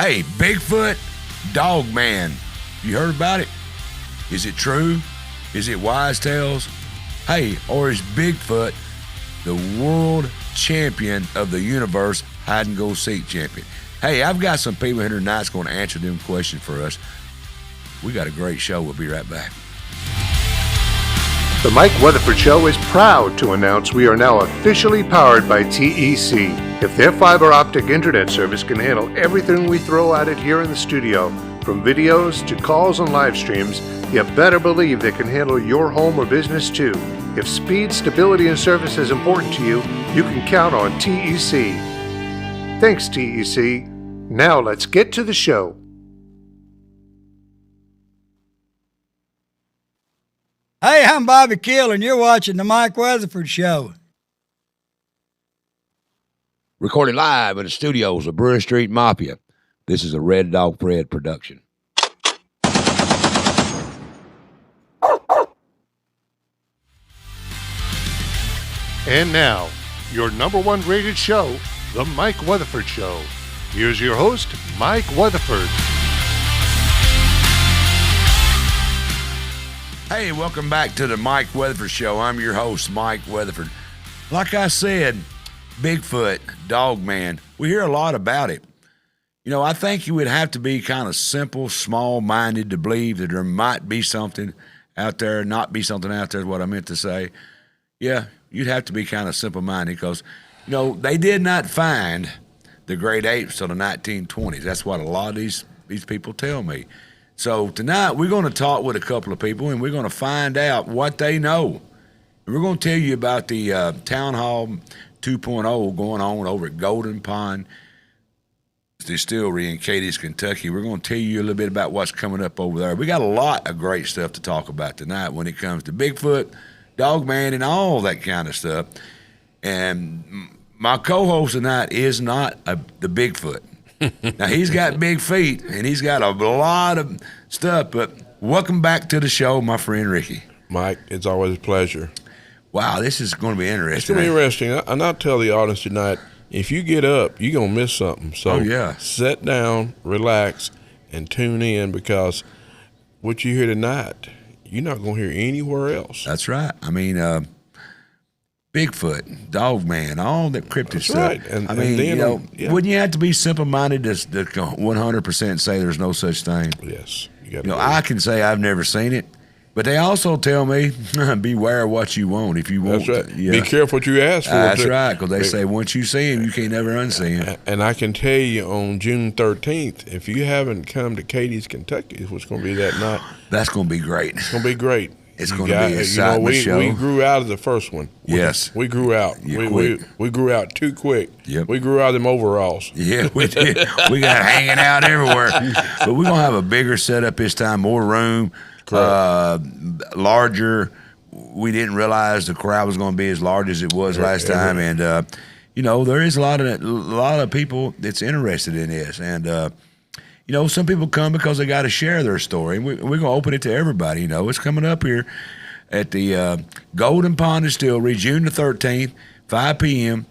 Hey, Bigfoot, Dogman. You heard about it? Is it true? Is it wise tales? Hey, or is Bigfoot the world champion of the universe, hide and go seek champion? Hey, I've got some people here tonight that's going to answer them questions for us. We got a great show. We'll be right back. The Mike Weatherford Show is proud to announce we are now officially powered by TEC. If their fiber optic internet service can handle everything we throw at it here in the studio, from videos to calls and live streams, you better believe they can handle your home or business too. If speed, stability, and service is important to you, you can count on TEC. Thanks, TEC. Now let's get to the show. Hey, I'm Bobby Kill, and you're watching the Mike Weatherford Show. Recorded live in the studios of Brewer Street Mafia. This is a Red Dog Fred production. And now, your number one rated show, The Mike Weatherford Show. Here's your host, Mike Weatherford. Hey, welcome back to the Mike Weatherford Show. I'm your host, Mike Weatherford. Like I said, Bigfoot, Dogman, we hear a lot about it. You know, I think you would have to be kind of simple, small-minded to believe that there might be something out there, not be something out there is what I meant to say. Yeah, you'd have to be kind of simple-minded because, you know, they did not find the great apes till the 1920s. That's what a lot of these people tell me. So tonight we're going to talk with a couple of people and we're going to find out what they know. And we're going to tell you about the Town Hall 2.0 going on over at Golden Pond Distillery in Cadiz, Kentucky. We're going to tell you a little bit about what's coming up over there. We got a lot of great stuff to talk about tonight when it comes to Bigfoot, Dogman, and all that kind of stuff. And my co-host tonight is not the Bigfoot. Now, he's got big feet, and he's got a lot of stuff, but welcome back to the show, my friend Ricky. Mike, it's always a pleasure. Wow, this is going to be interesting. It's going to be interesting. And I'll tell the audience tonight, if you get up, you're going to miss something. So sit down, relax, and tune in because what you hear tonight, you're not going to hear anywhere else. That's right. I mean, Bigfoot, Dogman, all that cryptid stuff. Right. And, I mean, then, you know, wouldn't you have to be simple-minded to 100% say there's no such thing? Yes. You know, I can say I've never seen it, but they also tell me, beware what you want if you want. That's right. Be careful what you ask for. That's right, because they say once you see him, you can't never unsee him. And I can tell you on June 13th, if you haven't come to Cadiz, Kentucky, what's going to be that night. That's going to be great. It's going to be great. It's going to be a exciting show. We grew out of the first one. We grew out. We grew out too quick. Yep. We grew out of them overalls. Yeah, we did. We got hanging out everywhere. But we're going to have a bigger setup this time, more room, larger. We didn't realize the crowd was going to be as large as it was last time. And, you know, there is a lot of people that's interested in this. And, you know, some people come because they got to share their story. And we're going to open it to everybody. You know, it's coming up here at the Golden Pond Distillery, June the 13th, 5 p.m.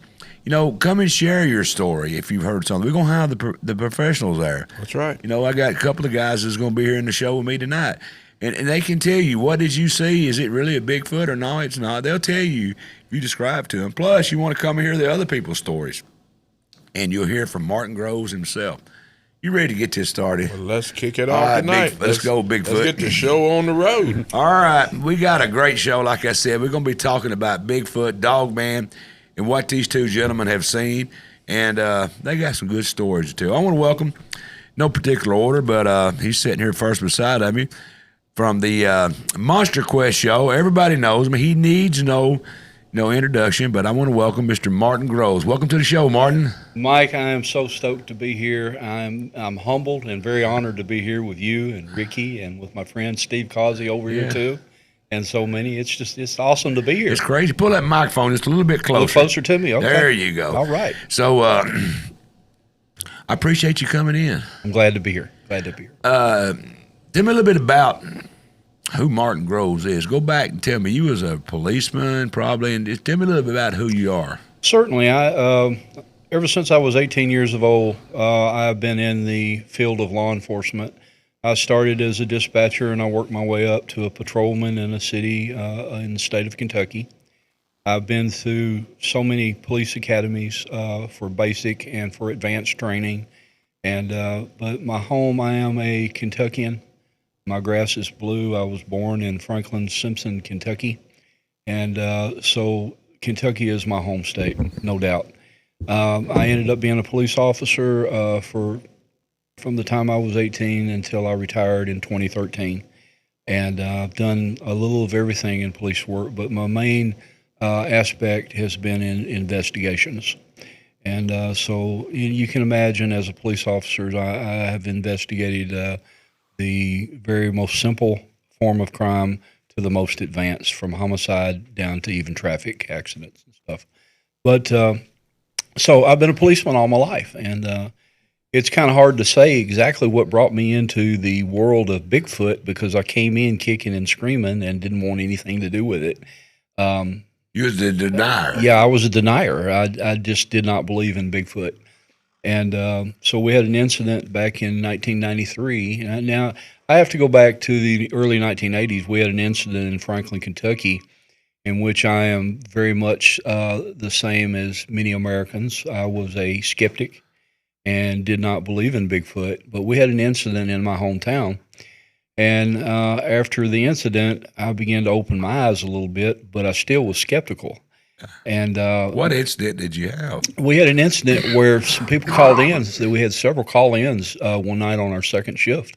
You know, come and share your story if you've heard something. We're going to have the professionals there. That's right. You know, I got a couple of guys that's going to be here in the show with me tonight. And they can tell you, what did you see? Is it really a Bigfoot or no, it's not? They'll tell you if you describe to them. Plus, you want to come and hear the other people's stories. And you'll hear from Martin Groves himself. You ready to get this started? Well, let's kick it off tonight. Let's go, Bigfoot. Let's get the show on the road. All right. We got a great show, like I said. We're going to be talking about Bigfoot, Dogman, and what these two gentlemen have seen. And they got some good stories, too. I want to welcome, no particular order, but he's sitting here first beside of me, from the Monster Quest show. Everybody knows him. He needs no introduction, but I want to welcome Mr. Martin Groves. Welcome to the show, Martin. Mike, I am so stoked to be here. I'm humbled and very honored to be here with you and Ricky and with my friend Steve Causey over here too, and so many. It's awesome to be here. It's crazy. Pull that microphone just a little bit closer. A little closer to me. Okay. There you go. All right. So I appreciate you coming in. I'm glad to be here. Tell me a little bit about who Martin Groves is. Go back and tell me, you was a policeman probably, and just tell me a little bit about who you are. Certainly. I ever since I was 18 years of old, I've been in the field of law enforcement. I started as a dispatcher, and I worked my way up to a patrolman in a city in the state of Kentucky. I've been through so many police academies for basic and for advanced training. But my home, I am a Kentuckian. My grass is blue. I was born in Franklin Simpson, Kentucky. And so Kentucky is my home state, no doubt. I ended up being a police officer from the time I was 18 until I retired in 2013. And I've done a little of everything in police work, but my main aspect has been in investigations. And so you can imagine, as a police officer, I have investigated the very most simple form of crime to the most advanced, from homicide down to even traffic accidents and stuff. But so I've been a policeman all my life, and it's kind of hard to say exactly what brought me into the world of Bigfoot, because I came in kicking and screaming and didn't want anything to do with it. You was a denier. Yeah, I was a denier. I just did not believe in Bigfoot. And so we had an incident back in 1993. And now, I have to go back to the early 1980s. We had an incident in Franklin, Kentucky, in which I am very much the same as many Americans. I was a skeptic and did not believe in Bigfoot. But we had an incident in my hometown. And after the incident, I began to open my eyes a little bit, but I still was skeptical. And what incident did you have? We had an incident where some people called in. So we had several call-ins one night on our second shift.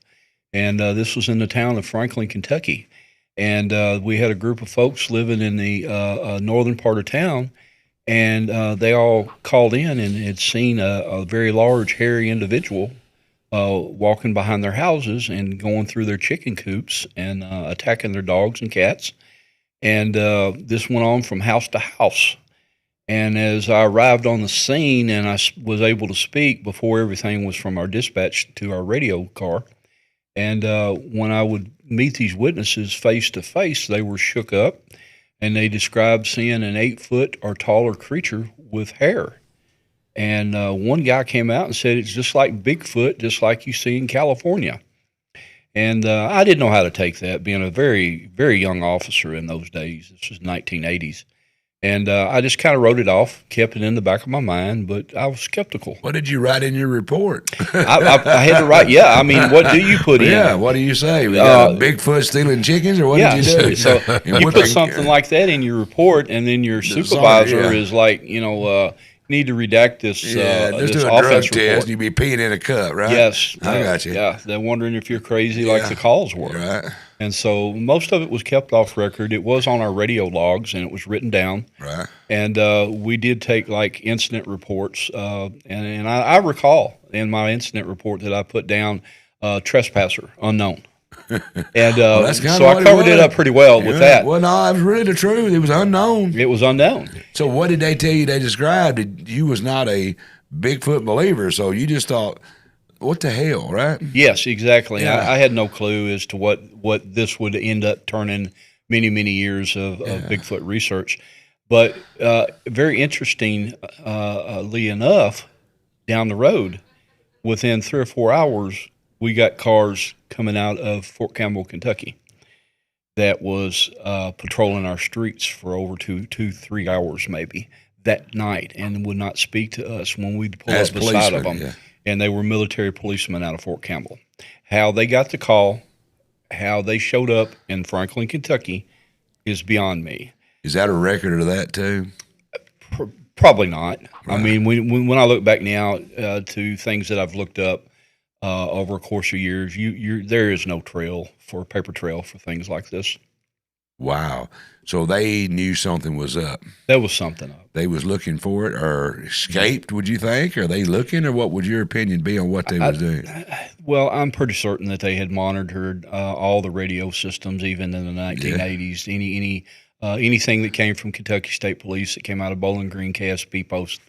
And this was in the town of Franklin, Kentucky. And we had a group of folks living in the northern part of town. And they all called in and had seen a very large, hairy individual walking behind their houses and going through their chicken coops and attacking their dogs and cats. And this went on from house to house. And as I arrived on the scene and I was able to speak before everything was from our dispatch to our radio car, and when I would meet these witnesses face to face, they were shook up, and they described seeing an 8-foot or taller creature with hair. And one guy came out and said, it's just like Bigfoot, just like you see in California. And I didn't know how to take that, being a very, very young officer in those days. This was 1980s. And I just kind of wrote it off, kept it in the back of my mind, but I was skeptical. What did you write in your report? I had to write, I mean, what do you put in? Yeah, what do you say? We got a Bigfoot stealing chickens, or what did you do? So you put something like that in your report, and then your supervisor is like, need to redact this. Just this do a drug test, and you'd be peeing in a cup, right? Yes, I got you. Yeah, they're wondering if you're crazy, like the calls were. Right. And so most of it was kept off record. It was on our radio logs, and it was written down. Right. And we did take like incident reports, and I recall in my incident report that I put down trespasser, unknown. And so I covered it up pretty well with that. Well, no, it was really the truth. It was unknown. It was unknown. So what did they tell you they described? You was not a Bigfoot believer, so you just thought, what the hell, right? Yes, exactly. Yeah. I had no clue as to what this would end up turning many, many years of Bigfoot research. But very interestingly enough, down the road, within 3 or 4 hours, we got cars coming out of Fort Campbell, Kentucky, that was patrolling our streets for over 2-3 hours maybe that night, and would not speak to us when we'd pull up beside of them. Yeah. And they were military policemen out of Fort Campbell. How they got the call, how they showed up in Franklin, Kentucky, is beyond me. Is that a record of that too? Probably not. Right. I mean, when I look back now to things that I've looked up over a course of years, there is no paper trail for things like this. Wow. So they knew something was up. There was something up. They was looking for it, or escaped, would you think? Are they looking, or what would your opinion be on what they was doing? Well, I'm pretty certain that they had monitored all the radio systems, even in the 1980s. Yeah. Anything that came from Kentucky State Police that came out of Bowling Green KSP Post,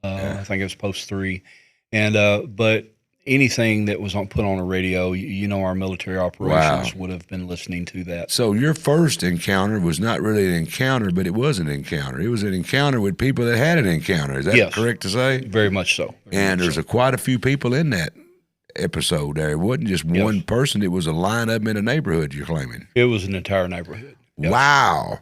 I think it was Post 3. And but anything that was put on a radio, our military operations would have been listening to that. So your first encounter was not really an encounter, but it was an encounter. It was an encounter with people that had an encounter. Is that correct to say? Very much so. There's quite a few people in that episode there. It wasn't just one person. It was a lineup in a neighborhood, you're claiming. It was an entire neighborhood. Yep. Wow.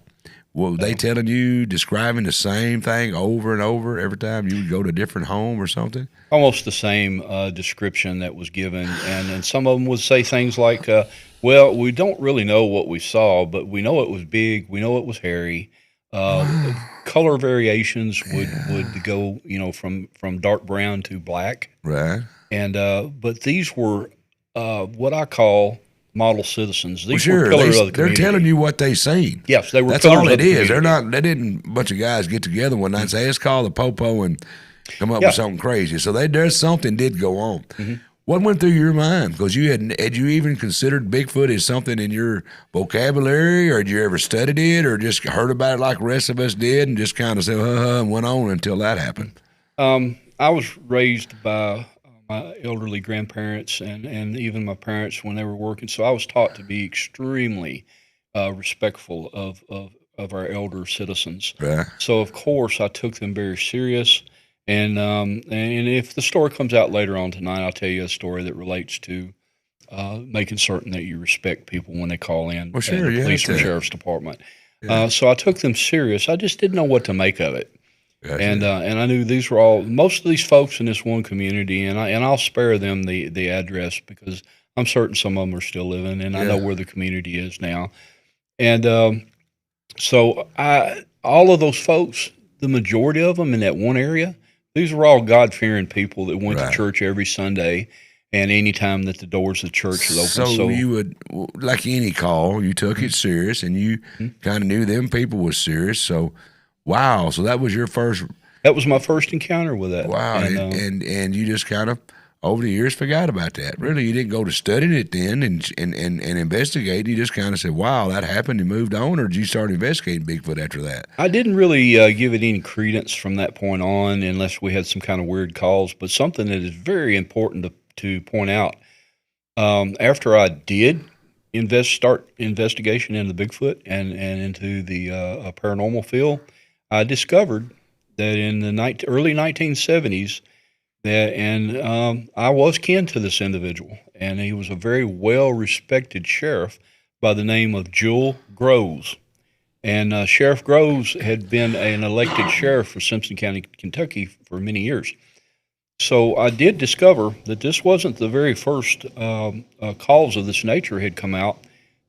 Well, they telling you, describing the same thing over and over every time you would go to a different home or something? Almost the same description that was given. And some of them would say things like, well, we don't really know what we saw, but we know it was big. We know it was hairy. Color variations would go, from dark brown to black. Right. And but these were what I call model citizens. These were pillars of the they're community. telling you what they seen. Yes, they were. That's pillars all of it the is. community. They didn't a bunch of guys get together one night and say, let's call the popo and come up with something crazy. So there's something did go on. Mm-hmm. What went through your mind? Because had you even considered Bigfoot as something in your vocabulary, or had you ever studied it, or just heard about it like the rest of us did and just kind of said, and went on until that happened? I was raised by my elderly grandparents and even my parents when they were working. So I was taught to be extremely respectful of our elder citizens. Right. So of course I took them very serious. And if the story comes out later on tonight, I'll tell you a story that relates to making certain that you respect people when they call in. Well, sure, the police or sheriff's department. Yeah. So I took them serious. I just didn't know what to make of it. Gotcha. And I knew these were most of these folks in this one community, and I'll spare them the address because I'm certain some of them are still living, and I know where the community is now. And so all of those folks, the majority of them in that one area, these were all God-fearing people that went to church every Sunday, and any time that the doors of the church was open. So you would, like any call, you took it serious, and you kind of knew them people was serious. So. Wow! So that was your first. That was my first encounter with that. Wow! And you just kind of over the years forgot about that. Really, you didn't go to studying it then and investigate. You just kind of said, "Wow, that happened," and moved on. Or did you start investigating Bigfoot after that? I didn't really give it any credence from that point on, unless we had some kind of weird calls. But something that is very important to point out: after I did start investigation into Bigfoot and into the paranormal field, I discovered that in the early 1970s, I was kin to this individual, and he was a very well-respected sheriff by the name of Jewel Groves. And Sheriff Groves had been an elected sheriff for Simpson County, Kentucky for many years. So I did discover that this wasn't the very first calls of this nature had come out,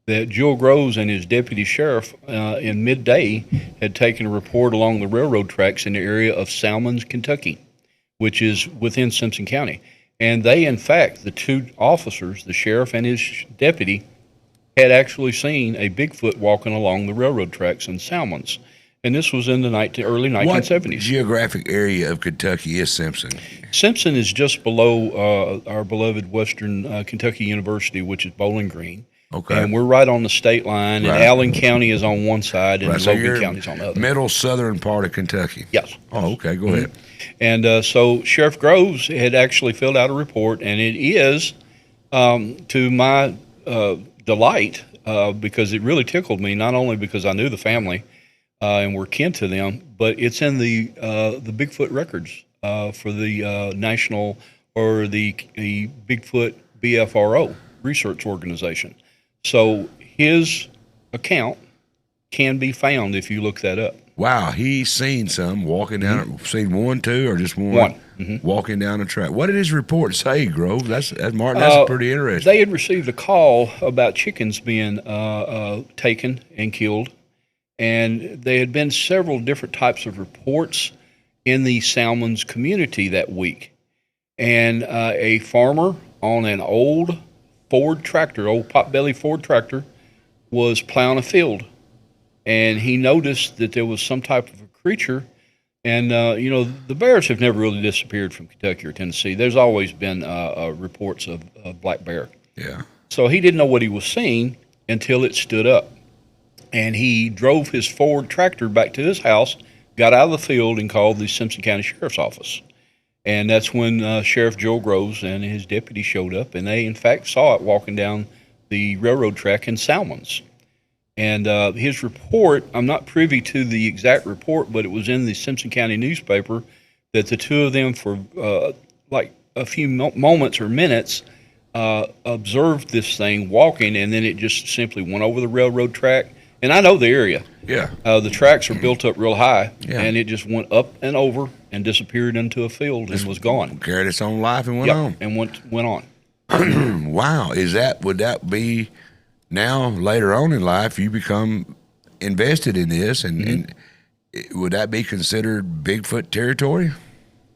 that Jewel Groves and his deputy sheriff in midday had taken a report along the railroad tracks in the area of Salmons, Kentucky, which is within Simpson County. And they, in fact, the two officers, the sheriff and his deputy, had actually seen a Bigfoot walking along the railroad tracks in Salmons. And this was in the early 1970s. What geographic area of Kentucky is Simpson? Simpson is just below our beloved Western Kentucky University, which is Bowling Green. Okay. And we're right on the state line, and Allen County is on one side, and Logan County is on the other. Middle southern part of Kentucky. Yes. Oh, okay. Go ahead. And so Sheriff Groves had actually filled out a report, and it is, to my delight, because it really tickled me, not only because I knew the family and were kin to them, but it's in the Bigfoot records for the national or the Bigfoot BFRO research organization. So his account can be found if you look that up. Wow, he's seen some walking down. Seen one, two, or just one? Walking down the track. What did his report say, Grove? That's Martin. That's pretty interesting. They had received a call about chickens being taken and killed, and there had been several different types of reports in the Salmons community that week. And a farmer on an old Ford tractor, old potbelly Ford tractor, was plowing a field, and he noticed that there was some type of a creature. And the bears have never really disappeared from Kentucky or Tennessee. There's always been reports of black bear. Yeah. So he didn't know what he was seeing until it stood up, and he drove his Ford tractor back to his house, got out of the field, and called the Simpson County Sheriff's Office. And that's when Sheriff Joe Groves and his deputy showed up, and they, in fact, saw it walking down the railroad track in Salmons. And his report, I'm not privy to the exact report, but it was in the Simpson County newspaper that the two of them, for like a few moments or minutes, observed this thing walking, and then it just simply went over the railroad track. And I know the area. Yeah. The tracks are built up real high, Yeah. and it just went up and over and disappeared into a field and was gone. Carried its own life and went on. And went on. Wow. Would that be now later on in life you become invested in this and would that be considered Bigfoot territory?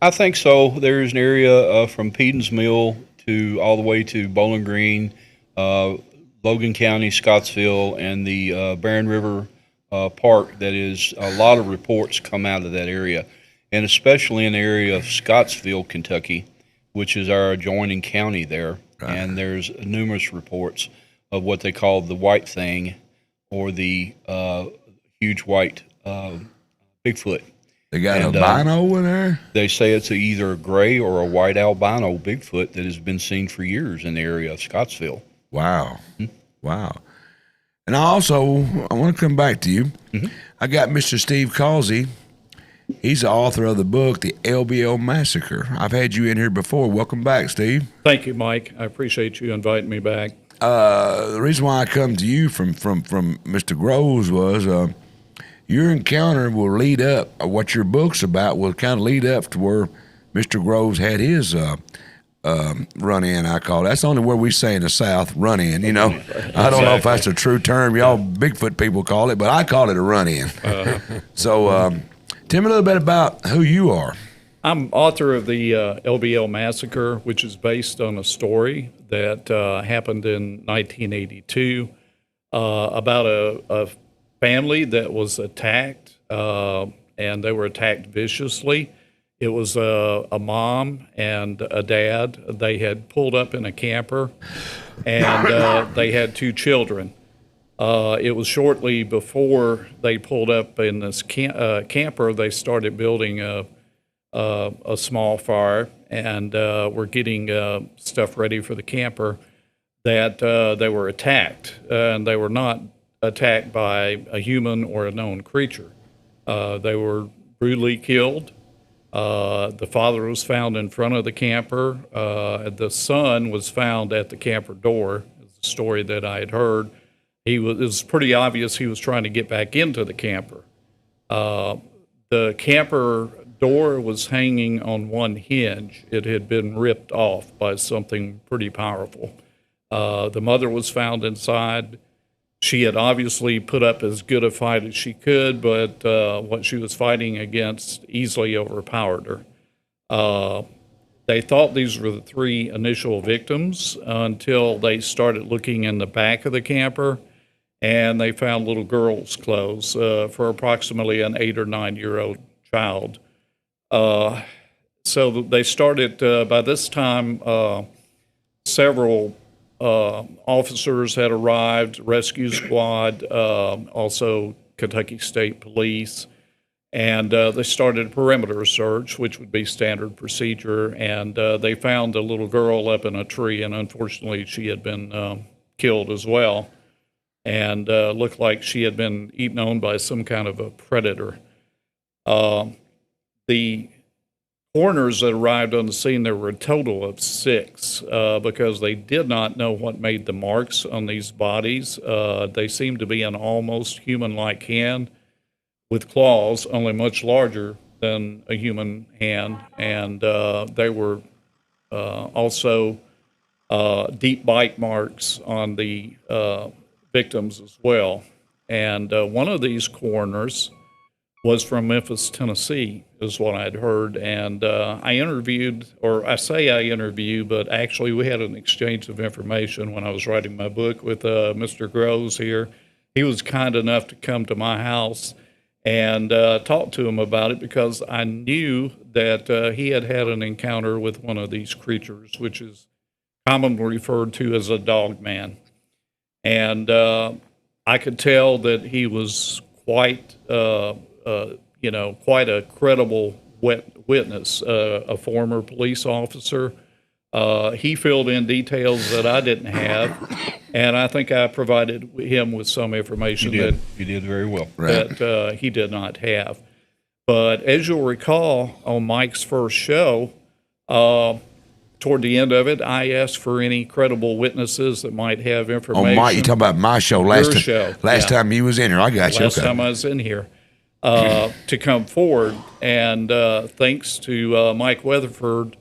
I think so. There's an area from Pedon's Mill to all the way to Bowling Green, Logan County, Scottsville, and the Barron River Park. That is, a lot of reports come out of that area, and especially in the area of Scottsville, Kentucky, which is our adjoining county there. Right. And there's numerous reports of what they call the white thing, or the huge white Bigfoot. They got albino in there? They say it's either a gray or a white albino Bigfoot that has been seen for years in the area of Scottsville. Wow. Wow. And I want to come back to you. I got Mr. Steve Causey. He's the author of the book, The LBL Massacre. I've had you in here before. Welcome back, Steve. Thank you, Mike. I appreciate you inviting me back. The reason why I come to you from Mr. Groves was your encounter will lead up, what your book's about will kind of lead up to where Mr. Groves had his run-in, I call it. That's the only word we say in the South, run-in, you know. I don't know if that's a true term. Y'all Bigfoot people call it, but I call it a run-in. So tell me a little bit about who you are. I'm author of the LBL Massacre, which is based on a story that happened in 1982 about a family that was attacked, and they were attacked viciously. It was a mom and a dad. They had pulled up in a camper, and they had two children. It was shortly before they pulled up in this camper, they started building a small fire, and were getting stuff ready for the camper, that they were attacked. And they were not attacked by a human or a known creature. They were brutally killed. The father was found in front of the camper. The son was found at the camper door. It's a story that I had heard. It was pretty obvious he was trying to get back into the camper. The camper door was hanging on one hinge. It had been ripped off by something pretty powerful. The mother was found inside. She had obviously put up as good a fight as she could, but what she was fighting against easily overpowered her. They thought these were the three initial victims until they started looking in the back of the camper, and they found little girls' clothes for approximately an 8 or 9 year old child. So they started, by this time, several officers had arrived, rescue squad, also Kentucky State Police, and they started a perimeter search, which would be standard procedure, and they found a little girl up in a tree, and unfortunately she had been killed as well, and looked like she had been eaten on by some kind of a predator. The coroners that arrived on the scene, there were a total of 6 because they did not know what made the marks on these bodies. They seemed to be an almost human-like hand with claws, only much larger than a human hand, and they were also deep bite marks on the victims as well. And one of these coroners was from Memphis, Tennessee, is what I'd heard. And I interviewed, or I say I interviewed, but actually we had an exchange of information when I was writing my book with Mr. Groves here. He was kind enough to come to my house and talk to him about it, because I knew that he had had an encounter with one of these creatures, which is commonly referred to as a Dogman. And I could tell that he was quite a credible witness, a former police officer. He filled in details that I didn't have, and I think I provided him with some information you did very well. that he did not have. But as you'll recall, on Mike's first show, toward the end of it, I asked for any credible witnesses that might have information. Oh, Mike, you talking about my show last time? Show. Last time you was in here, I got you. Last time I was in here, to come forward, and thanks to Mike Weatherford,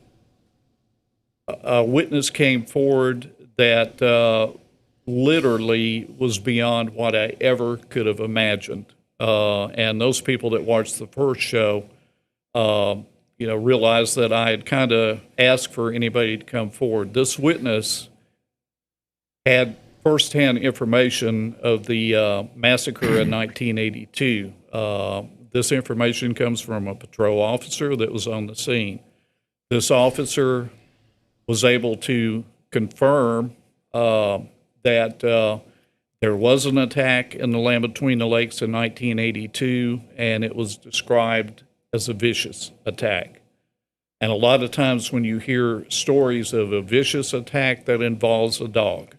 a witness came forward that literally was beyond what I ever could have imagined. And those people that watched the first show, realized that I had kind of asked for anybody to come forward. This witness had firsthand information of the massacre in 1982. This information comes from a patrol officer that was on the scene. This officer was able to confirm that there was an attack in the land between the lakes in 1982, and it was described as a vicious attack. And a lot of times when you hear stories of a vicious attack, that involves a dog.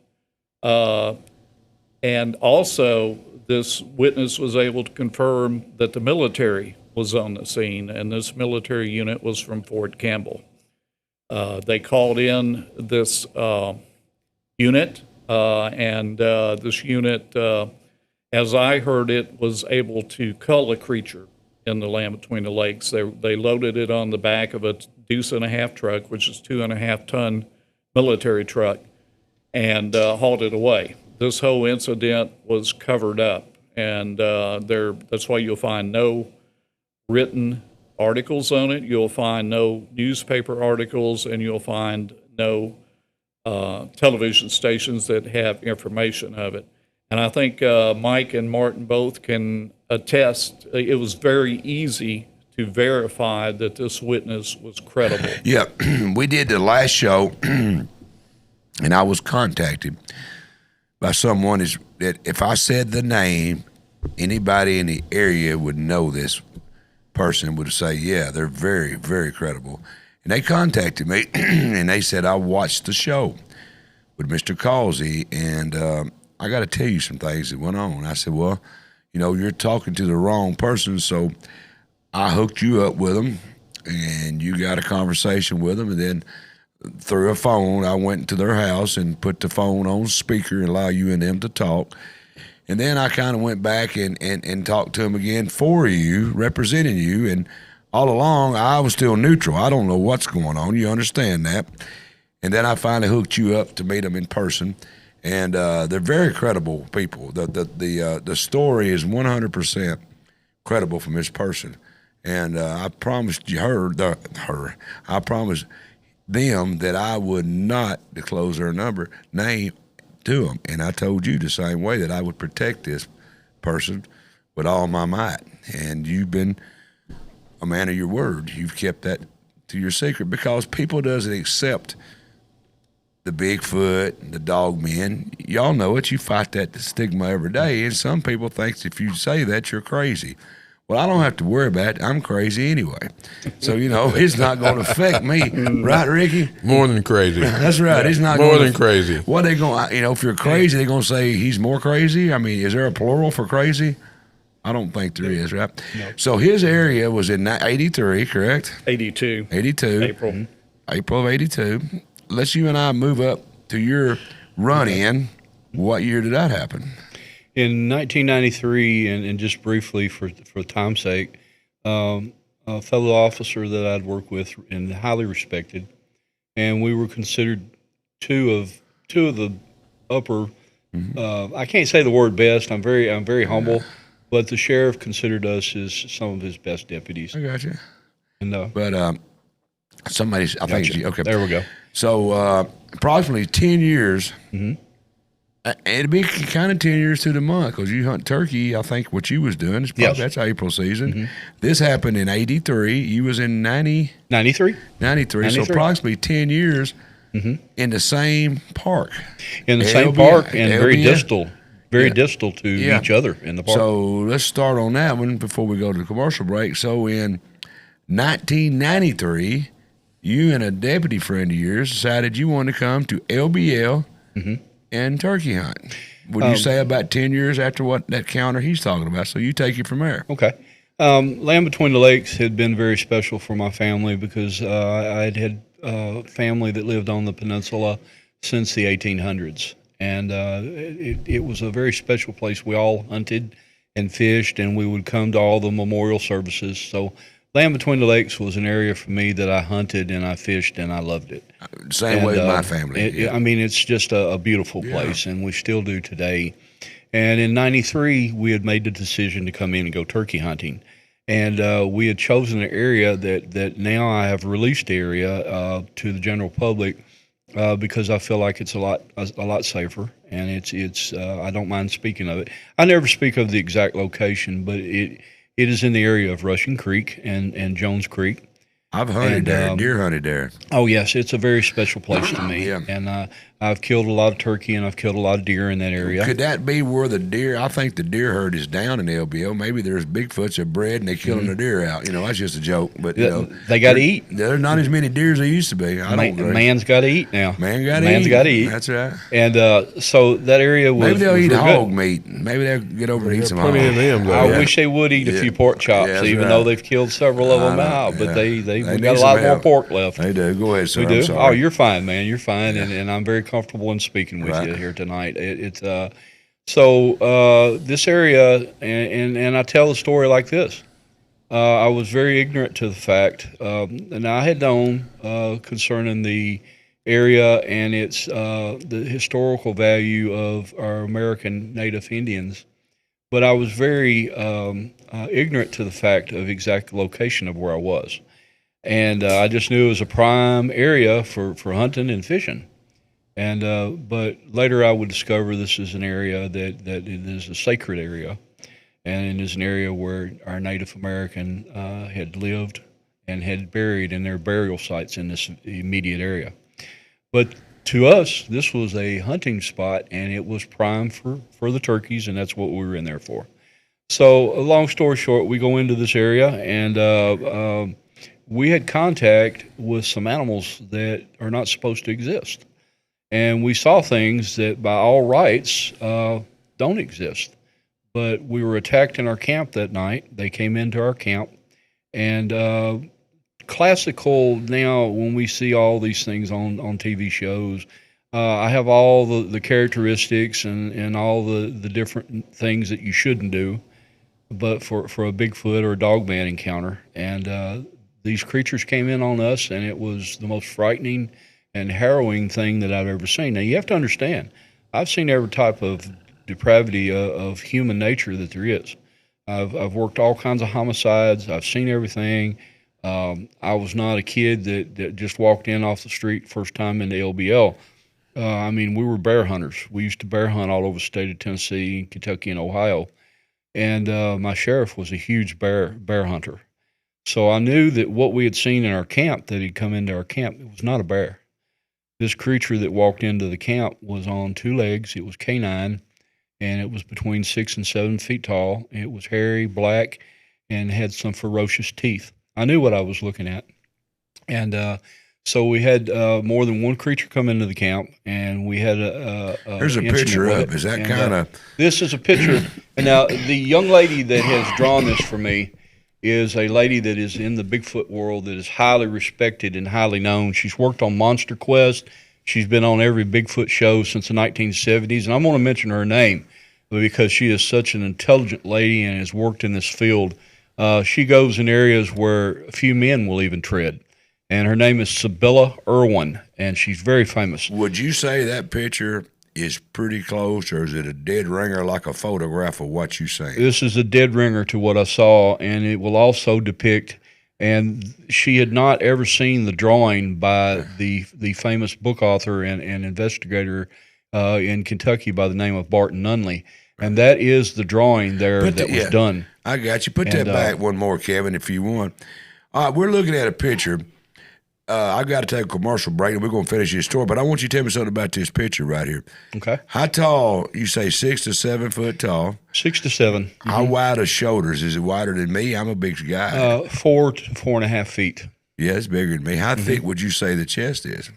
And also, this witness was able to confirm that the military was on the scene, and this military unit was from Fort Campbell. They called in this unit, and this unit, as I heard it, was able to cull a creature in the land between the lakes. They loaded it on the back of a deuce-and-a-half truck, which is 2.5-ton military truck, and hauled it away. This whole incident was covered up, and that's why you'll find no written articles on it. You'll find no newspaper articles, and you'll find no television stations that have information of it. And I think Mike and Martin both can attest. It was very easy to verify that this witness was credible. Yeah, we did the last show, and I was contacted by someone that if I said the name, anybody in the area would know this person, would say, yeah, they're very, very credible. And they contacted me, and they said, I watched the show with Mr. Causey, and I got to tell you some things that went on. I said, well, you're talking to the wrong person, so I hooked you up with them, and you got a conversation with them, and then through a phone, I went into their house and put the phone on speaker and allow you and them to talk. And then I kind of went back and talked to them again for you, representing you, and all along, I was still neutral. I don't know what's going on. You understand that. And then I finally hooked you up to meet them in person. And they're very credible people. The story is 100% credible from this person. And I promised I promised them that I would not disclose their name to them. And I told you the same way that I would protect this person with all my might. And you've been a man of your word. You've kept that to your secret because people doesn't accept the Bigfoot, the Dogman. Y'all know it. You fight that stigma every day, and some people think if you say that, you're crazy. Well, I don't have to worry about it. I'm crazy anyway. So, it's not going to affect me. Right, Ricky? More than crazy. That's right. It's not more than crazy. What they going to, if you're crazy, they're going to say he's more crazy? I mean, is there a plural for crazy? I don't think there is, right? No. So his area was in 83, correct? 82. 82. April of 82. Let's you and I move up to your run-in. What year did that happen? In 1993, and just briefly for time's sake, a fellow officer that I'd worked with and highly respected, and we were considered two of the upper. I can't say the word best. I'm very humble, but the sheriff considered us as some of his best deputies. I got you. And but somebody's. I think. Okay. There we go. So approximately 10 years. Mm-hmm. It'd be kind of 10 years to the month because you hunt turkey. I think what you was doing is probably that's April season. Mm-hmm. This happened in 83. You was in 93. 93. So approximately 10 years in the same park. In the same park and very distal to each other in the park. So let's start on that one before we go to the commercial break. So in 1993, you and a deputy friend of yours decided you wanted to come to LBL and turkey hunt. Would you say about 10 years after what that counter he's talking about? So you take it from there. Okay. Land Between the Lakes had been very special for my family because I'd had family that lived on the peninsula since the 1800s. And it was a very special place. We all hunted and fished, and we would come to all the memorial services. So Land Between the Lakes was an area for me that I hunted and I fished, and I loved it. Same way with my family. I mean, it's just a beautiful place, and we still do today. And in 93, we had made the decision to come in and go turkey hunting. And we had chosen an area that now I have released the area to the general public because I feel like it's a lot safer, and it's I don't mind speaking of it. I never speak of the exact location, but it is in the area of Russian Creek and Jones Creek. I've hunted there, deer hunted there. Oh, yes. It's a very special place to me. Yeah. And I've killed a lot of turkey and I've killed a lot of deer in that area. Could that be where the deer, I think the deer herd is down in LBL. Maybe there's Bigfoots that bred and they're killing the deer out. You know, that's just a joke. But, you know. They got to eat. There's not as many deer as there used to be. Man's got to eat now. Man's got to eat. That's right. And so that area was. Maybe they'll eat hog meat. Maybe they'll get over and eat some hog meat. I wish they would eat a few pork chops, even though they've killed several of them out. But we got a lot more pork left. They do. Go ahead, sir. We do. I'm sorry. Oh, you're fine, man. You're fine, and I'm very comfortable in speaking with you here tonight. So this area, and I tell the story like this. I was very ignorant to the fact, and I had known concerning the area and its the historical value of our American Native Indians, but I was very ignorant to the fact of exact location of where I was. And I just knew it was a prime area for hunting and fishing. And but later I would discover this is an area that it is a sacred area, and it is an area where our Native American had lived and had buried in their burial sites in this immediate area. But to us, this was a hunting spot, and it was prime for the turkeys, and that's what we were in there for. So, long story short, we go into this area, and we had contact with some animals that are not supposed to exist. And we saw things that by all rights don't exist. But we were attacked in our camp that night. They came into our camp. And classical now, when we see all these things on TV shows, I have all the characteristics and all the different things that you shouldn't do. But for a Bigfoot or a Dogman encounter. And these creatures came in on us, and it was the most frightening and harrowing thing that I've ever seen. Now, you have to understand, I've seen every type of depravity of human nature that there is. I've worked all kinds of homicides. I've seen everything. I was not a kid that just walked in off the street first time into LBL. I mean, we were bear hunters. We used to bear hunt all over the state of Tennessee, Kentucky, and Ohio. And my sheriff was a huge bear hunter. So I knew that what we had seen in our camp, that he'd come into our camp, it was not a bear. This creature that walked into the camp was on two legs. It was canine, and it was between 6 and 7 feet tall. It was hairy, black, and had some ferocious teeth. I knew what I was looking at. And so we had more than one creature come into the camp, and we had there's a picture up. Is that kind of... This is a picture. And now the young lady that has drawn this for me is a lady that is in the Bigfoot world that is highly respected and highly known. She's worked on Monster Quest. She's been on every Bigfoot show since the 1970s. And I'm going to mention her name because she is such an intelligent lady and has worked in this field. She goes in areas where a few men will even tread. And her name is Sibylla Irwin, and she's very famous. Would you say that picture is pretty close, or is it a dead ringer like a photograph of what you say? This is a dead ringer to what I saw, and it will also depict, and she had not ever seen the drawing by the famous book author and investigator in Kentucky by the name of Barton Nunley. And that is the drawing there was done. I got you. Put that back one more, Kevin, if you want. We're looking at a picture. I've got to take a commercial break, and we're going to finish this story. But I want you to tell me something about this picture right here. Okay. How tall? You say 6 to 7 foot tall. 6 to 7. How wide are shoulders? Is it wider than me? I'm a big guy. 4 to 4.5 feet. Yeah, it's bigger than me. How thick would you say the chest is?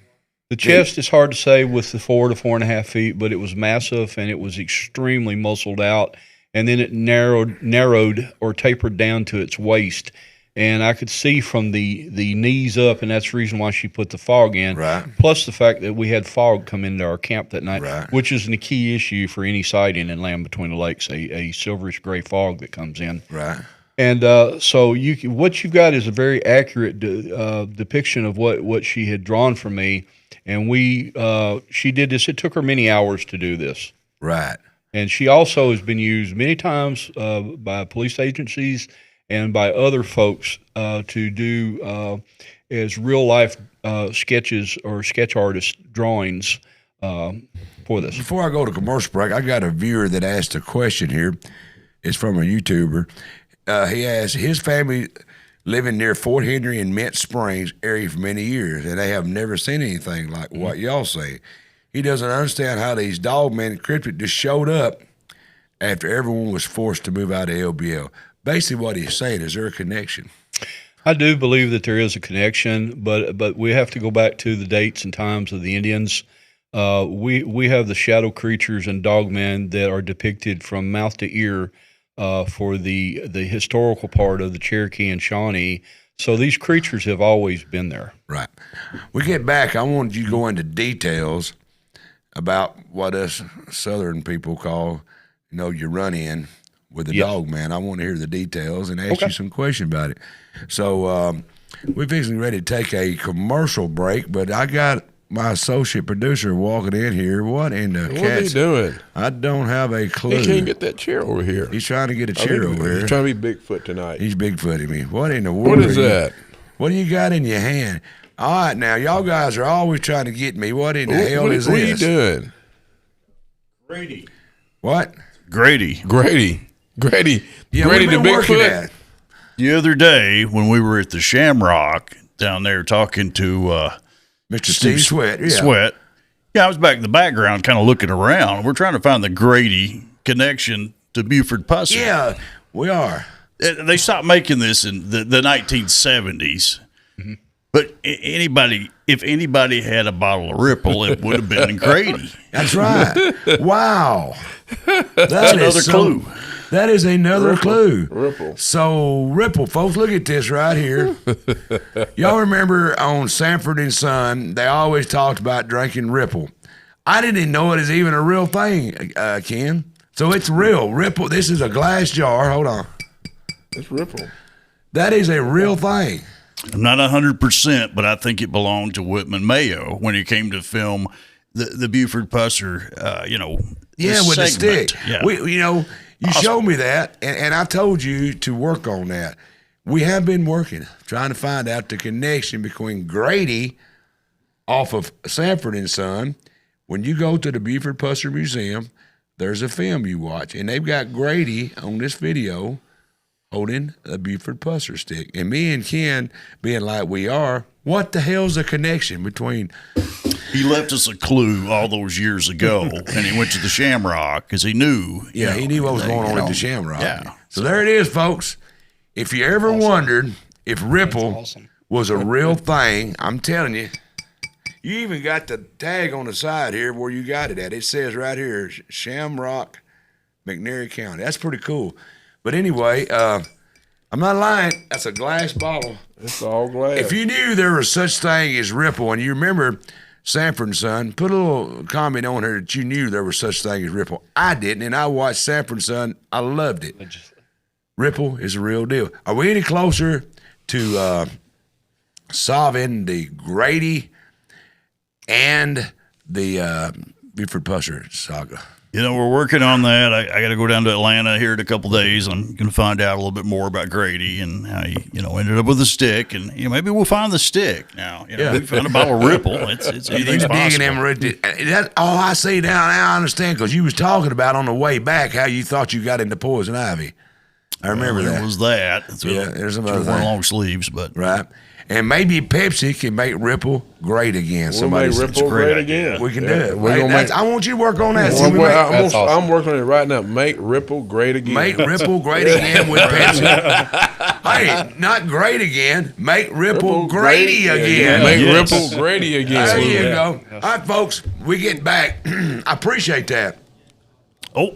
The chest is hard to say with the 4 to 4.5 feet, but it was massive and it was extremely muscled out. And then it narrowed or tapered down to its waist. And I could see from the knees up, and that's the reason why she put the fog in. Right. Plus the fact that we had fog come into our camp that night, Right. which is a key issue for any sighting in Land Between the Lakes, a silverish gray fog that comes in. Right. And so what you've got is a very accurate depiction of what she had drawn for me. And she did this. It took her many hours to do this. Right. And she also has been used many times by police agencies and by other folks to do as real-life sketches or sketch artist drawings for this. Before I go to commercial break, I got a viewer that asked a question here. It's from a YouTuber. He asked, his family living near Fort Henry and Mint Springs area for many years, and they have never seen anything like what y'all say. He doesn't understand how these Dogman and cryptids just showed up after everyone was forced to move out of LBL. Basically what he's saying, is there a connection? I do believe that there is a connection, but we have to go back to the dates and times of the Indians. We have the shadow creatures and dogmen that are depicted from mouth to ear for the historical part of the Cherokee and Shawnee. So these creatures have always been there. Right. We get back, I wanted you to go into details about what us Southern people call, your run-in with the Dogman. I want to hear the details and ask you some questions about it. So we're basically ready to take a commercial break, but I got my associate producer walking in here. What in the What are you doing? I don't have a clue. He can't get that chair over here. He's trying to get a chair over here. He's trying to be Bigfoot tonight. He's Bigfooting me. What in the world? What is that? What do you got in your hand? All right, now, y'all guys are always trying to get me. What in the hell is this? What are you doing? Grady. What? Grady. Yeah, Grady we've the been working Bigfoot. at. The other day when we were at the Shamrock down there talking to Mr. Steve Sweat. Yeah. Sweat. Yeah, I was back in the background kind of looking around. We're trying to find the Grady connection to Buford Pusser. Yeah, we are. They stopped making this in the 1970s. Mm-hmm. But if anybody had a bottle of Ripple, it would have been Grady. That's right. Wow. That's another clue. That is another clue. Ripple. So, Ripple, folks, look at this right here. Y'all remember on Sanford and Son, they always talked about drinking Ripple. I didn't even know it is even a real thing, Ken. So it's real. Ripple, this is a glass jar. Hold on. It's Ripple. That is a real thing. I'm not 100%, but I think it belonged to Whitman Mayo when he came to film the Buford Pusser, Yeah, with the stick. Yeah. You showed me that, and I told you to work on that. We have been working, trying to find out the connection between Grady off of Sanford and Son. When you go to the Buford Pusser Museum, there's a film you watch, and they've got Grady on this video holding a Buford Pusser stick. And me and Ken, being like we are, what the hell's the connection between... He left us a clue all those years ago, and he went to the Shamrock because he knew. Yeah, he knew what was going on at the Shamrock. Yeah. So there it is, folks. If you ever wondered if Ripple was a real thing, I'm telling you, you even got the tag on the side here where you got it at. It says right here, Shamrock, McNairy County. That's pretty cool. But anyway, I'm not lying. That's a glass bottle. It's all glass. If you knew there was such thing as Ripple, and you remember Sanford and Son, put a little comment on here that you knew there was such thing as Ripple. I didn't, and I watched Sanford and Son. I loved it. Ripple is a real deal. Are we any closer to solving the Grady and the Buford Pusser saga? We're working on that. I got to go down to Atlanta here in a couple days. I'm going to find out a little bit more about Grady and how he, ended up with a stick. And maybe we'll find the stick now. We found a bottle of Ripple. It's anything's possible. I see now. Now I understand, because you was talking about on the way back how you thought you got into poison ivy. I remember that. There was that. There's some other one long sleeves, but right. And maybe Pepsi can make Ripple great again. We'll make Ripple great again. We can do it. I want you to work on that. I'm working on it right now. Make Ripple great again. Make Ripple great again with Pepsi. Hey, not great again. Make Ripple Grady again. Make Ripple Grady again. There you go. All right, folks, we get back. I appreciate that. Oh.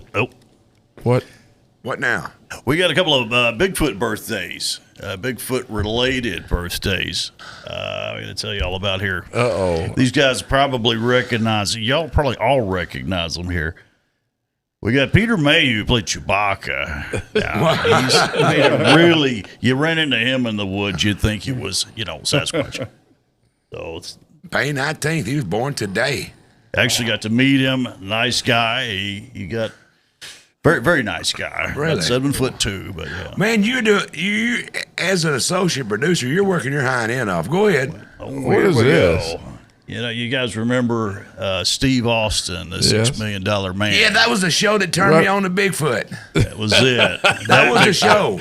What now? We got a couple of Bigfoot birthdays, Bigfoot-related birthdays. I'm going to tell you all about here. Uh-oh. These guys probably recognize, y'all probably all recognize them here. We got Peter Mayhew, who played Chewbacca. Now, really, you ran into him in the woods, you'd think he was, Sasquatch. So it's May 19th. He was born today. Actually got to meet him. Nice guy. He got... Very, very nice guy. Really? About 7'2", but yeah. Man, you as an associate producer, you're working your hind end off. Go ahead. What is this? You guys remember Steve Austin, the $6 million man? Yeah, that was the show that turned me on to Bigfoot. That was it. That was the show.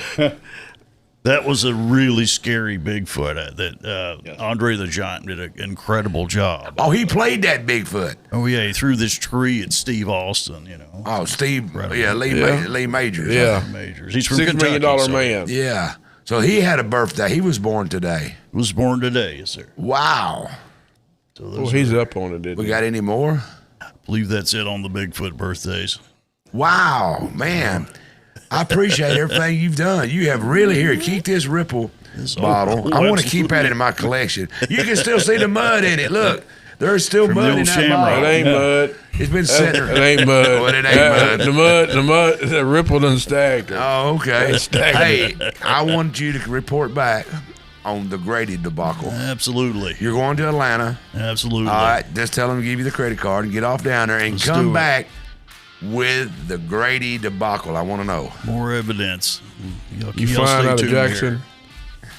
That was a really scary Bigfoot. Andre the Giant did an incredible job. Oh, he played that Bigfoot. Oh, yeah, he threw this tree at Steve Austin, Oh, Steve, Lee Majors. Yeah. Majors. He's from $6 Kentucky. million man. Yeah. So he had a birthday. He was born today. Was born today, yes, sir. Wow. So he's up on it, didn't we he? got any more? I believe that's it on the Bigfoot birthdays. Wow, man. I appreciate everything you've done. You have really keep this Ripple bottle. I want to keep that in my collection. You can still see the mud in it. Look, there's still mud in that bottle. It ain't mud. It's been sitting there. It ain't mud. But it ain't mud. The mud, the Ripple done stacked it. Oh, okay. Hey, I want you to report back on the Grady debacle. Absolutely. You're going to Atlanta. Absolutely. All right, just tell them to give you the credit card and get off down there and come back with the Grady debacle. I want to know. More evidence. You flying out of Jackson?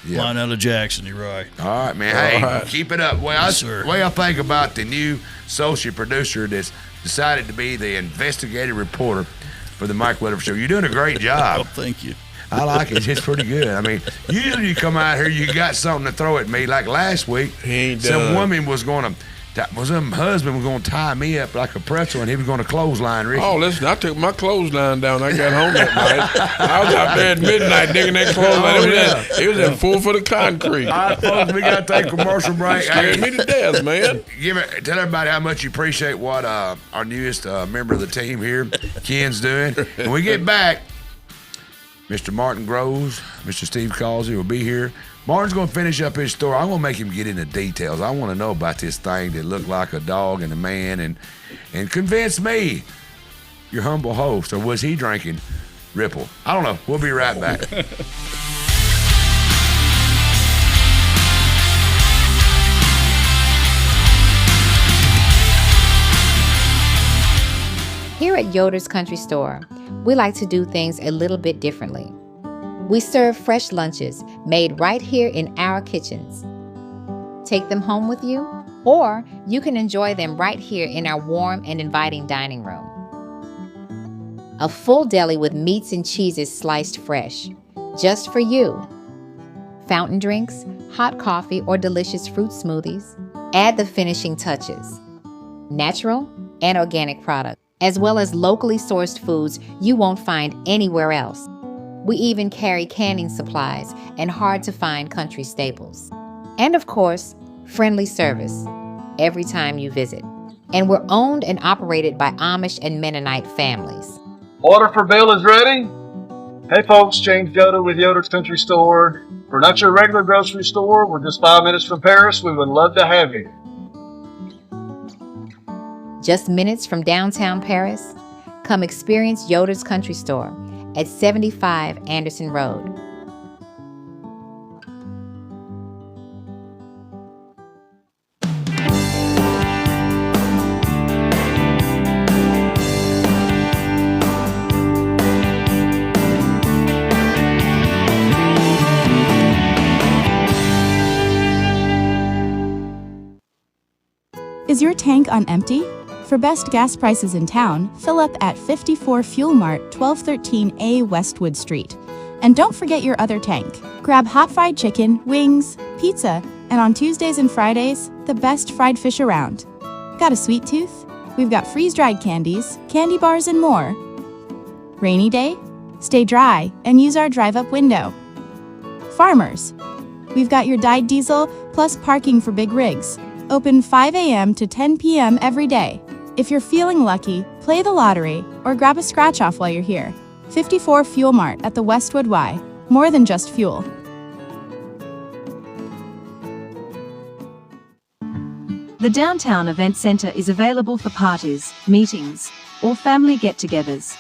Yep. Flying out of Jackson, you're right. All right, man. Hey, keep it up. Well, the way I think about the new associate producer that's decided to be the investigative reporter for the Mike Weatherford Show. You're doing a great job. Oh, thank you. I like it. It's pretty good. I mean, usually you come out here, you got something to throw at me. Like last week, some woman was going to... some husband was going to tie me up like a pretzel, and he was going to clothesline Ricky. Oh, listen, I took my clothesline down. I got home that night. I was out there at midnight digging that clothesline. It was in full foot of concrete. All right, folks, we got to take a commercial break. Scared me to death, man. Tell everybody how much you appreciate what our newest member of the team here, Ken's doing. When we get back, Mr. Martin Groves, Mr. Steve Causey will be here. Martin's going to finish up his story. I'm going to make him get into details. I want to know about this thing that looked like a dog and a man and convince me, your humble host, or was he drinking Ripple? I don't know. We'll be right back. Here at Yoder's Country Store, we like to do things a little bit differently. We serve fresh lunches made right here in our kitchens. Take them home with you, or you can enjoy them right here in our warm and inviting dining room. A full deli with meats and cheeses sliced fresh, just for you. Fountain drinks, hot coffee, or delicious fruit smoothies. Add the finishing touches. Natural and organic products, as well as locally sourced foods you won't find anywhere else. We even carry canning supplies and hard-to-find country staples. And of course, friendly service every time you visit. And we're owned and operated by Amish and Mennonite families. Order for bill is ready. Hey folks, James Yoder with Yoder's Country Store. We're not your regular grocery store. We're just 5 minutes from Paris. We would love to have you. Just minutes from downtown Paris, come experience Yoder's Country Store at 75 Anderson Road. Is your tank on empty? For best gas prices in town, fill up at 54 Fuel Mart, 1213A Westwood Street. And don't forget your other tank. Grab hot fried chicken, wings, pizza, and on Tuesdays and Fridays, the best fried fish around. Got a sweet tooth? We've got freeze-dried candies, candy bars, and more. Rainy day? Stay dry and use our drive-up window. Farmers, we've got your dyed diesel plus parking for big rigs. Open 5 a.m. to 10 p.m. every day. If you're feeling lucky, play the lottery or grab a scratch-off while you're here. 54 Fuel Mart at the Westwood Y. More than just fuel. The Downtown Event Center is available for parties, meetings, or family get-togethers.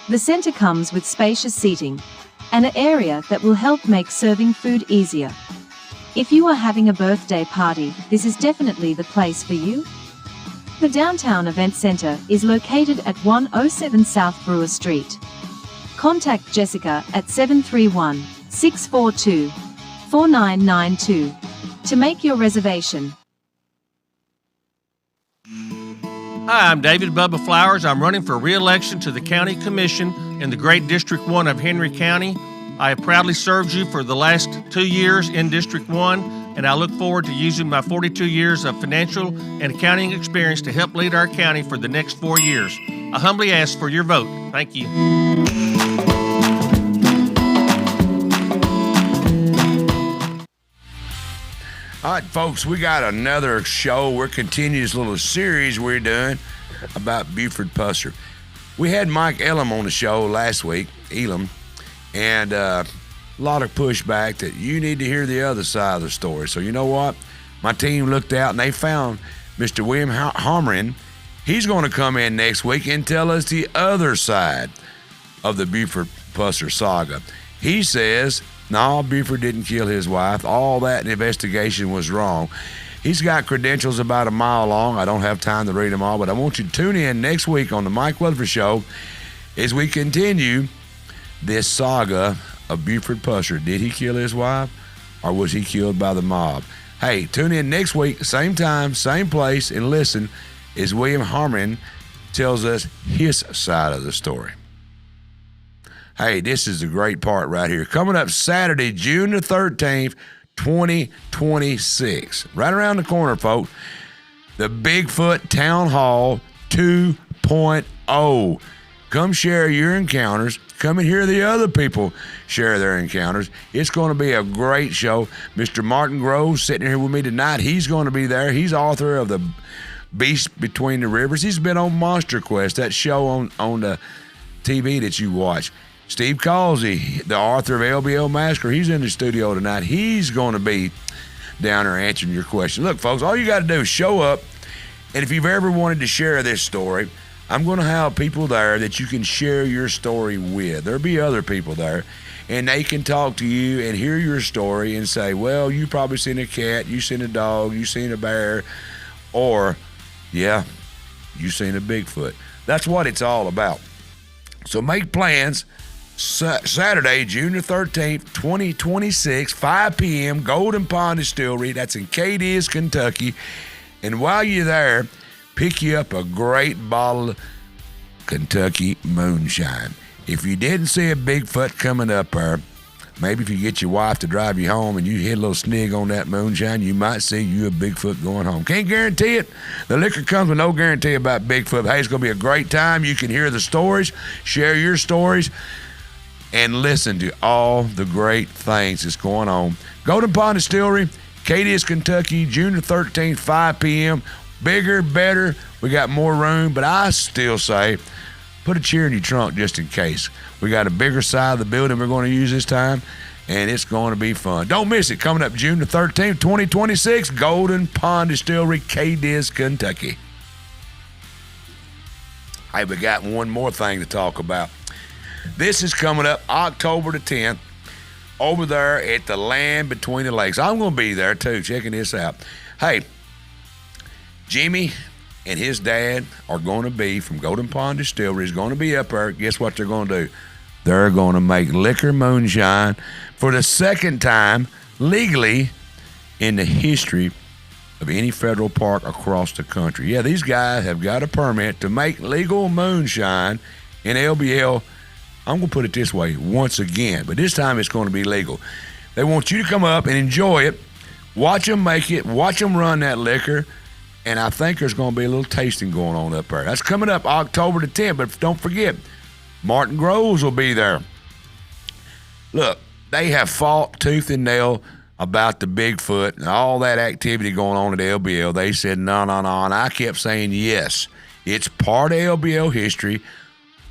The center comes with spacious seating and an area that will help make serving food easier. If you are having a birthday party, this is definitely the place for you. The Downtown Event Center is located at 107 South Brewer Street. Contact Jessica at 731-642-4992 to make your reservation. Hi, I'm David Bubba Flowers. I'm running for re-election to the County Commission in the Great District 1 of Henry County. I have proudly served you for the last 2 years in District 1, and I look forward to using my 42 years of financial and accounting experience to help lead our county for the next 4 years. I humbly ask for your vote. Thank you. All right, folks, we got another show. We're continuing this little series we're doing about Bigfoot Pusser. We had Mike Elam on the show last week, Elam, and a lot of pushback that you need to hear the other side of the story. So you know what? My team looked out and they found Mr. William Harmon. He's going to come in next week and tell us the other side of the Bigfoot Pusser saga. He says, no, Bigfoot didn't kill his wife. All that investigation was wrong. He's got credentials about a mile long. I don't have time to read them all, but I want you to tune in next week on the Mike Weatherford Show as we continue this saga of Bigfoot Pusser. Did he kill his wife, or was he killed by the mob? Hey, tune in next week, same time, same place, and listen as William Harmon tells us his side of the story. Hey, this is the great part right here. Coming up Saturday, June the 13th, 2026. Right around the corner, folks. The Bigfoot Town Hall 2.0. Come share your encounters. Come and hear the other people share their encounters. It's going to be a great show. Mr. Martin Groves sitting here with me tonight. He's going to be there. He's author of The Beast Between the Rivers. He's been on Monster Quest, that show on the TV that you watch. Steve Causey, the author of LBL Massacre, he's in the studio tonight. He's going to be down there answering your question. Look, folks, all you got to do is show up, and if you've ever wanted to share this story, I'm going to have people there that you can share your story with. There'll be other people there, and they can talk to you and hear your story and say, well, you probably seen a cat, you seen a dog, you seen a bear, or, yeah, you seen a Bigfoot. That's what it's all about. So make plans. Saturday, June the 13th, 2026, 5 p.m., Golden Pond Distillery. That's in Cadiz, Kentucky. And while you're there, pick you up a great bottle of Kentucky moonshine. If you didn't see a Bigfoot coming up there, maybe if you get your wife to drive you home and you hit a little snig on that moonshine, you might see you a Bigfoot going home. Can't guarantee it. The liquor comes with no guarantee about Bigfoot. Hey, it's going to be a great time. You can hear the stories, share your stories, and listen to all the great things that's going on. Golden Pond Distillery, Cadiz, Kentucky, June the 13th, 5 p.m. Bigger, better. We got more room, but I still say put a chair in your trunk just in case. We got a bigger side of the building we're going to use this time, and it's going to be fun. Don't miss it. Coming up June the 13th, 2026, Golden Pond Distillery, Cadiz, Kentucky. Hey, we got one more thing to talk about. This is coming up October the 10th over there at the Land Between the Lakes. I'm going to be there, too, checking this out. Hey, Jimmy and his dad are going to be from Golden Pond Distillery. Is going to be up there. Guess what they're going to do? They're going to make liquor moonshine for the second time legally in the history of any federal park across the country. Yeah, these guys have got a permit to make legal moonshine in LBL I'm going to put it this way once again, but this time it's going to be legal. They want you to come up and enjoy it, watch them make it, watch them run that liquor, and I think there's going to be a little tasting going on up there. That's coming up October the 10th, but don't forget, Martin Groves will be there. Look, they have fought tooth and nail about the Bigfoot and all that activity going on at LBL. They said no, and I kept saying yes. It's part of LBL history.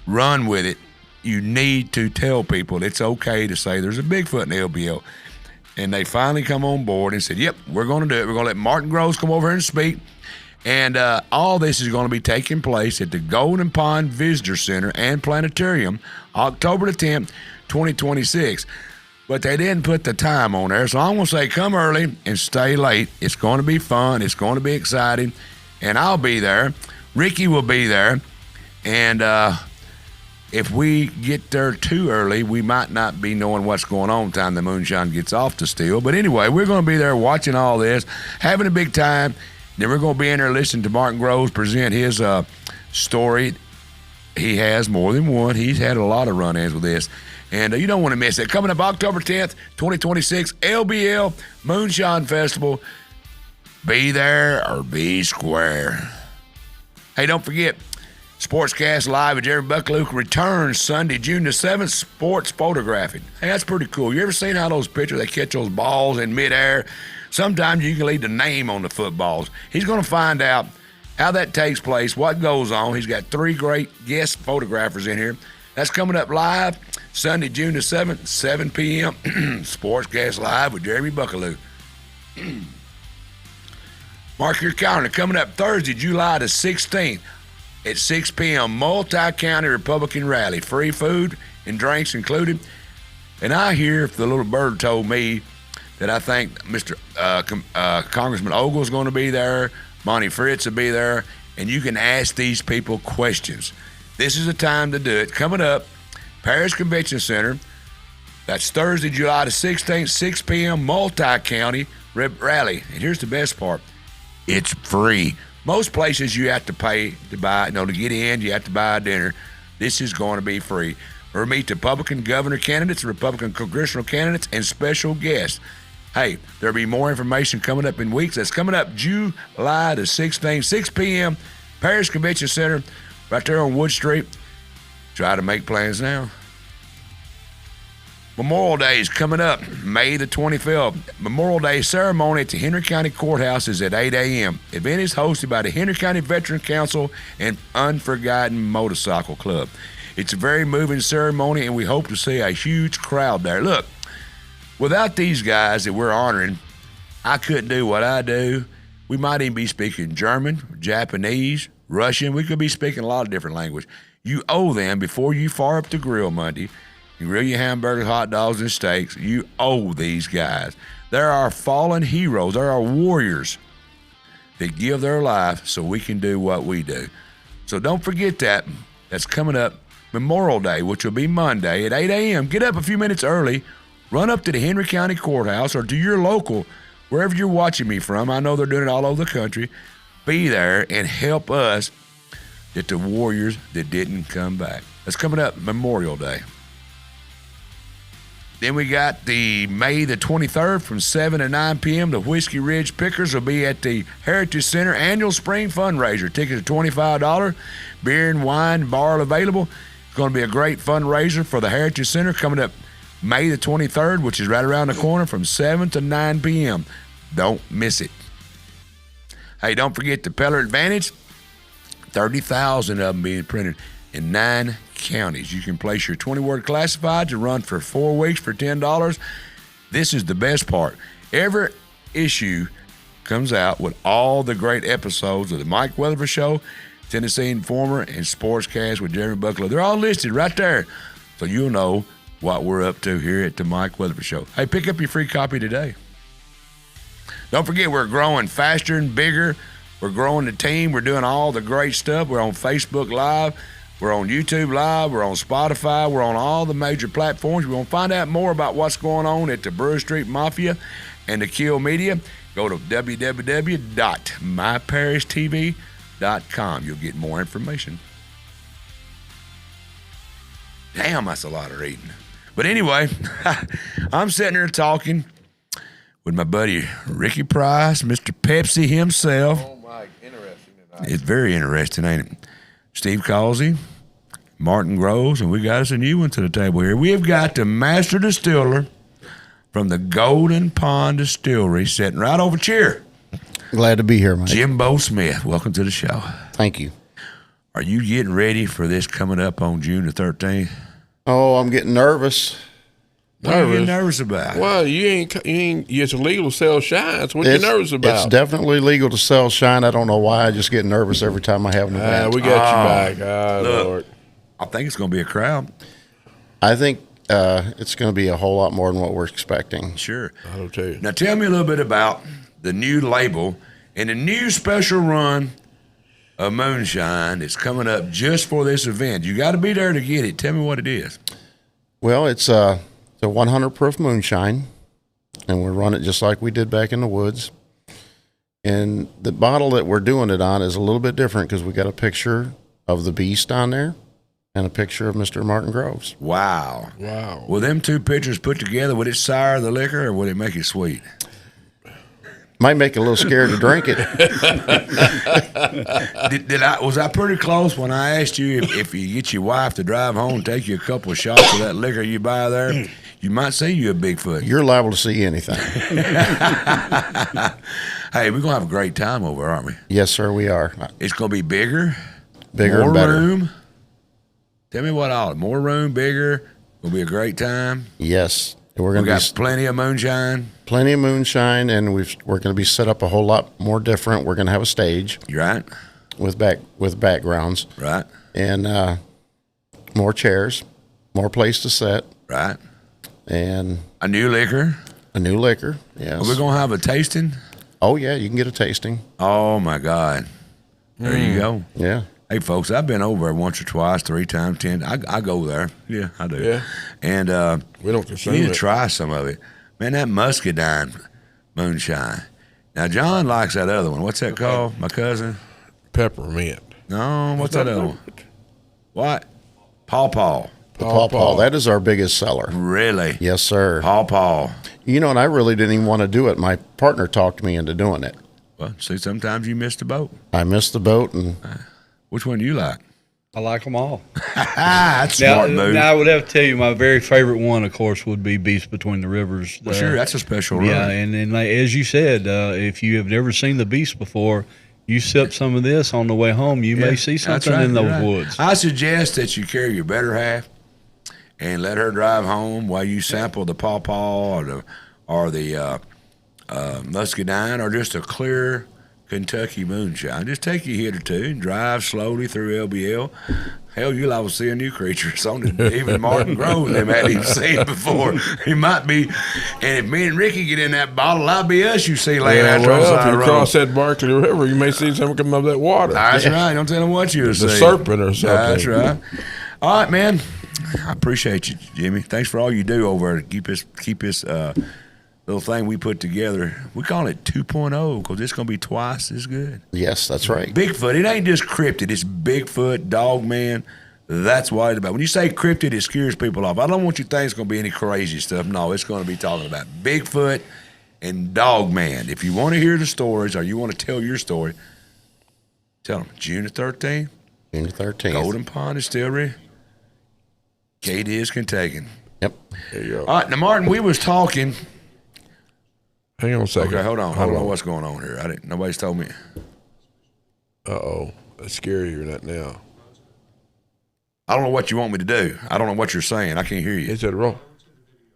Run with it. You need to tell people it's okay to say there's a Bigfoot in LBL. And they finally come on board and said, yep, we're going to do it. We're going to let Martin Groves come over here and speak. And all this is going to be taking place at the Golden Pond Visitor Center and Planetarium, October the 10th, 2026. But they didn't put the time on there. So I'm going to say come early and stay late. It's going to be fun. It's going to be exciting. And I'll be there. Ricky will be there. And if we get there too early, we might not be knowing what's going on by the time the moonshine gets off the still. But anyway, we're going to be there watching all this, having a big time. Then we're going to be in there listening to Martin Groves present his story. He has more than one. He's had a lot of run-ins with this. And you don't want to miss it. Coming up October 10th, 2026, LBL Moonshine Festival. Be there or be square. Hey, don't forget, Sportscast Live with Jerry Bucklew returns Sunday, June the 7th, sports photographing. Hey, that's pretty cool. You ever seen how those pitchers, they catch those balls in midair? Sometimes you can leave the name on the footballs. He's going to find out how that takes place, what goes on. He's got 3 great guest photographers in here. That's coming up live Sunday, June the 7th, 7 p.m. Sportscast Live with Jeremy Bucklew. Mark your calendar. Coming up Thursday, July the 16th at 6 p.m. Multi-county Republican rally. Free food and drinks included. And I hear the little bird told me that I think Mr. Congressman Ogle's going to be there. Monty Fritz will be there. And you can ask these people questions. This is the time to do it. Coming up, Paris Convention Center. That's Thursday, July the 16th, 6 p.m. Multi-county rally. And here's the best part. It's free. Most places you have to pay to buy, to get in, you have to buy a dinner. This is going to be free. We'll meet the Republican governor candidates, Republican congressional candidates, and special guests. Hey, there'll be more information coming up in weeks. That's coming up July the 16th, 6 p.m., Paris Convention Center, right there on Wood Street. Try to make plans now. Memorial Day is coming up, May the 25th. Memorial Day ceremony at the Henry County Courthouse is at 8 a.m. Event is hosted by the Henry County Veteran Council and Unforgotten Motorcycle Club. It's a very moving ceremony, and we hope to see a huge crowd there. Look, without these guys that we're honoring, I couldn't do what I do. We might even be speaking German, Japanese, Russian. We could be speaking a lot of different language. You owe them, before you fire up the grill Monday, you grill your hamburgers, hot dogs, and steaks, you owe these guys. They're our fallen heroes. They're our warriors that give their life so we can do what we do. So don't forget that. That's coming up Memorial Day, which will be Monday at 8 a.m. Get up a few minutes early. Run up to the Henry County Courthouse or to your local, wherever you're watching me from. I know they're doing it all over the country. Be there and help us get the warriors that didn't come back. That's coming up Memorial Day. Then we got the May the 23rd from 7 to 9 p.m. The Whiskey Ridge Pickers will be at the Heritage Center Annual Spring Fundraiser. Tickets are $25. Beer and wine bar available. It's going to be a great fundraiser for the Heritage Center coming up May the 23rd, which is right around the corner from 7 to 9 p.m. Don't miss it. Hey, don't forget the Peller Advantage. 30,000 of them being printed in 9 counties. You can place your 20-word classified to run for 4 weeks for $10. This is the best part. Every issue comes out with all the great episodes of the Mike Weatherford Show, Tennessee Informer, and Sportscast with Jeremy Bucklew. They're all listed right there, so you'll know what we're up to here at the Mike Weatherford Show. Hey, pick up your free copy today. Don't forget, we're growing faster and bigger. We're growing the team. We're doing all the great stuff. We're on Facebook Live. We're on YouTube Live. We're on Spotify. We're on all the major platforms. We want to find out more about what's going on at the Brewer Street Mafia and the Kill Media. Go to www.myparishtv.com. You'll get more information. Damn, that's a lot of reading. But anyway, I'm sitting there talking with my buddy Ricky Price, Mr. Pepsi himself. Oh, Mike, interesting tonight. It's very interesting, ain't it? Steve Causey, Martin Groves, and we got us a new one to the table here. We have got the master distiller from the Golden Pond Distillery sitting right over here. Glad to be here, Mike. Jimbo Smith, welcome to the show. Thank you. Are you getting ready for this coming up on June the 13th? Oh, I'm getting nervous. What are you nervous about? Well, you ain't. It's illegal to sell shines. What are you nervous about? It's definitely legal to sell shine. I don't know why. I just get nervous every time I have an event. We got you back. Look, Lord. I think it's going to be a crowd. I think it's going to be a whole lot more than what we're expecting. Sure. I'll tell you. Now, tell me a little bit about the new label and the new special run of moonshine that's coming up just for this event. You got to be there to get it. Tell me what it is. Well, it's a 100 proof moonshine, and we run it just like we did back in the woods. And the bottle that we're doing it on is a little bit different because we got a picture of the beast on there and a picture of Mr. Martin Groves. Wow. Wow. Will them two pictures put together, would it sour the liquor or would it make it sweet? Might make you a little scared to drink it. Was I pretty close when I asked you if you get your wife to drive home, take you a couple of shots of that liquor you buy there? You might see you a Bigfoot. You're liable to see anything. Hey, we're going to have a great time over, aren't we? Yes, sir, we are. It's going to be bigger. Bigger and better. More room. Tell me what all. More room, bigger. Will be a great time. Yes. We're going to got plenty of moonshine. Plenty of moonshine, and we're going to be set up a whole lot more different. We're going to have a stage. You're right. With backgrounds. Right. And more chairs, more place to sit. Right. And a new liquor. A new liquor, yes. Are we going to have a tasting? Oh, yeah, you can get a tasting. Oh, my God. There you go. Yeah. Hey, folks, I've been over there once or twice, 3 times, 10. I go there. Yeah, I do. Yeah. And we don't consume you need it. to try some of it. Man, that muscadine moonshine. Now, John likes that other one. What's that called, my cousin? Peppermint. No, what's that other one? What? Paw Paw. The Paw Paw. That is our biggest seller. Really? Yes, sir. Paw Paw. You know, and I really didn't even want to do it. My partner talked me into doing it. Well, see, sometimes you miss the boat. I missed the boat. And which one do you like? I like them all. That's smart move. Now, I would have to tell you my very favorite one, of course, would be Beast Between the Rivers. Well, sure, that's a special run. Yeah, and like, as you said, if you have never seen the Beast before, you sip some of this on the way home, you may see something in those woods. I suggest that you carry your better half and let her drive home while you sample the Paw Paw or the muscadine or just a clear Kentucky moonshine. Just take a hit or two and drive slowly through LBL. Hell, you'll always see a new creature. It's on even Martin Groves. They hadn't even seen it before. He might be. And if me and Ricky get in that bottle, I'll be us you see laying out there on the side of the road. If you cross that Barkley River, you may see something come up that water. That's right. Don't tell them what you'll see. The serpent or something. That's right. All right, man. I appreciate you, Jimmy. Thanks for all you do over there to keep this little thing we put together. We call it 2.0 because it's going to be twice as good. Yes, that's right. Bigfoot. It ain't just cryptid. It's Bigfoot, Dogman. That's what it's about. When you say cryptid, it scares people off. I don't want you to think it's going to be any crazy stuff. No, it's going to be talking about Bigfoot and Dogman. If you want to hear the stories or you want to tell your story, tell them. June the 13th. June the 13th. Golden Pond Distillery. Cadiz, Kentucky. Yep. There you go. All right, now, Martin, we was talking. Hang on a second. Okay, hold on. I don't know what's going on here. Nobody's told me. Uh-oh. That's scarier than that now. I don't know what you want me to do. I don't know what you're saying. I can't hear you. Is that wrong?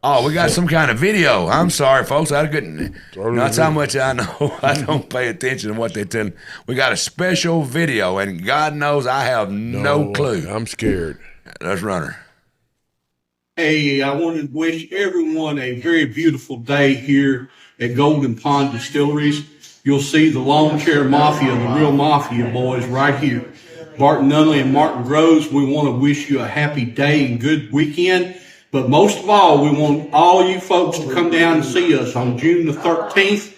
Oh, we got some kind of video. I'm sorry, folks. I couldn't. That's how much I know. I don't pay attention to what they're telling. We got a special video, and God knows I have no clue. I'm scared. Let's run her. Hey, I want to wish everyone a very beautiful day here at Golden Pond Distilleries. You'll see the Lawn Chair Mafia, the real Mafia boys right here. Bart Nunley and Martin Groves, we want to wish you a happy day and good weekend. But most of all, we want all you folks to come down and see us on June the 13th.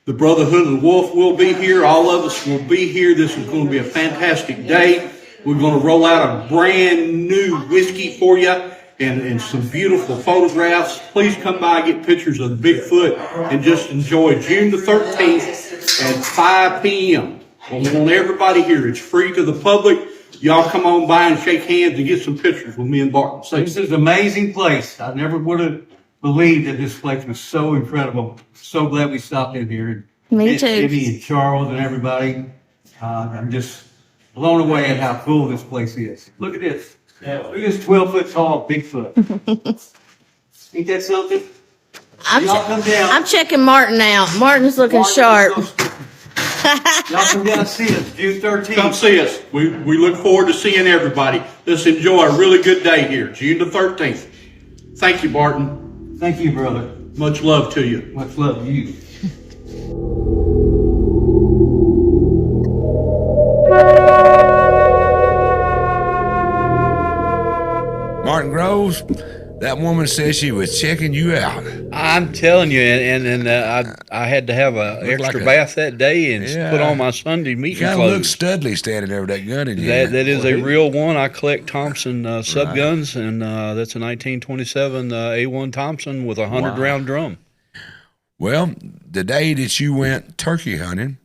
The Brotherhood of the Wolf will be here. All of us will be here. This is going to be a fantastic day. We're going to roll out a brand new whiskey for you and some beautiful photographs. Please come by and get pictures of the Bigfoot and just enjoy June the 13th at 5 p.m. We want everybody here. It's free to the public. Y'all come on by and shake hands and get some pictures with me and Barton. This is an amazing place. I never would have believed that this place was so incredible. So glad we stopped in here. Me too. Jimmy and Charles and everybody. I'm just blown away at how cool this place is. Look at this. Look at this 12-foot tall Bigfoot. Ain't that something? Y'all come down. I'm checking Martin out. Martin's looking sharp. Y'all come down and see us June 13th. Come see us. We look forward to seeing everybody. Let's enjoy a really good day here, June the 13th. Thank you, Barton. Thank you, brother. Much love to you. Much love to you. Martin Groves, that woman says she was checking you out. I'm telling you, and I had to have an extra bath that day and put on my Sunday meeting clothes. Kind of looks studly standing there with that gun in you. That is a real one. I collect Thompson subguns, and that's a 1927 A1 Thompson with a 100-round drum. Well, the day that you went turkey hunting,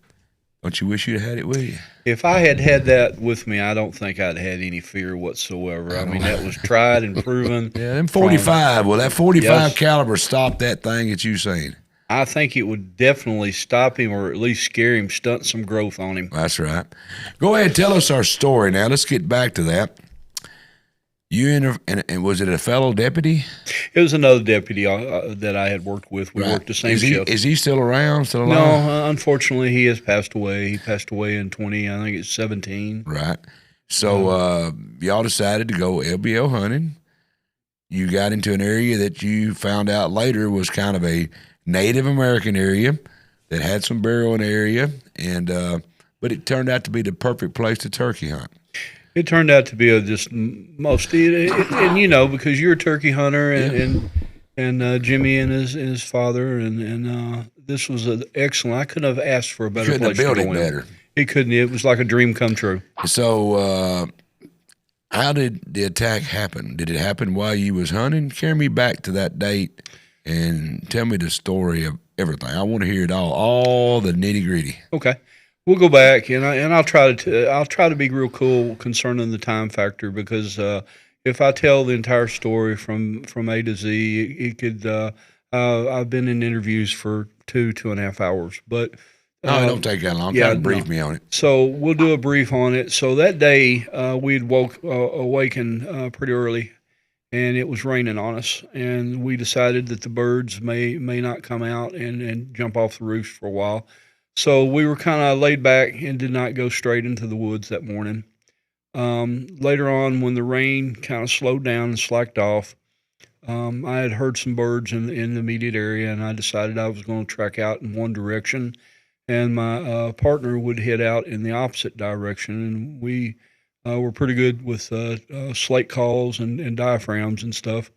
don't you wish you'd had it with you? If I had had that with me, I don't think I'd had any fear whatsoever. I mean, that was tried and proven. Yeah, them 45. Well, that 45 caliber stopped that thing that you seen. I think it would definitely stop him, or at least scare him, stunt some growth on him. That's right. Go ahead, tell us our story now. Let's get back to that. You and was it a fellow deputy? It was another deputy that I had worked with. We worked the same shift. Is he still around? Still alive? No, unfortunately, he has passed away. He passed away in 2017. Right. So y'all decided to go LBL hunting. You got into an area that you found out later was kind of a Native American area that had some burial in the area, and but it turned out to be the perfect place to turkey hunt. It turned out to be and you know, because you're a turkey hunter, and Jimmy and his father, and this was an excellent. I couldn't have asked for a better place to go in. Couldn't have built it better. He couldn't. It was like a dream come true. So, how did the attack happen? Did it happen while you was hunting? Carry me back to that date and tell me the story of everything. I want to hear it all the nitty gritty. Okay. We'll go back, and I'll try to be real cool concerning the time factor, because if I tell the entire story from A to Z, it could. I've been in interviews for 2.5 hours, but no, it don't take that long. Try to brief me on it. So we'll do a brief on it. So that day we'd awakened pretty early, and it was raining on us, and we decided that the birds may not come out and jump off the roofs for a while. So we were kind of laid back and did not go straight into the woods that morning. Later on, when the rain kind of slowed down and slacked off, I had heard some birds in the immediate area, and I decided I was going to track out in one direction, and my partner would head out in the opposite direction. And we were pretty good with slate calls and diaphragms and stuff.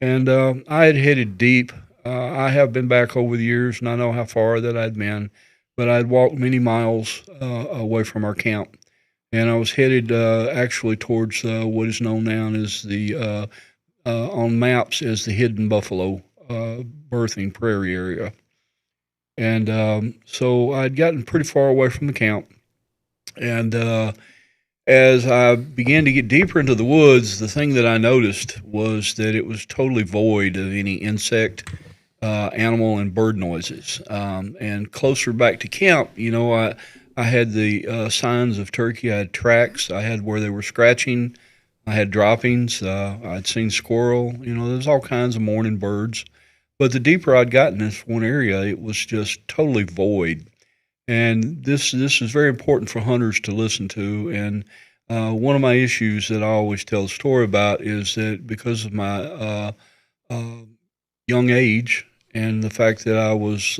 And I had headed deep. I have been back over the years, and I know how far that I'd been, but I'd walked many miles away from our camp, and I was headed actually towards what is known now as the on maps as the Hidden Buffalo birthing prairie area. And so I'd gotten pretty far away from the camp, and as I began to get deeper into the woods, the thing that I noticed was that it was totally void of any insect, animal, and bird noises. And closer back to camp, you know, I had the signs of turkey. I had tracks. I had where they were scratching. I had droppings. I'd seen squirrel. You know, there's all kinds of morning birds. But the deeper I'd gotten in this one area, it was just totally void. And this is very important for hunters to listen to. And one of my issues that I always tell a story about is that because of my young age and the fact that I was,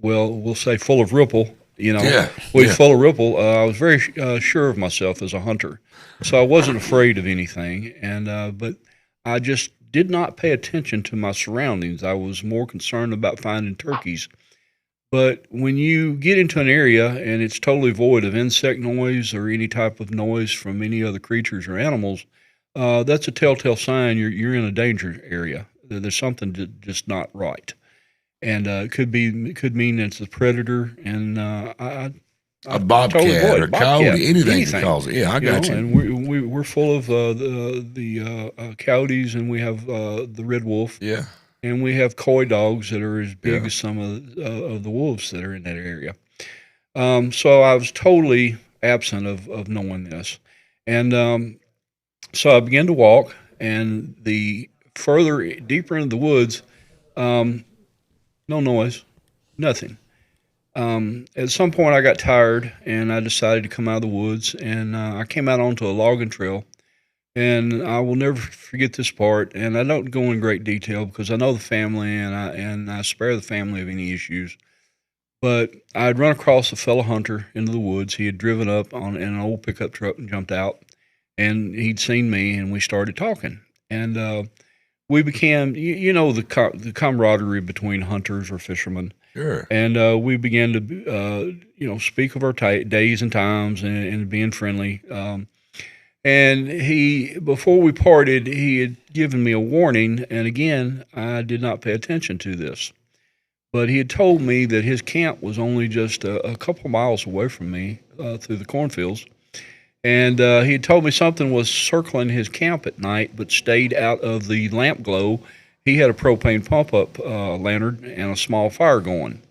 we'll say full of ripple, you know, full of ripple, I was very sure of myself as a hunter. So I wasn't afraid of anything. And but I just did not pay attention to my surroundings. I was more concerned about finding turkeys. But when you get into an area and it's totally void of insect noise or any type of noise from any other creatures or animals, that's a telltale sign you're in a danger area. There's something just not right, and it could mean it's a predator. And a bobcat or coyote, anything that calls it. Yeah, I got you. And we're full of the coyotes, and we have the red wolf. Yeah. And we have coy dogs that are as big as some of the wolves that are in that area. So I was totally absent of knowing this. And so I began to walk, and the deeper into the woods, no noise, nothing. At some point I got tired, and I decided to come out of the woods, and I came out onto a logging trail. And I will never forget this part, and I don't go in great detail because I know the family, and I spare the family of any issues. But I had run across a fellow hunter into the woods. He had driven up in an old pickup truck and jumped out, and he'd seen me, and we started talking. And we became, the camaraderie between hunters or fishermen. Sure. And we began to, speak of our days and times and being friendly. And before we parted, he had given me a warning, and again, I did not pay attention to this. But he had told me that his camp was only just a couple miles away from me through the cornfields. And he had told me something was circling his camp at night, but stayed out of the lamp glow. He had a propane pump-up lantern and a small fire going.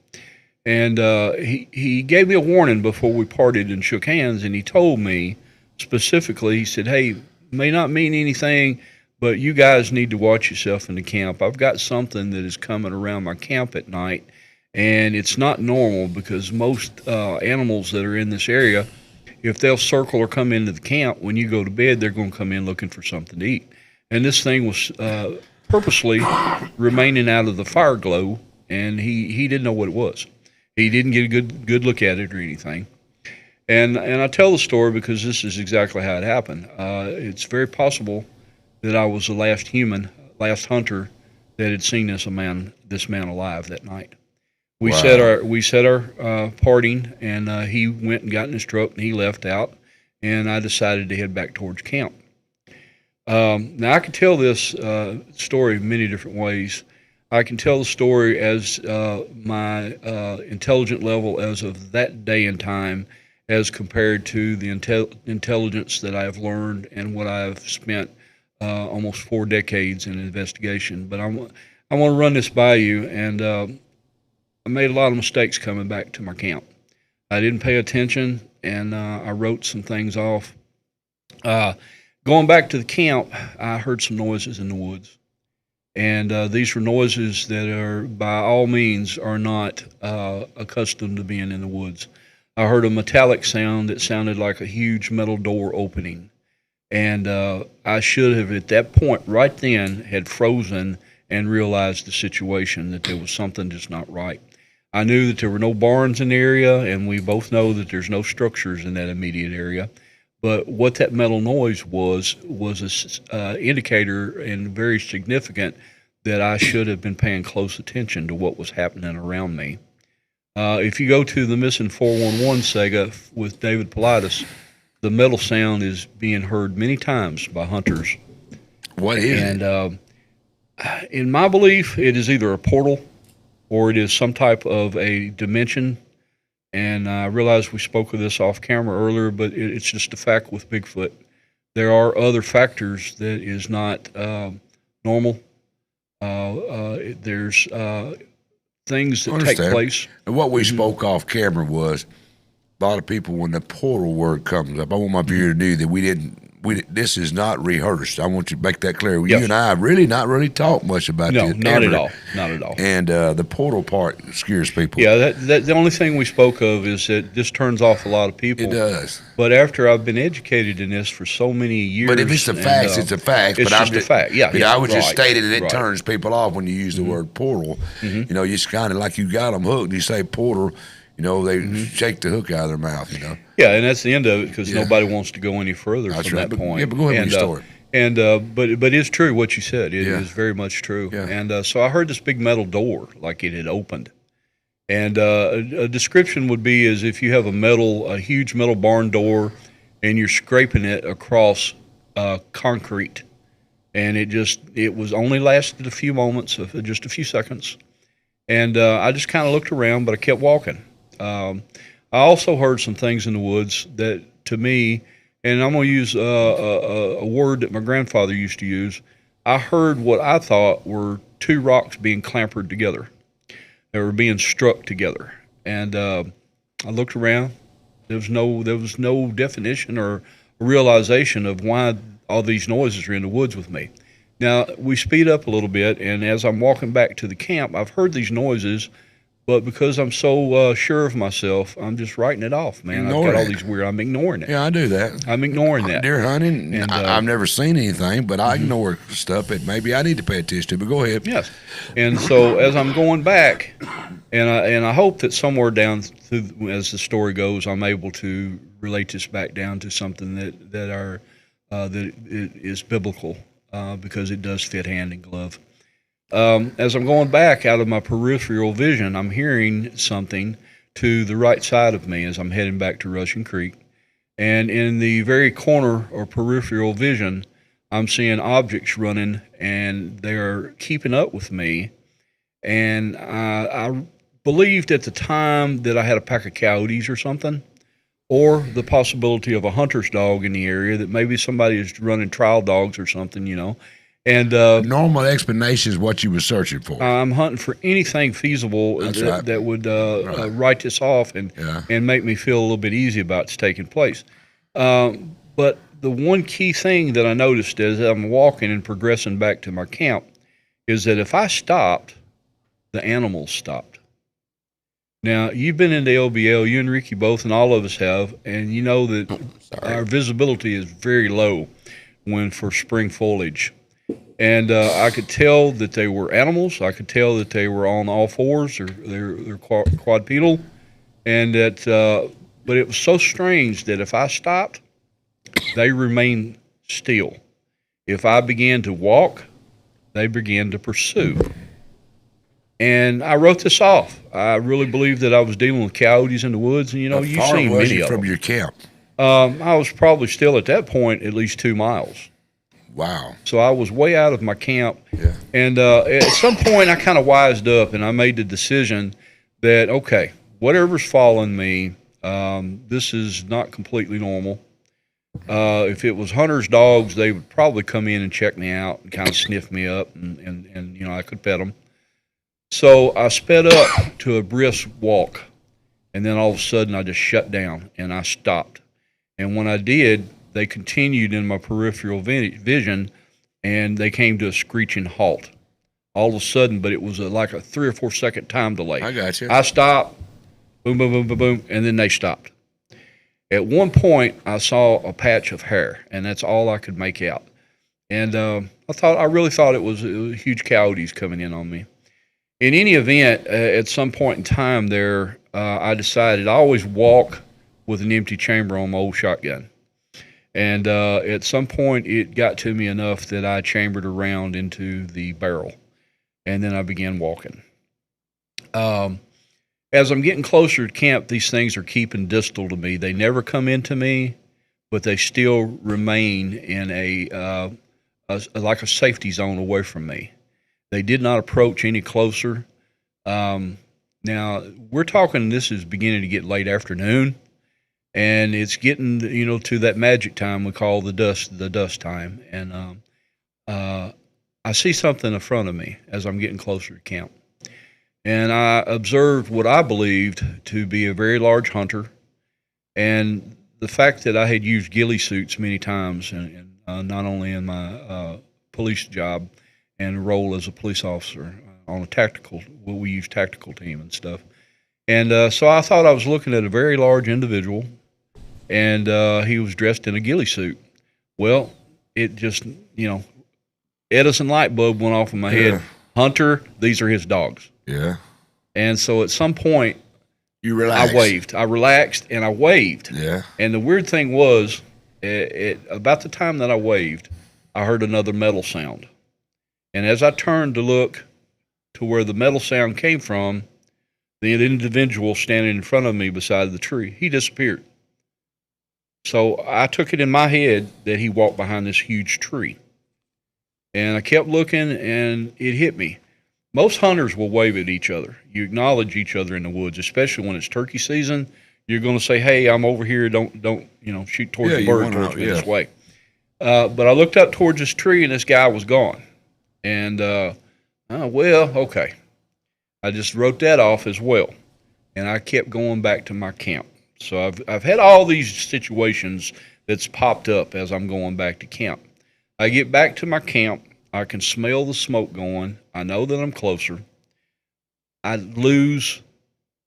And he gave me a warning before we parted and shook hands, and he told me, specifically, he said, "Hey, may not mean anything, but you guys need to watch yourself in the camp. I've got something that is coming around my camp at night, and it's not normal because most animals that are in this area, if they'll circle or come into the camp, when you go to bed, they're going to come in looking for something to eat." And this thing was purposely remaining out of the fire glow, and he didn't know what it was. He didn't get a good look at it or anything. And I tell the story because this is exactly how it happened. It's very possible that I was the last hunter that had seen this man alive that night. We said our parting, and he went and got in his truck and he left out, and I decided to head back towards camp. Now I can tell this story many different ways. I can tell the story as my intelligent level as of that day and time, as compared to the intelligence that I have learned and what I've spent almost 4 decades in investigation. But I want to run this by you, and I made a lot of mistakes coming back to my camp. I didn't pay attention, and I wrote some things off. Going back to the camp, I heard some noises in the woods. And these were noises that are, by all means, are not accustomed to being in the woods. I heard a metallic sound that sounded like a huge metal door opening. And I should have, at that point right then, had frozen and realized the situation, that there was something just not right. I knew that there were no barns in the area, and we both know that there's no structures in that immediate area. But what that metal noise was an indicator, and very significant, that I should have been paying close attention to what was happening around me. If you go to the Missing 411 saga with David Paulides, the metal sound is being heard many times by hunters. What is it? And in my belief, it is either a portal or it is some type of a dimension. And I realize we spoke of this off camera earlier, but it's just a fact with Bigfoot. There are other factors that is not normal. There's things that take place. And what we spoke off camera was a lot of people, when the portal word comes up, I want my viewer to know that this is not rehearsed. I want you to make that clear. Yes. You and I really not really talk much about this. No, not at all. Not at all. And the portal part scares people. Yeah, the only thing we spoke of is that this turns off a lot of people. It does. But after I've been educated in this for so many years. But if it's a fact, it's a fact. It's just a fact. Yeah. I was just stating that it turns people off when you use the word portal. You know, it's kind of like you got them hooked. You say portal, you know, they shake the hook out of their mouth, you know. Yeah, and that's the end of it, because nobody wants to go any further from that point. Yeah, but go ahead with your story. And but it's true what you said. It is very much true. Yeah. And so I heard this big metal door, like it had opened. And a description would be as if you have a huge metal barn door, and you're scraping it across concrete. And it was only lasted a few moments, just a few seconds. And I just kind of looked around, but I kept walking. I also heard some things in the woods that, to me, and I'm going to use a word that my grandfather used to use. I heard what I thought were two rocks being clampered together. They were being struck together. And I looked around. There was no definition or realization of why all these noises are in the woods with me. Now, we speed up a little bit, and as I'm walking back to the camp, I've heard these noises, but because I'm so sure of myself, I'm just writing it off, man. I've got all these weird, I'm ignoring it. Yeah, I do that. I'm ignoring that. Deer hunting, and I've never seen anything, but I ignore stuff that maybe I need to pay attention to, but go ahead. Yes. And so as I'm going back, and I hope that somewhere down through, as the story goes, I'm able to relate this back down to something that is biblical, because it does fit hand in glove. As I'm going back out of my peripheral vision, I'm hearing something to the right side of me as I'm heading back to Russian Creek. And in the very corner or peripheral vision, I'm seeing objects running, and they're keeping up with me. And I believed at the time that I had a pack of coyotes or something, or the possibility of a hunter's dog in the area, that maybe somebody is running trial dogs or something, you know. And normal explanation is what you were searching for. I'm hunting for anything feasible that would write this off and make me feel a little bit easy about it's taking place. But the one key thing that I noticed as I'm walking and progressing back to my camp is that if I stopped, the animals stopped. Now, you've been into LBL, you and Ricky both, and all of us have, and you know that our visibility is very low for spring foliage. And I could tell that they were animals. I could tell that they were on all fours, or they're quadrupedal, and that. But it was so strange that if I stopped, they remained still. If I began to walk, they began to pursue. And I wrote this off. I really believed that I was dealing with coyotes in the woods, and you've seen many of them. From your camp? I was probably still at that point at least 2 miles. Wow. So I was way out of my camp. Yeah. And at some point I kind of wised up, and I made the decision that, okay, whatever's following me, this is not completely normal. If it was hunters' dogs, they would probably come in and check me out and kind of sniff me up, and I could pet them. So I sped up to a brisk walk, and then all of a sudden I just shut down and I stopped. And when I did, they continued in my peripheral vision, and they came to a screeching halt. All of a sudden, but it was like a 3 or 4 second time delay. I got you. I stopped, boom, boom, boom, boom, boom, and then they stopped. At one point, I saw a patch of hair, and that's all I could make out. And I really thought it was huge coyotes coming in on me. In any event, at some point in time there, I decided I always walk with an empty chamber on my old shotgun. And at some point, it got to me enough that I chambered a round into the barrel, and then I began walking. As I'm getting closer to camp, these things are keeping distal to me. They never come into me, but they still remain in like a safety zone away from me. They did not approach any closer. Now, we're talking, this is beginning to get late afternoon. And it's getting, to that magic time we call the dusk time. And I see something in front of me as I'm getting closer to camp. And I observed what I believed to be a very large hunter. And the fact that I had used ghillie suits many times, and not only in my police job and role as a police officer on a tactical, what we use tactical team and stuff. And so I thought I was looking at a very large individual. And he was dressed in a ghillie suit. Well, it just, Edison light bulb went off in my head. Hunter, these are his dogs. Yeah. And so at some point, you relaxed. I waved. I relaxed and I waved. Yeah. And the weird thing was, about the time that I waved, I heard another metal sound. And as I turned to look to where the metal sound came from, the individual standing in front of me beside the tree, he disappeared. So I took it in my head that he walked behind this huge tree. And I kept looking, and it hit me. Most hunters will wave at each other. You acknowledge each other in the woods, especially when it's turkey season. You're going to say, "Hey, I'm over here. Don't shoot towards the bird towards me this way." But I looked up towards this tree, and this guy was gone. And okay. I just wrote that off as well, and I kept going back to my camp. So I've had all these situations that's popped up as I'm going back to camp. I get back to my camp. I can smell the smoke going. I know that I'm closer. I lose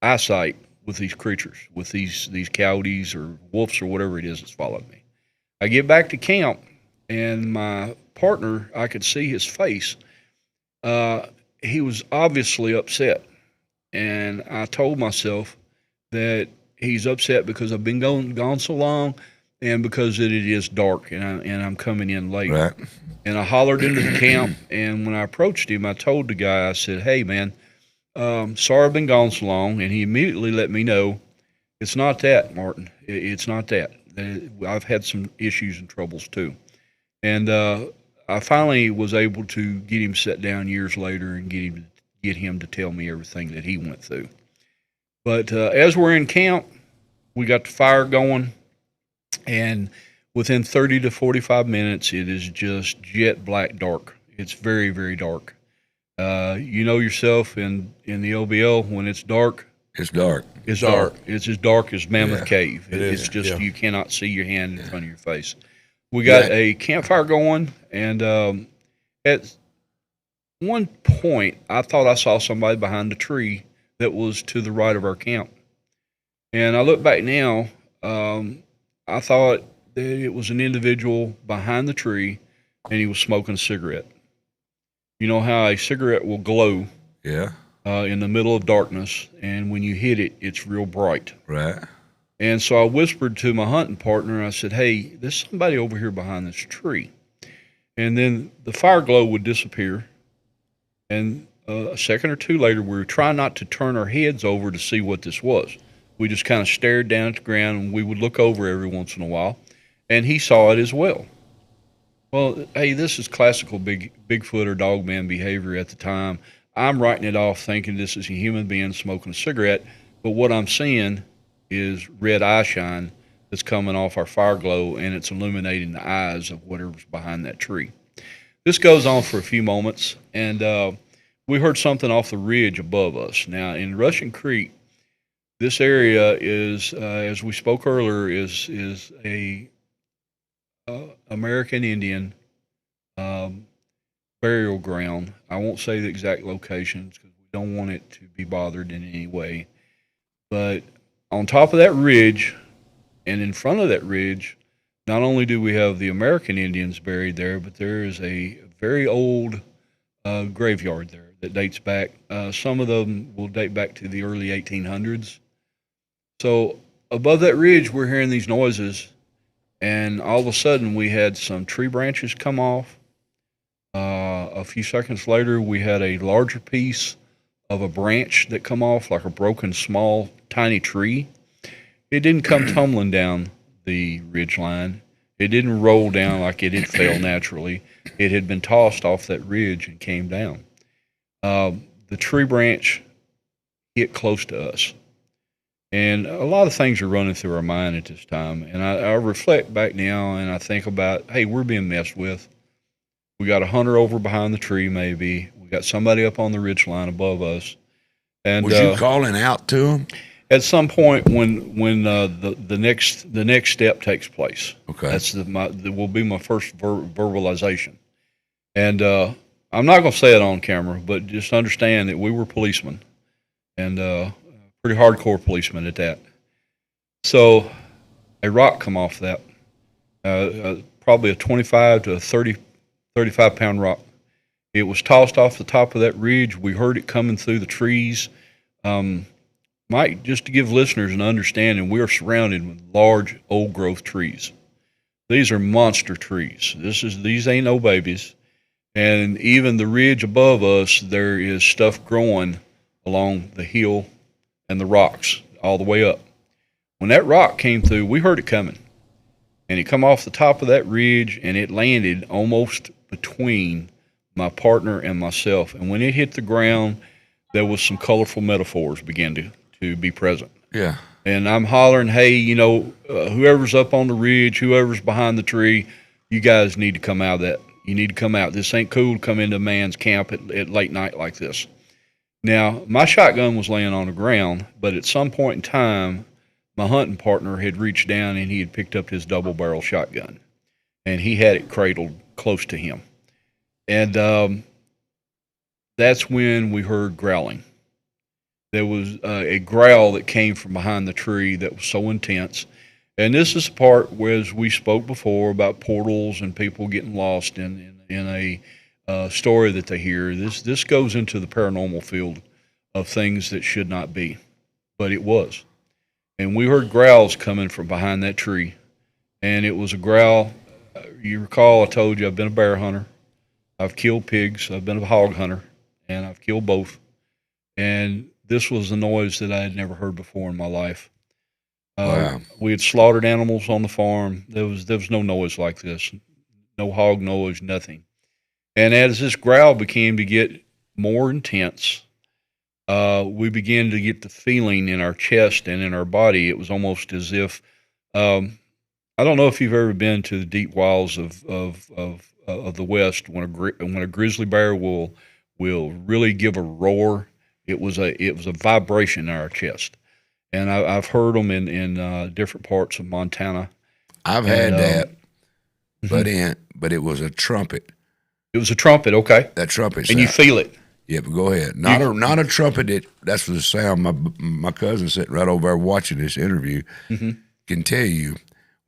eyesight with these creatures, with these coyotes or wolves or whatever it is that's followed me. I get back to camp, and my partner, I could see his face. He was obviously upset, and I told myself that he's upset because I've been gone so long, and because it is dark, and I'm coming in late. Right. And I hollered into the camp, and when I approached him, I told the guy, I said, "Hey, man, sorry I've been gone so long." And he immediately let me know, "It's not that, Martin. It's not that. I've had some issues and troubles too." And I finally was able to get him set down years later and get him to tell me everything that he went through. But as we're in camp, we got the fire going, and within 30 to 45 minutes, it is just jet black dark. It's very, very dark. You know yourself in the LBL, when it's dark. It's dark. It's dark. It's as dark as Mammoth Cave. It's just, you cannot see your hand in front of your face. We got a campfire going, and at one point, I thought I saw somebody behind the tree that was to the right of our camp. And I look back now, I thought that it was an individual behind the tree, and he was smoking a cigarette. You know how a cigarette will glow in the middle of darkness, and when you hit it, it's real bright. Right. And so I whispered to my hunting partner, I said, "Hey, there's somebody over here behind this tree." And then the fire glow would disappear, and a second or two later, we were trying not to turn our heads over to see what this was. We just kind of stared down at the ground, and we would look over every once in a while, and he saw it as well. Well, hey, this is classical Bigfoot or Dogman behavior at the time. I'm writing it off thinking this is a human being smoking a cigarette, but what I'm seeing is red eye shine that's coming off our fire glow, and it's illuminating the eyes of whatever's behind that tree. This goes on for a few moments, and we heard something off the ridge above us. Now, in Russian Creek, this area is, as we spoke earlier, is a American Indian burial ground. I won't say the exact locations because we don't want it to be bothered in any way. But on top of that ridge and in front of that ridge, not only do we have the American Indians buried there, but there is a very old graveyard there that dates back. Some of them will date back to the early 1800s. So above that ridge, we're hearing these noises, and all of a sudden we had some tree branches come off. A few seconds later, we had a larger piece of a branch that come off, like a broken, small, tiny tree. It didn't come tumbling down the ridge line. It didn't roll down like it had fell naturally. It had been tossed off that ridge and came down. The tree branch hit close to us. And a lot of things are running through our mind at this time. And I reflect back now, and I think about, hey, we're being messed with. We got a hunter over behind the tree, maybe. We got somebody up on the ridge line above us. And was you calling out to them? At some point, when the next step takes place. Okay, that's that will be my first verbalization. And I'm not going to say it on camera, but just understand that we were policemen, and pretty hardcore policemen at that. So a rock come off that, probably a 25 to 35 pound rock. It was tossed off the top of that ridge. We heard it coming through the trees. Mike, just to give listeners an understanding, we are surrounded with large old growth trees. These are monster trees. These ain't no babies. And even the ridge above us, there is stuff growing along the hill and the rocks all the way up. When that rock came through, we heard it coming. And it come off the top of that ridge, and it landed almost between my partner and myself. And when it hit the ground, there was some colorful metaphors began to be present. Yeah. And I'm hollering, hey, whoever's up on the ridge, whoever's behind the tree, you guys need to come out of that. You need to come out. This ain't cool to come into a man's camp at late night like this. Now, my shotgun was laying on the ground, but at some point in time, my hunting partner had reached down and he had picked up his double-barrel shotgun. And he had it cradled close to him. And that's when we heard growling. There was a growl that came from behind the tree that was so intense. And this is the part where, as we spoke before about portals and people getting lost in a story that they hear. This goes into the paranormal field of things that should not be, but it was. And we heard growls coming from behind that tree. And it was a growl. You recall I told you I've been a bear hunter. I've killed pigs. I've been a hog hunter. And I've killed both. And this was a noise that I had never heard before in my life. Wow. We had slaughtered animals on the farm. There was no noise like this. No hog noise, nothing. And as this growl began to get more intense, we began to get the feeling in our chest and in our body. It was almost as if, I don't know if you've ever been to the deep wilds of the West when a grizzly bear will really give a roar. It was a vibration in our chest, and I've heard them in different parts of Montana. I've had that, but it was a trumpet. It was a trumpet, okay. That trumpet sound. And you feel it. Yeah, but go ahead. Not a trumpet. That's the sound. My cousin sitting right over there watching this interview can tell you.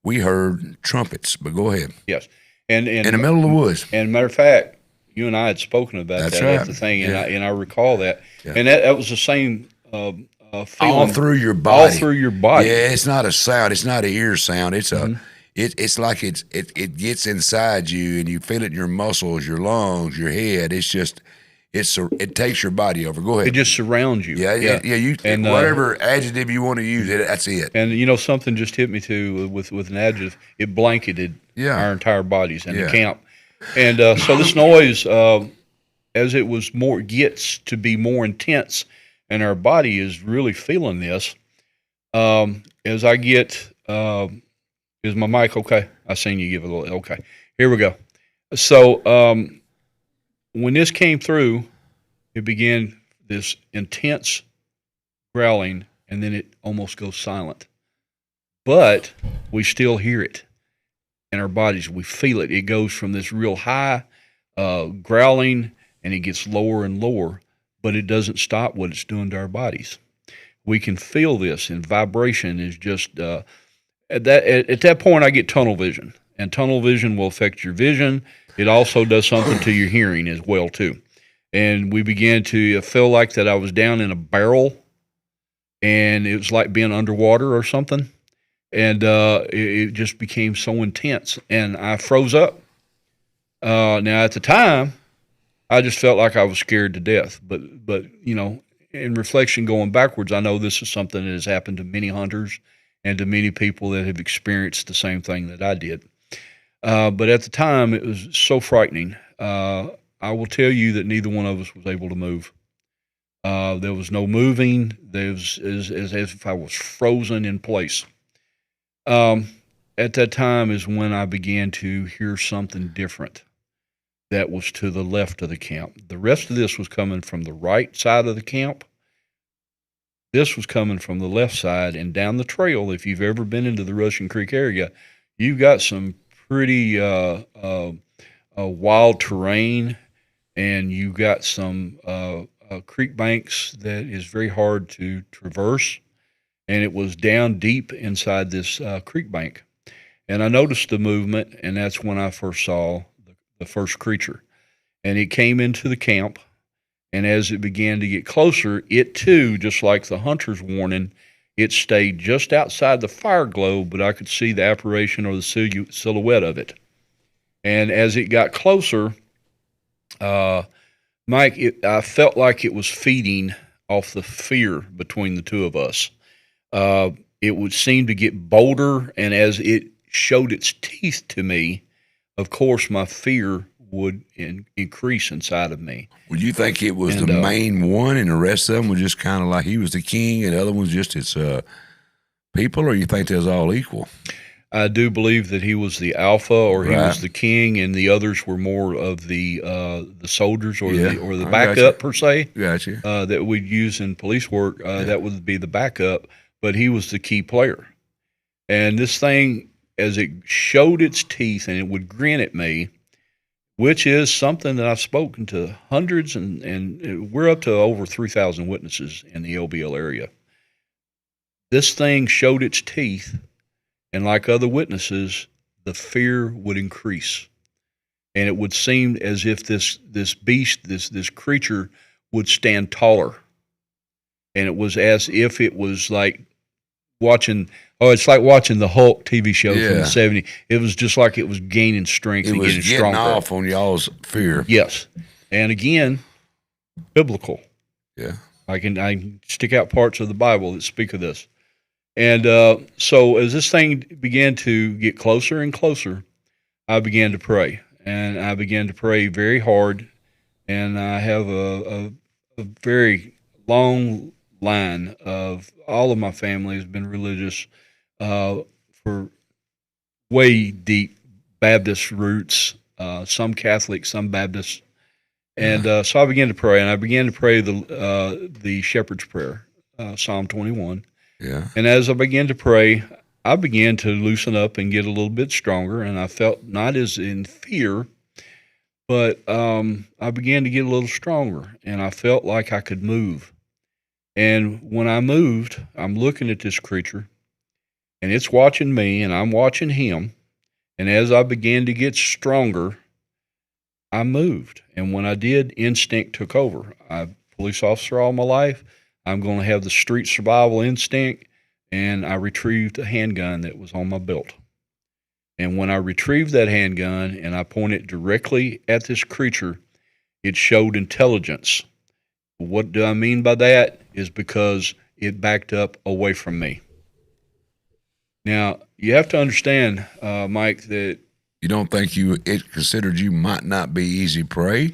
We heard trumpets, but go ahead. Yes, and in the middle of the woods. And matter of fact, you and I had spoken about That's that right. at the thing, and Yeah. I recall that. Yeah. And that was the same feeling. All through your body. All through your body. Yeah, it's not a sound. It's not an ear sound. It's it's like it gets inside you, and you feel it in your muscles, your lungs, your head. It's just it takes your body over. Go ahead. It just surrounds you. Yeah. You and whatever adjective you want to use, that's it. And something just hit me too with an adjective. It blanketed our entire bodies in the camp. And so this noise, as it was gets to be more intense, and our body is really feeling this. As I get, is my mic okay? I seen you give a little. Okay, here we go. So when this came through, it began this intense growling, and then it almost goes silent. But we still hear it in our bodies. We feel it. It goes from this real high growling, and it gets lower and lower, but it doesn't stop what it's doing to our bodies. We can feel this, and vibration is just at that point I get tunnel vision, and tunnel vision will affect your vision. It also does something to your hearing as well too. And we began to feel like that I was down in a barrel, and it was like being underwater or something. And it just became so intense, and I froze up. Now at the time, I just felt like I was scared to death. But in reflection, going backwards, I know this is something that has happened to many hunters and to many people that have experienced the same thing that I did. But at the time, it was so frightening. I will tell you that neither one of us was able to move. There was no moving. There was as if I was frozen in place. At that time is when I began to hear something different that was to the left of the camp. The rest of this was coming from the right side of the camp. This was coming from the left side and down the trail. If you've ever been into the Russian Creek area, you've got some pretty wild terrain, and you've got some creek banks that is very hard to traverse. And it was down deep inside this creek bank. And I noticed the movement, and that's when I first saw the first creature. And it came into the camp, and as it began to get closer, it too, just like the hunter's warning, it stayed just outside the fire glow, but I could see the apparition or the silhouette of it. And as it got closer, Mike, I felt like it was feeding off the fear between the two of us. It would seem to get bolder, and as it showed its teeth to me, of course, my fear would increase inside of me. Would you think it was the main one, and the rest of them was just kind of like he was the king, and the other ones just its people, or you think they was all equal? I do believe that he was the alpha, or he was the king, and the others were more of the soldiers or the backup per se. Gotcha. That we'd use in police work. That would be the backup, but he was the key player. And this thing, as it showed its teeth and it would grin at me, which is something that I've spoken to hundreds, and we're up to over 3,000 witnesses in the LBL area. This thing showed its teeth, and like other witnesses, the fear would increase. And it would seem as if this beast, this creature, would stand taller. And it was as if it was like it's like watching the Hulk TV show from the 70s. It was just like it was gaining strength and getting stronger. It was getting off on y'all's fear. Yes. And again, biblical. Yeah. I can stick out parts of the Bible that speak of this. And so as this thing began to get closer and closer, I began to pray. And I began to pray very hard. And I have a very long line of all of my family has been religious for way deep Baptist roots, some Catholic, some Baptist. And so I began to pray, and I began to pray the Shepherd's Prayer, Psalm 21. Yeah. And as I began to pray, I began to loosen up and get a little bit stronger, and I felt not as in fear, but I began to get a little stronger, and I felt like I could move. And when I moved, I'm looking at this creature, and it's watching me, and I'm watching him. And as I began to get stronger, I moved. And when I did, instinct took over. I'm a police officer all my life. I'm going to have the street survival instinct, and I retrieved a handgun that was on my belt. And when I retrieved that handgun and I pointed directly at this creature, it showed intelligence. What do I mean by that? Is because it backed up away from me. Now, you have to understand, Mike, that you don't think it considered you might not be easy prey,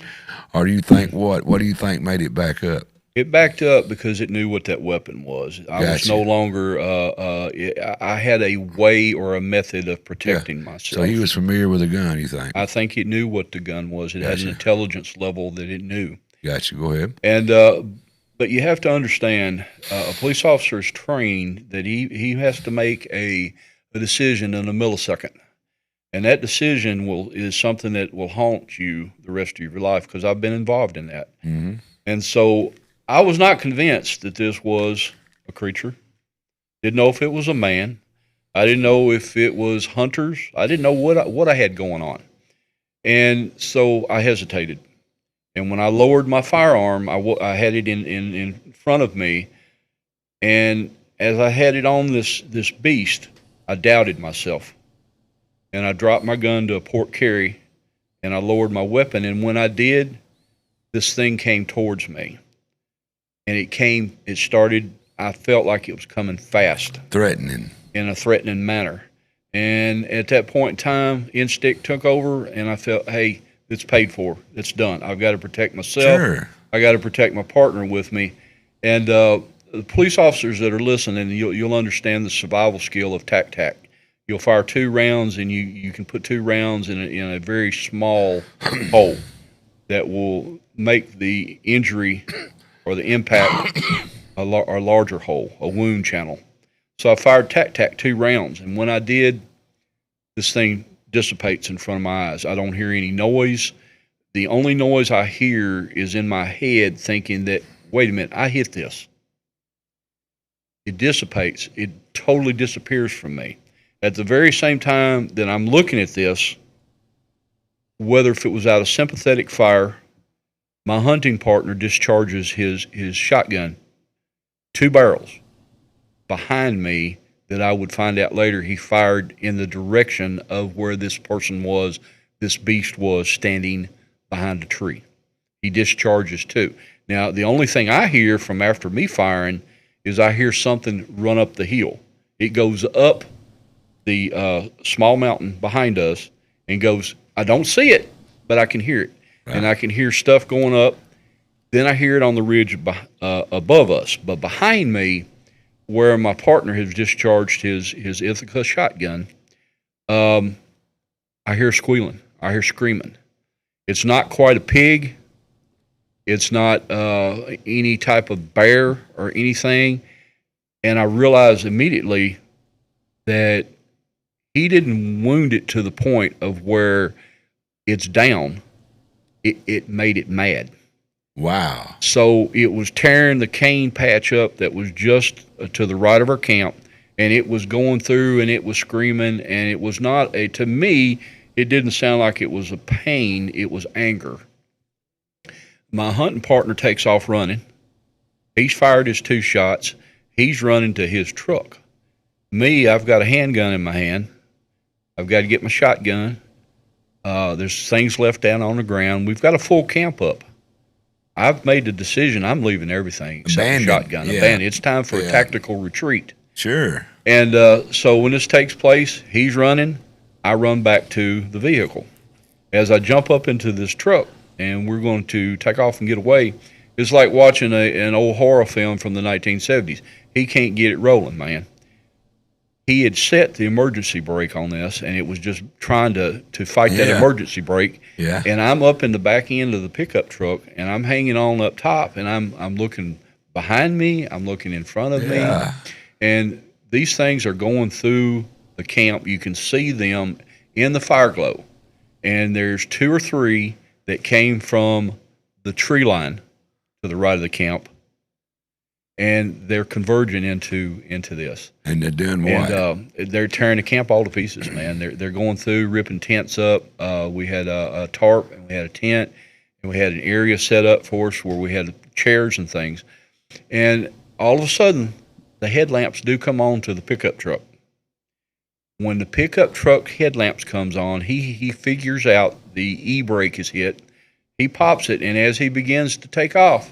or do you think what? What do you think made it back up? It backed up because it knew what that weapon was. I was no longer, I had a way or a method of protecting myself. So he was familiar with a gun, you think? I think it knew what the gun was. It had an intelligence level that it knew. Gotcha. Go ahead. And but you have to understand, a police officer is trained that he has to make a decision in a millisecond. And that decision is something that will haunt you the rest of your life, because I've been involved in that. Mm-hmm. And so I was not convinced that this was a creature. Didn't know if it was a man. I didn't know if it was hunters. I didn't know what I had going on. And so I hesitated. And when I lowered my firearm, I had it in front of me. And as I had it on this beast, I doubted myself. And I dropped my gun to a port carry, and I lowered my weapon. And when I did, this thing came towards me. And I felt like it was coming fast. Threatening. In a threatening manner. And at that point in time, instinct took over, and I felt, hey, it's paid for. It's done. I've got to protect myself. Sure. I got to protect my partner with me. And the police officers that are listening, you'll understand the survival skill of tac-tac. You'll fire 2 rounds, and you can put 2 rounds in a very small hole that will make the injury or the impact a larger hole, a wound channel. So I fired tac-tac 2 rounds, and when I did, this thing dissipates in front of my eyes. I don't hear any noise. The only noise I hear is in my head thinking that, wait a minute, I hit this. It dissipates. It totally disappears from me. At the very same time that I'm looking at this, whether if it was out of sympathetic fire, my hunting partner discharges his shotgun, 2 barrels behind me, that I would find out later he fired in the direction of where this beast was standing behind a tree. He discharges 2. Now, the only thing I hear from after me firing is I hear something run up the hill. It goes up the small mountain behind us and goes, I don't see it, but I can hear it. Right. And I can hear stuff going up. Then I hear it on the ridge above us. But behind me, where my partner has discharged his Ithaca shotgun, I hear squealing. I hear screaming. It's not quite a pig. It's not any type of bear or anything. And I realized immediately that he didn't wound it to the point of where it's down. It made it mad. Wow. So it was tearing the cane patch up that was just to the right of our camp, and it was going through and it was screaming, and it was not to me, it didn't sound like it was a pain, it was anger. My hunting partner takes off running. He's fired his 2 shots. He's running to his truck. Me, I've got a handgun in my hand. I've got to get my shotgun. There's things left down on the ground. We've got a full camp up. I've made the decision. I'm leaving everything except the shotgun. Yeah. Abandoned. It's time for a tactical retreat. Sure. And so when this takes place, he's running. I run back to the vehicle. As I jump up into this truck and we're going to take off and get away, it's like watching an old horror film from the 1970s. He can't get it rolling, man. He had set the emergency brake on this, and it was just trying to fight that emergency brake. Yeah. And I'm up in the back end of the pickup truck, and I'm hanging on up top, and I'm looking behind me, I'm looking in front of me, and these things are going through the camp. You can see them in the fire glow, and there's 2 or 3 that came from the tree line to the right of the camp, and they're converging into this. And they're doing what? And they're tearing the camp all to pieces, man. They're going through, ripping tents up. We had a tarp, and we had a tent, and we had an area set up for us where we had chairs and things. And all of a sudden, the headlamps do come on to the pickup truck. When the pickup truck headlamps comes on, he figures out the e-brake is hit. He pops it, and as he begins to take off,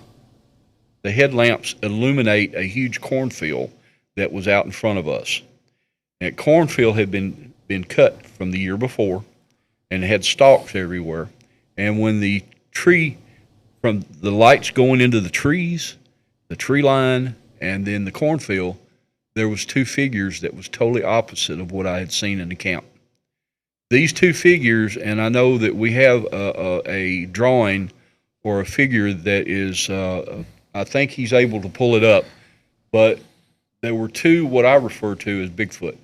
the headlamps illuminate a huge cornfield that was out in front of us. That cornfield had been cut from the year before and had stalks everywhere. And when the tree, from the lights going into the trees, the tree line, and then the cornfield, there was 2 figures that was totally opposite of what I had seen in the camp. These 2 figures, and I know that we have a drawing or a figure that is, I think he's able to pull it up, but there were 2 what I refer to as Bigfoot,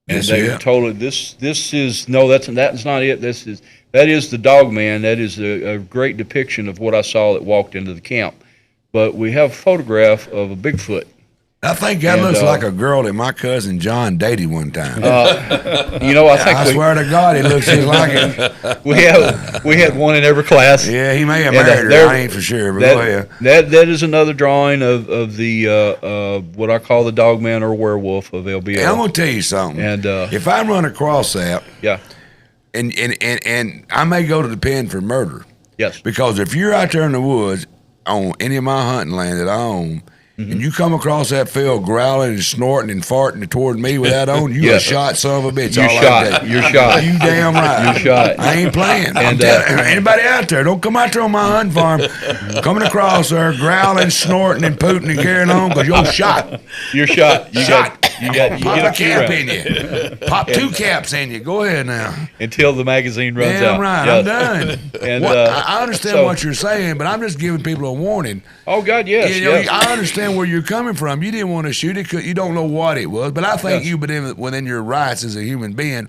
and they were told that's not it. That is the Dogman. That is a great depiction of what I saw that walked into the camp. But we have a photograph of a Bigfoot. I think that looks like a girl that my cousin John dated one time. I swear to God, it looks just like it. We had one in every class. Yeah, he may have married her. I ain't for sure, but go ahead. That is another drawing of the what I call the Dogman or werewolf of LBL. And I'm gonna tell you something. And if I run across that, and I may go to the pen for murder. Yes. Because if you're out there in the woods on any of my hunting land that I own, and you come across that field growling and snorting and farting toward me with that on, you a shot son of a bitch. You're shot. You're shot. You damn right. You're shot. I ain't playing. And anybody out there, don't come out there on my hunting farm coming across there growling, snorting, and pooting and carrying on because you're shot. You're shot. You shot. Pop a cap in you. Pop 2 caps in you. Go ahead now. Until the magazine runs out. Damn right. Yes. I'm done. And I understand what you're saying, but I'm just giving people a warning. Oh, God, yes. Yes. I understand where you're coming from. You didn't want to shoot it because you don't know what it was, but I think you within your rights as a human being.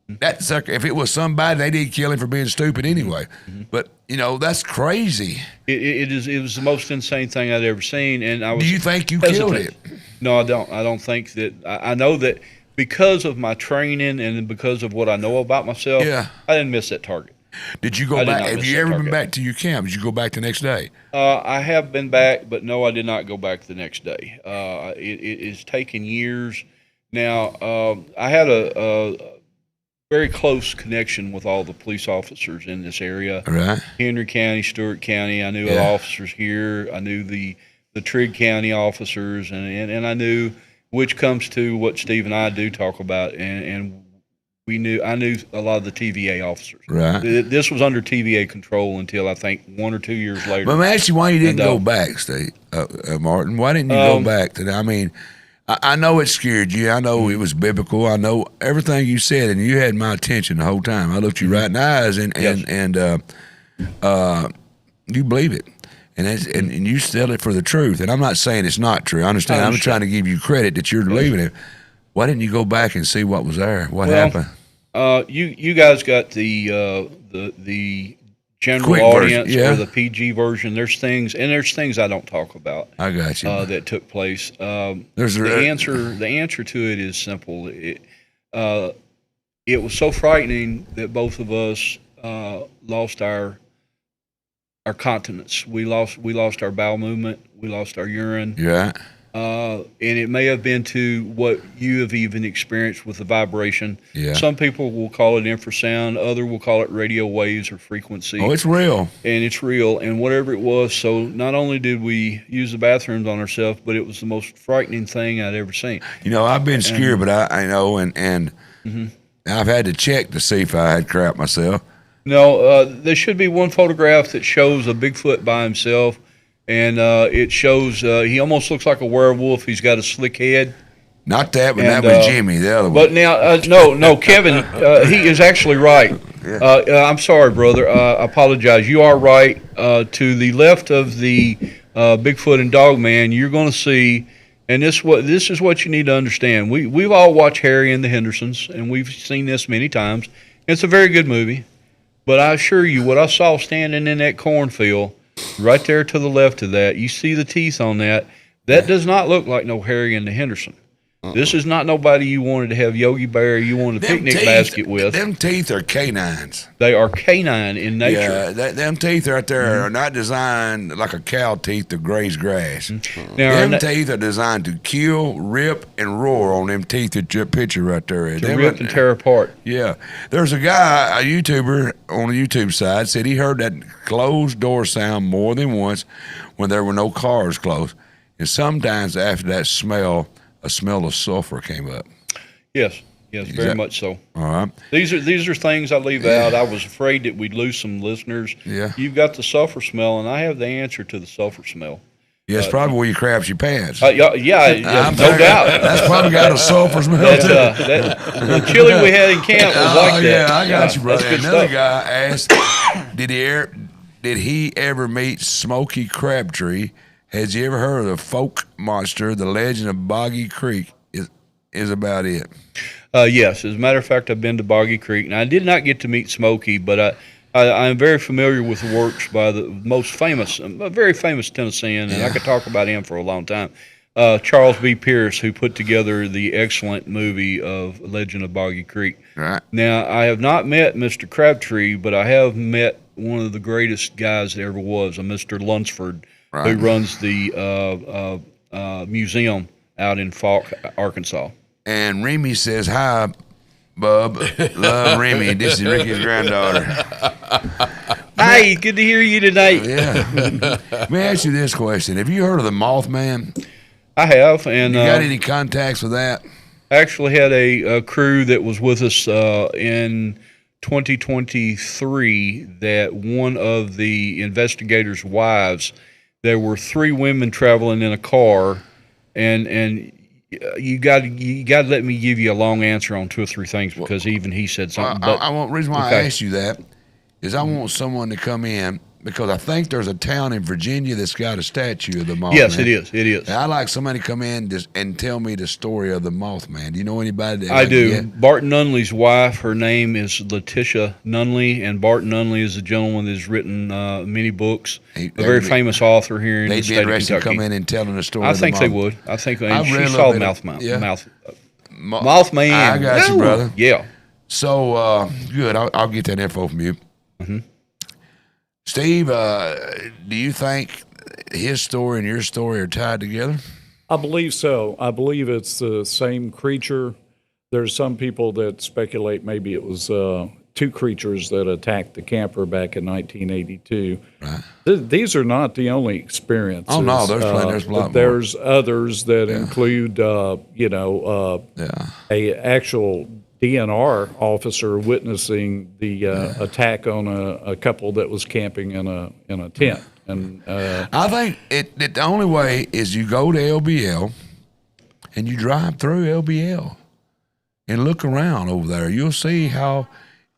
That sucker, if it was somebody, they did kill him for being stupid anyway. But that's crazy. It was the most insane thing I'd ever seen, and I was. Do you think you killed it? No, I don't. I don't think that. I know that because of my training and because of what I know about myself. I didn't miss that target. Did you go back? Have you ever been back to your camp? Did you go back the next day? I have been back, but no, I did not go back the next day. It has taken years. Now, I had very close connection with all the police officers in this area. Right. Henry County, Stewart County. I knew the officers here. I knew the Trigg County officers, and I knew, which comes to what Steve and I do talk about, and I knew a lot of the TVA officers. Right. This was under TVA control until I think 1 or 2 years later. But I'm asking why you didn't go back, Steve, Martin. Why didn't you go back to that? I mean, I know it scared you. I know it was biblical. I know everything you said, and you had my attention the whole time. I looked you right in the eyes, and you believe it, and you sell it for the truth. And I'm not saying it's not true. I understand. I'm trying to give you credit that you're believing it. Why didn't you go back and see what was there? What happened? You guys got the general Quick audience version, or the PG version. There's things I don't talk about. I got you. That took place. The answer to it is simple. It was so frightening that both of us lost our continence. We lost our bowel movement. We lost our urine. Yeah. And it may have been to what you have even experienced with the vibration. Yeah. Some people will call it infrasound. Other will call it radio waves or frequency. Oh, it's real. And it's real. And whatever it was, so not only did we use the bathrooms on ourselves, but it was the most frightening thing I'd ever seen. You know, I've been scared, but I know, and I've had to check to see if I had crap myself. No, there should be one photograph that shows a Bigfoot by himself. And it shows he almost looks like a werewolf. He's got a slick head. Not that, but that was Jimmy, the other one. But now, no, Kevin, he is actually right. I'm sorry, brother. I apologize. You are right. To the left of the Bigfoot and Dogman, you're going to see, and this is what you need to understand. We've all watched Harry and the Hendersons, and we've seen this many times. It's a very good movie. But I assure you, what I saw standing in that cornfield, right there to the left of that, you see the teeth on that. That does not look like no Harry and the Henderson. This is not nobody you wanted to have Yogi Bear, you wanted a picnic basket with. Them teeth are canines. They are canine in nature. Yeah, them teeth right there are not designed like a cow teeth to graze grass. Now, them teeth are designed to kill, rip, and roar on them teeth that your picture right there is. To rip and tear apart. Yeah. There's a guy, a YouTuber on the YouTube side, said he heard that closed door sound more than once when there were no cars closed. And sometimes after that smell, a smell of sulfur came up. Yes, very much so. All right. These are things I leave out. I was afraid that we'd lose some listeners. Yeah. You've got the sulfur smell, and I have the answer to the sulfur smell. Yeah, it's probably where you craps your pants. No doubt. That's probably got a sulfur smell too. The chili we had in camp was like that. Yeah, I got you, brother. Another stuff. guy asked, did he ever meet Smokey Crabtree? Has he ever heard of the folk monster, the legend of Boggy Creek? Is about it. Yes, as a matter of fact, I've been to Boggy Creek. Now, I did not get to meet Smokey, but I'm very familiar with the works by the most famous, a very famous Tennessean, and I could talk about him for a long time, Charles B. Pierce, who put together the excellent movie of Legend of Boggy Creek. Right. Now, I have not met Mr. Crabtree, but I have met one of the greatest guys there ever was, a Mr. Lunsford, who runs the museum out in Falk, Arkansas. And Remy says, hi, Bub. Love Remy. This is Ricky's granddaughter. Hey, good to hear you tonight. Yeah. Let me ask you this question. Have you heard of the Mothman? I have. And you got any contacts with that? I actually had a crew that was with us in 2023 that one of the investigators' wives, there were 3 women traveling in a car, and you got to let me give you a long answer on 2 or 3 things because even he said something. The reason why I asked you that is I want someone to come in because I think there's a town in Virginia that's got a statue of the Mothman. Yes, it is. It is. And I'd like somebody to come in and tell me the story of the Mothman. Do you know anybody that I do. Bart Nunley's wife, her name is Letitia Nunley, and Bart Nunley is a gentleman that's written many books. A very famous author here in the state of Kentucky. They'd be come in and telling the story. I think they would. I think she saw Mothman. I got you, brother. Yeah. So good. I'll get that info from you. Mm-hmm. Steve, do you think his story and your story are tied together? I believe so. I believe it's the same creature. There's some people that speculate maybe it was two creatures that attacked the camper back in 1982. Right. These are not the only experiences. Oh no, there's plenty. There's a lot more. There's others that include, a actual DNR officer witnessing the attack on a couple that was camping in a tent. And I think the only way is you go to LBL and you drive through LBL and look around over there. You'll see how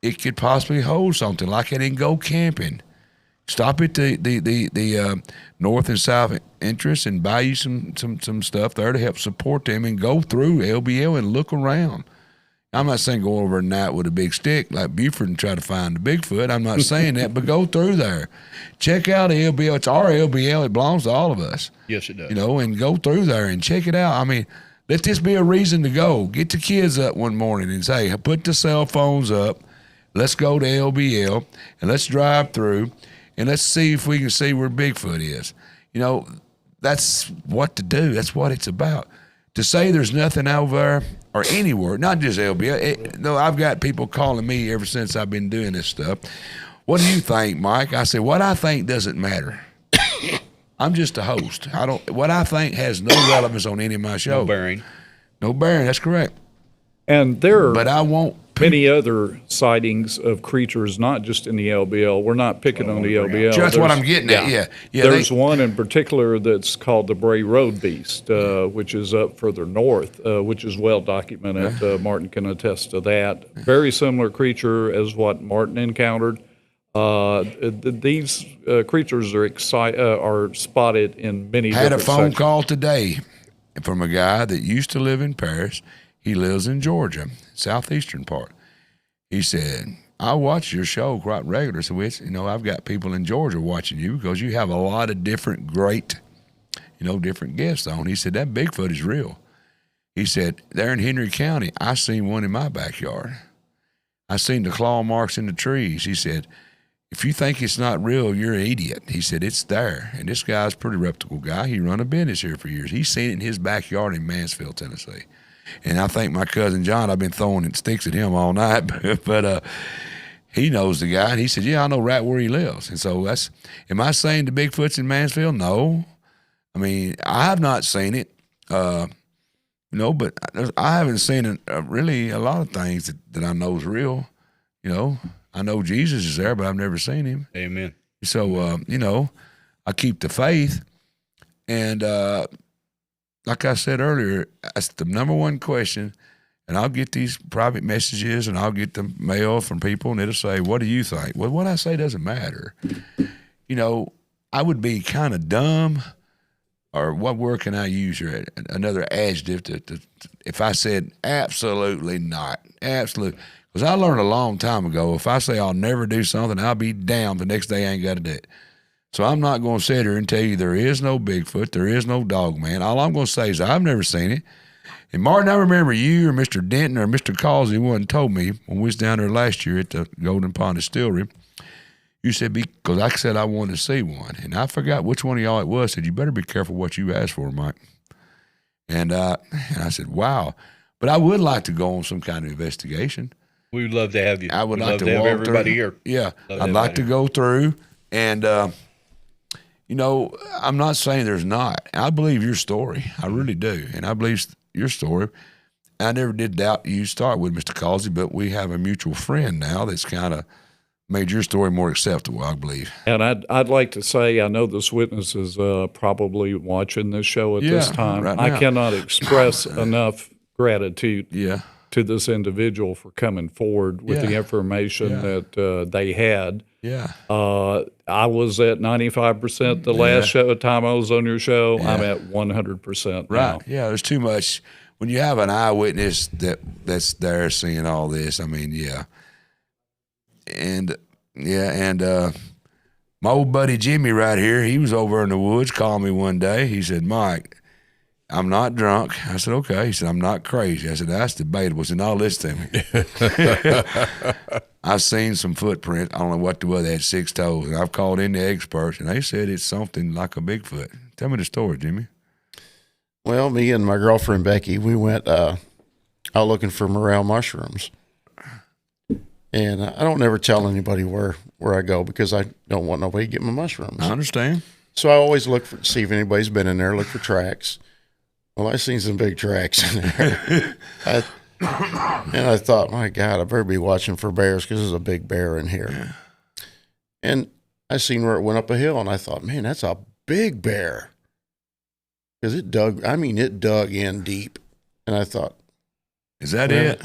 it could possibly hold something. Like I didn't go camping. Stop at the north and south entrance and buy you some stuff there to help support them, and go through LBL and look around. I'm not saying go over at night with a big stick like Buford and try to find the Bigfoot. I'm not saying that, but go through there. Check out LBL. It's our LBL. It belongs to all of us. Yes, it does. And go through there and check it out. I mean, let this be a reason to go. Get the kids up one morning and say, put the cell phones up. Let's go to LBL and let's drive through and let's see if we can see where Bigfoot is. That's what to do. That's what it's about. To say there's nothing over there or anywhere, not just LBL. No, I've got people calling me ever since I've been doing this stuff. What do you think, Mike? I said, what I think doesn't matter. I'm just a host. What I think has no relevance on any of my shows. No bearing. That's correct. And there are but I won't many other sightings of creatures, not just in the LBL. We're not picking on the LBL. That's what I'm getting at, yeah. There's one in particular that's called the Bray Road Beast, which is up further north, which is well documented. Martin can attest to that. Very similar creature as what Martin encountered. These creatures are spotted in many different Had a phone sections. call today from a guy that used to live in Paris. He lives in Georgia, southeastern part. He said, I watch your show quite regular. So I've got people in Georgia watching you because you have a lot of different great, different guests on. He said, that Bigfoot is real. He said, there in Henry County, I seen one in my backyard. I seen the claw marks in the trees. He said, if you think it's not real, you're an idiot. He said, it's there. And this guy's a pretty reputable guy. He run a business here for years. He's seen it in his backyard in Mansfield, Tennessee. And I think my cousin John, I've been throwing sticks at him all night, but he knows the guy. And he said, yeah, I know right where he lives. And so am I saying the Bigfoot's in Mansfield? No. I mean, I have not seen it, but I haven't seen really a lot of things that I know is real. I know Jesus is there, but I've never seen him. Amen. So, I keep the faith. And, like I said earlier, that's the number one question, and I'll get these private messages and I'll get the mail from people, and it'll say, what do you think? Well, what I say doesn't matter. I would be kind of dumb, or what word can I use here? Another adjective if I said absolutely not. Absolutely. Because I learned a long time ago, if I say I'll never do something, I'll be damned the next day I ain't got to do it. So I'm not going to sit here and tell you there is no Bigfoot, there is no Dogman. All I'm going to say is I've never seen it. And Martin, I remember you or Mr. Denton or Mr. Causey one told me when we was down there last year at the Golden Pond Distillery, you said, because I said I wanted to see one. And I forgot which one of y'all it was, said, you better be careful what you ask for, Mike. And I said, wow. But I would like to go on some kind of investigation. We would love to have you. I would like to have walk everybody through. here. Yeah, I'd like to go through and I'm not saying there's not. I believe your story. I really do. And I believe your story. I never did doubt you start with Mr. Causey, but we have a mutual friend now that's kind of made your story more acceptable, I believe. And I'd like to say, I know this witness is probably watching this show at this time. Right I cannot express enough gratitude to this individual for coming forward with the information that they had. Yeah. I was at 95% the last time I was on your show. Yeah. I'm at 100% now. Right. Yeah, there's too much. When you have an eyewitness that's there seeing all this, I mean, yeah. And my old buddy Jimmy right here, he was over in the woods, called me one day. He said, Mike, I'm not drunk. I said, okay. He said, I'm not crazy. I said, that's debatable. He said, no, listen to me. I've seen some footprints. I don't know what they were. They had 6 toes. And I've called in the experts, and they said it's something like a Bigfoot. Tell me the story, Jimmy. Well, me and my girlfriend, Becky, we went out looking for morel mushrooms. And I don't never tell anybody where I go because I don't want nobody to get my mushrooms. I understand. So I always look for, see if anybody's been in there, look for tracks. Well, I seen some big tracks in there. And I thought, my God, I better be watching for bears because there's a big bear in here. Yeah. And I seen where it went up a hill, and I thought, man, that's a big bear. Because it dug in deep. And I thought, is that it?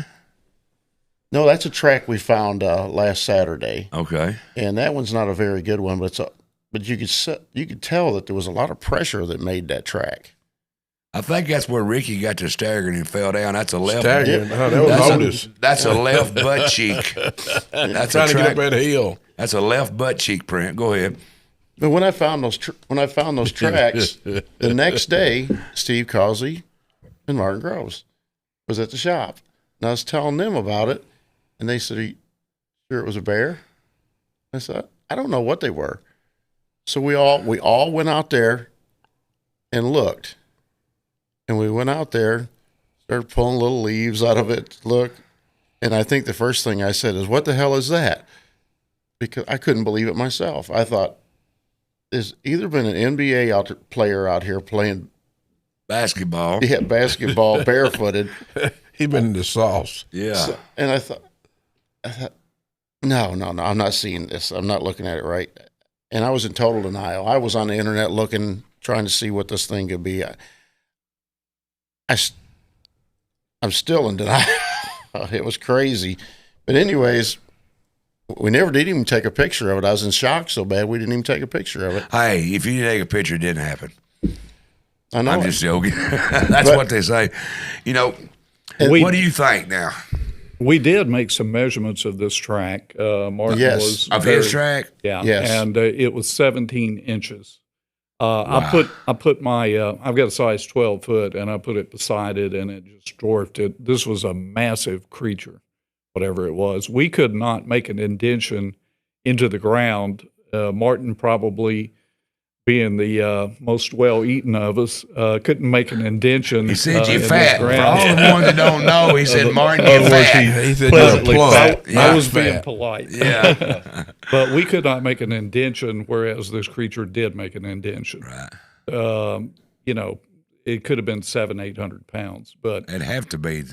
No, that's a track we found last Saturday. Okay. And that one's not a very good one, but you could tell that there was a lot of pressure that made that track. I think that's where Ricky got to staggering and fell down. That's a left. Staggering? Oh, that was Otis. That's a left butt cheek. That's trying to get up that hill. That's a left butt cheek print. Go ahead. But when I found those tracks, the next day, Steve Causey and Martin Groves was at the shop, and I was telling them about it, and they said, "Are you sure it was a bear?" I said, "I don't know what they were." So we all went out there and looked. And we went out there, started pulling little leaves out of it, look. And I think the first thing I said is, what the hell is that? Because I couldn't believe it myself. I thought, there's either been an NBA player out here playing basketball. Yeah, basketball, barefooted. He'd been in the sauce. Yeah. So, and I thought, no, I'm not seeing this. I'm not looking at it right. And I was in total denial. I was on the internet looking, trying to see what this thing could be. I'm still in denial. It was crazy. But anyways, we never did even take a picture of it. I was in shock so bad we didn't even take a picture of it. Hey, if you take a picture, it didn't happen. I know. I'm just joking. That's what they say. You know, what do you think now? We did make some measurements of this track. Martin was of his track. Yeah, yes, and it was 17 inches. Wow. I put my I've got a size 12 foot, and I put it beside it, and it just dwarfed it. This was a massive creature, whatever it was. We could not make an indention into the ground. Martin, probably being the most well-eaten of us, couldn't make an indention. He said you're fat. For all the ones that don't know, he said, Martin, you're fat. He said you're plump. I was being polite. Yeah. But we could not make an indention, whereas this creature did make an indention. Right. You know, it could have been 700-800 pounds. But it'd have to be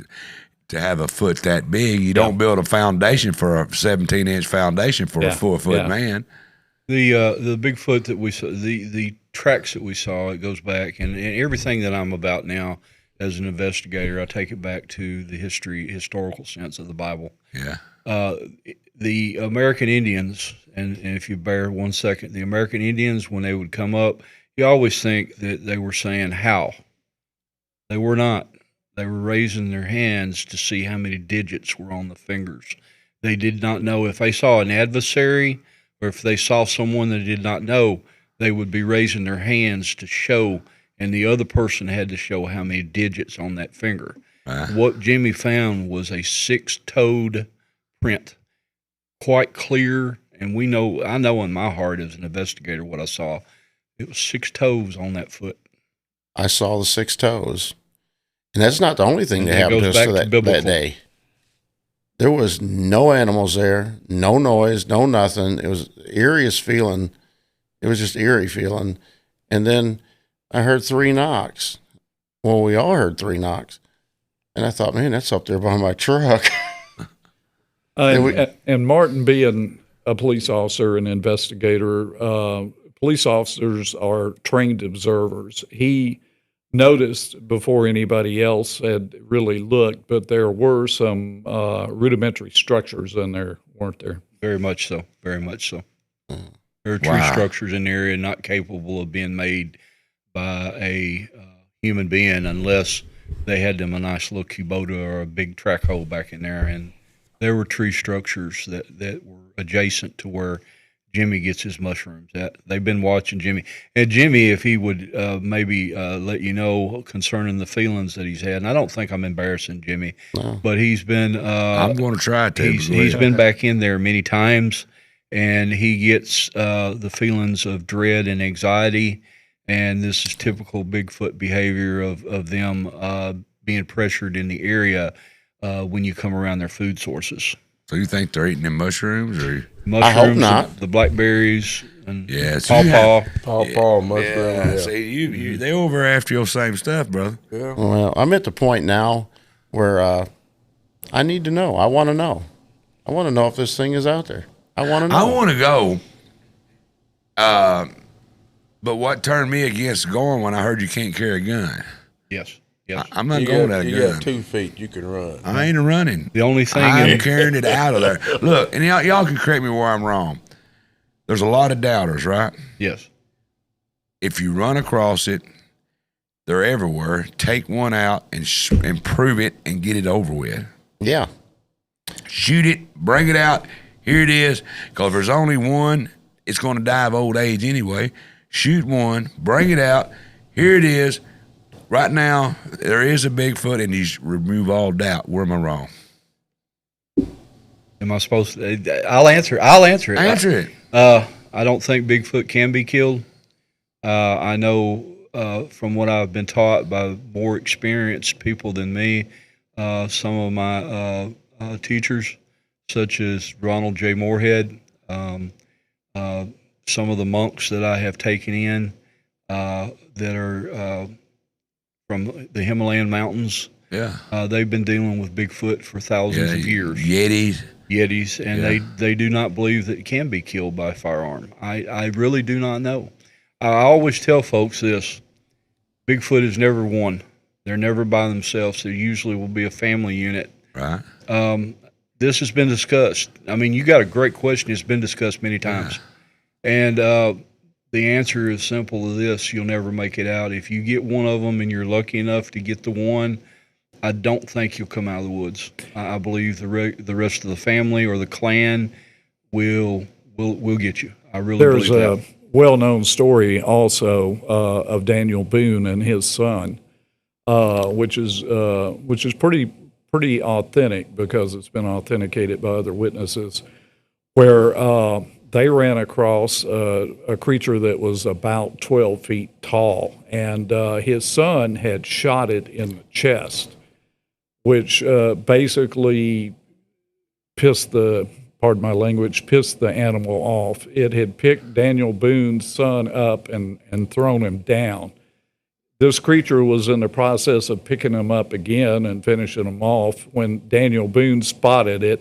to have a foot that big. You don't build a foundation for a 17-inch foundation for a 4-foot man. The Bigfoot that we saw, the tracks that we saw, it goes back, and everything that I'm about now as an investigator, I take it back to the historical sense of the Bible. Yeah. The American Indians, and if you bear 1 second, the American Indians, when they would come up, you always think that they were saying how. They were not. They were raising their hands to see how many digits were on the fingers. They did not know if they saw an adversary or if they saw someone they did not know, they would be raising their hands to show, and the other person had to show how many digits on that finger. What Jimmy found was a 6-toed print, quite clear, and I know in my heart as an investigator what I saw. It was 6 toes on that foot. I saw the 6 toes. And that's not the only thing that happened to us that day. There was no animals there, no noise, no nothing. It was eeriest feeling. It was just eerie feeling. And then I heard 3 knocks. Well, we all heard 3 knocks. And I thought, man, that's up there by my truck. And Martin being a police officer and investigator, police officers are trained observers. He noticed before anybody else had really looked, but there were some rudimentary structures in there, weren't there? Very much so. Very much so. There are tree structures in the area not capable of being made by a human being unless they had them a nice little Kubota or a big track hole back in there. And there were tree structures that were adjacent to where Jimmy gets his mushrooms at. They've been watching Jimmy. And Jimmy, if he would maybe let you know concerning the feelings that he's had, and I don't think I'm embarrassing Jimmy, but he's been I'm going to try to. He's been back in there many times, and he gets the feelings of dread and anxiety, and this is typical Bigfoot behavior of them being pressured in the area. when you come around their food sources. So you think they're eating them mushrooms? Or mushrooms, I hope not. The blackberries and pawpaw, mushroom. See, they over after your same stuff, brother. Yeah. Well, I'm at the point now where I need to know. I want to know. I want to know if this thing is out there. I want to know. I want to go. But what turned me against going when I heard you can't carry a gun? Yes. I'm not going at a gun. You got 2 feet. You can run. I ain't running. The only thing I'm carrying it out of there. Look, and y'all can correct me where I'm wrong. There's a lot of doubters, right? Yes. If you run across it, they're everywhere. Take one out and prove it and get it over with. Yeah. Shoot it, bring it out. Here it is. Because if there's only one, it's going to die of old age anyway. Shoot one, bring it out. Here it is. Right now, there is a Bigfoot, and you remove all doubt. Where am I wrong? Am I supposed to? I'll answer it. Answer it. I don't think Bigfoot can be killed. I know from what I've been taught by more experienced people than me, some of my teachers, such as Ronald J. Moorhead, some of the monks that I have taken in that are from the Himalayan mountains. Yeah. They've been dealing with Bigfoot for thousands of years. Yetis, and they do not believe that it can be killed by a firearm. I really do not know. I always tell folks this: Bigfoot is never one. They're never by themselves. There usually will be a family unit. Right. This has been discussed. I mean, you got a great question. It's been discussed many times. Yeah. And the answer is simple to this: you'll never make it out. If you get one of them and you're lucky enough to get the one, I don't think you'll come out of the woods. I believe the rest of the family or the clan will get you. I really believe that. There's a well-known story also of Daniel Boone and his son, which is pretty authentic because it's been authenticated by other witnesses, where they ran across a creature that was about 12 feet tall, and his son had shot it in the chest, which basically pissed the animal off. It had picked Daniel Boone's son up and thrown him down. This creature was in the process of picking him up again and finishing him off when Daniel Boone spotted it.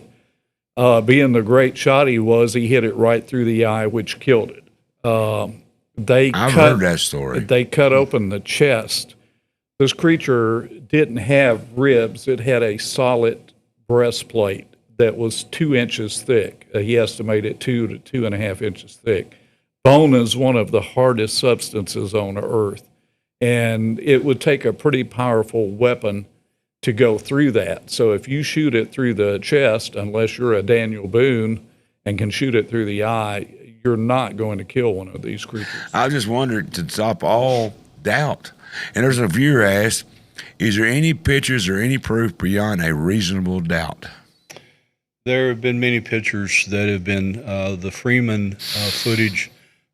Being the great shot he was, he hit it right through the eye, which killed it. I've heard that story. They cut open the chest. This creature didn't have ribs. It had a solid breastplate that was 2 inches thick. He estimated 2 to 2.5 inches thick. Bone is one of the hardest substances on earth, and it would take a pretty powerful weapon to go through that. So if you shoot it through the chest, unless you're a Daniel Boone and can shoot it through the eye, you're not going to kill one of these creatures. I just wondered, to stop all doubt. And there's a viewer asked, is there any pictures or any proof beyond a reasonable doubt? There have been many pictures that have been, the Freeman footage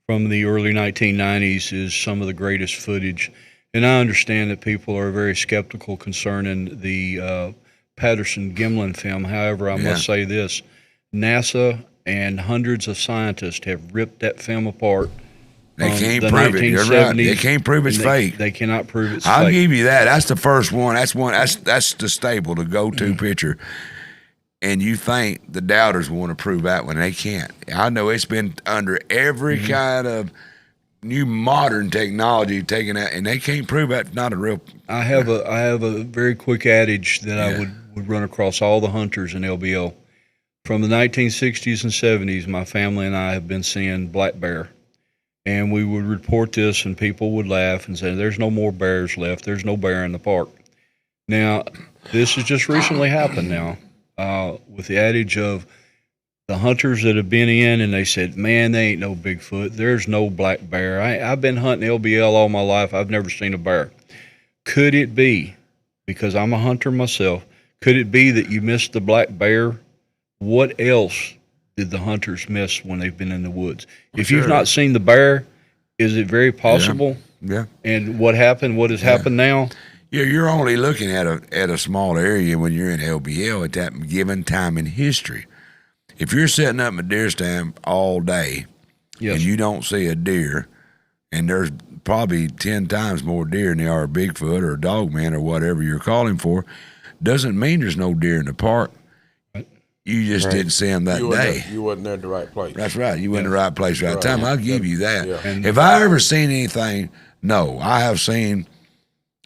from the early 1990s is some of the greatest footage. And I understand that people are very skeptical concerning the Patterson-Gimlin film. However, I must say this: NASA and hundreds of scientists have ripped that film apart. They can't prove it. You're right. They can't prove it's fake. They cannot prove it's fake. I'll give you that. That's the first one. That's the staple, the go-to picture. And you think the doubters want to prove that one. They can't. I know it's been under every kind of new modern technology taken out, and they can't prove that's not a real. I have a very quick adage that I would run across all the hunters in LBL. From the 1960s and 70s, my family and I have been seeing black bear. And we would report this, and people would laugh and say, there's no more bears left. There's no bear in the park. Now, this has just recently happened now with the adage of the hunters that have been in, and they said, man, they ain't no Bigfoot. There's no black bear. I've been hunting LBL all my life. I've never seen a bear. Could it be, because I'm a hunter myself, could it be that you missed the black bear? What else did the hunters miss when they've been in the woods? If you've not seen the bear, is it very possible? Yeah. And what happened? What has happened now? Yeah, you're only looking at a small area when you're in LBL at that given time in history. If you're setting up a deer stand all day and you don't see a deer, and there's probably 10 times more deer than there are Bigfoot or Dogman or whatever you're calling for, doesn't mean there's no deer in the park. You just didn't see them that day. You wasn't there at the right place. That's right. You went in the right place, right time. I'll give you that. Yeah. Have I ever seen anything? No. I have seen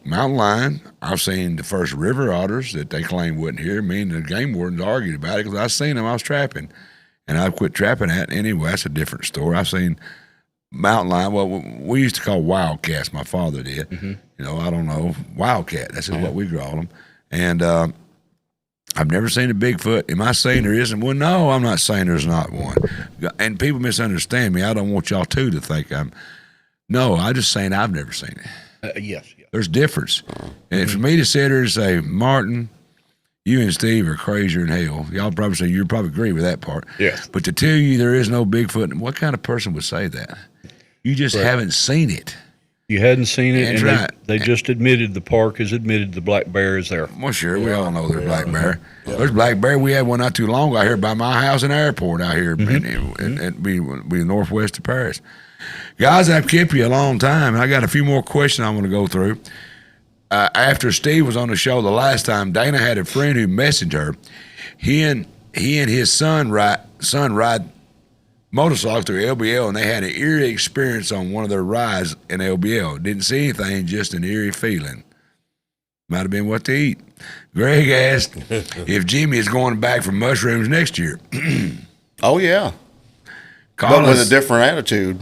mountain lion. I've seen the first river otters that they claim wasn't here. Me and the game wardens argued about it because I seen them. I was trapping. And I quit trapping at anyway. That's a different story. I've seen mountain lion. Well, we used to call wildcats. My father did. Mm-hmm. You know, I don't know. Wildcat. That's just what we call them. And I've never seen a Bigfoot. Am I saying there isn't one? No, I'm not saying there's not one. And people misunderstand me. I don't want y'all to think I'm. No, I'm just saying I've never seen it. Yes. There's difference. And for me to sit here and say, Martin, you and Steve are crazier than hell. Y'all probably say you probably agree with that part. Yes. But to tell you there is no Bigfoot, what kind of person would say that? You just haven't seen it. You hadn't seen it, That's and they just admitted, the park has admitted the black bear is there. Well, sure, we all know there's black bear. Yeah. There's black bear. We had one not too long ago out here by my house in the airport out here at be northwest of Paris. Guys, I've kept you a long time, and I got a few more questions I want to go through. After Steve was on the show the last time, Dana had a friend who messaged her. He and his son ride motorcycles through LBL, and they had an eerie experience on one of their rides in LBL. Didn't see anything, just an eerie feeling. Might have been what to eat. Greg asked if Jimmy is going back for mushrooms next year. Oh, yeah. But with a different attitude.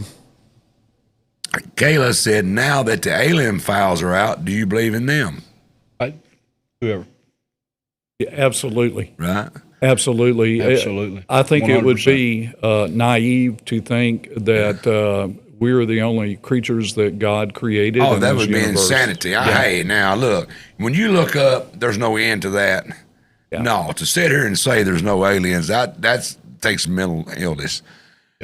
Kayla said, now that the alien files are out, do you believe in them? Whoever. Yeah, absolutely. Right? Absolutely. I think 100%. It would be naive to think that we're the only creatures that God created. Oh, that would be universe. Insanity. Hey, now look, when you look up, there's no end to that. Yeah. No, to sit here and say there's no aliens, that takes mental illness.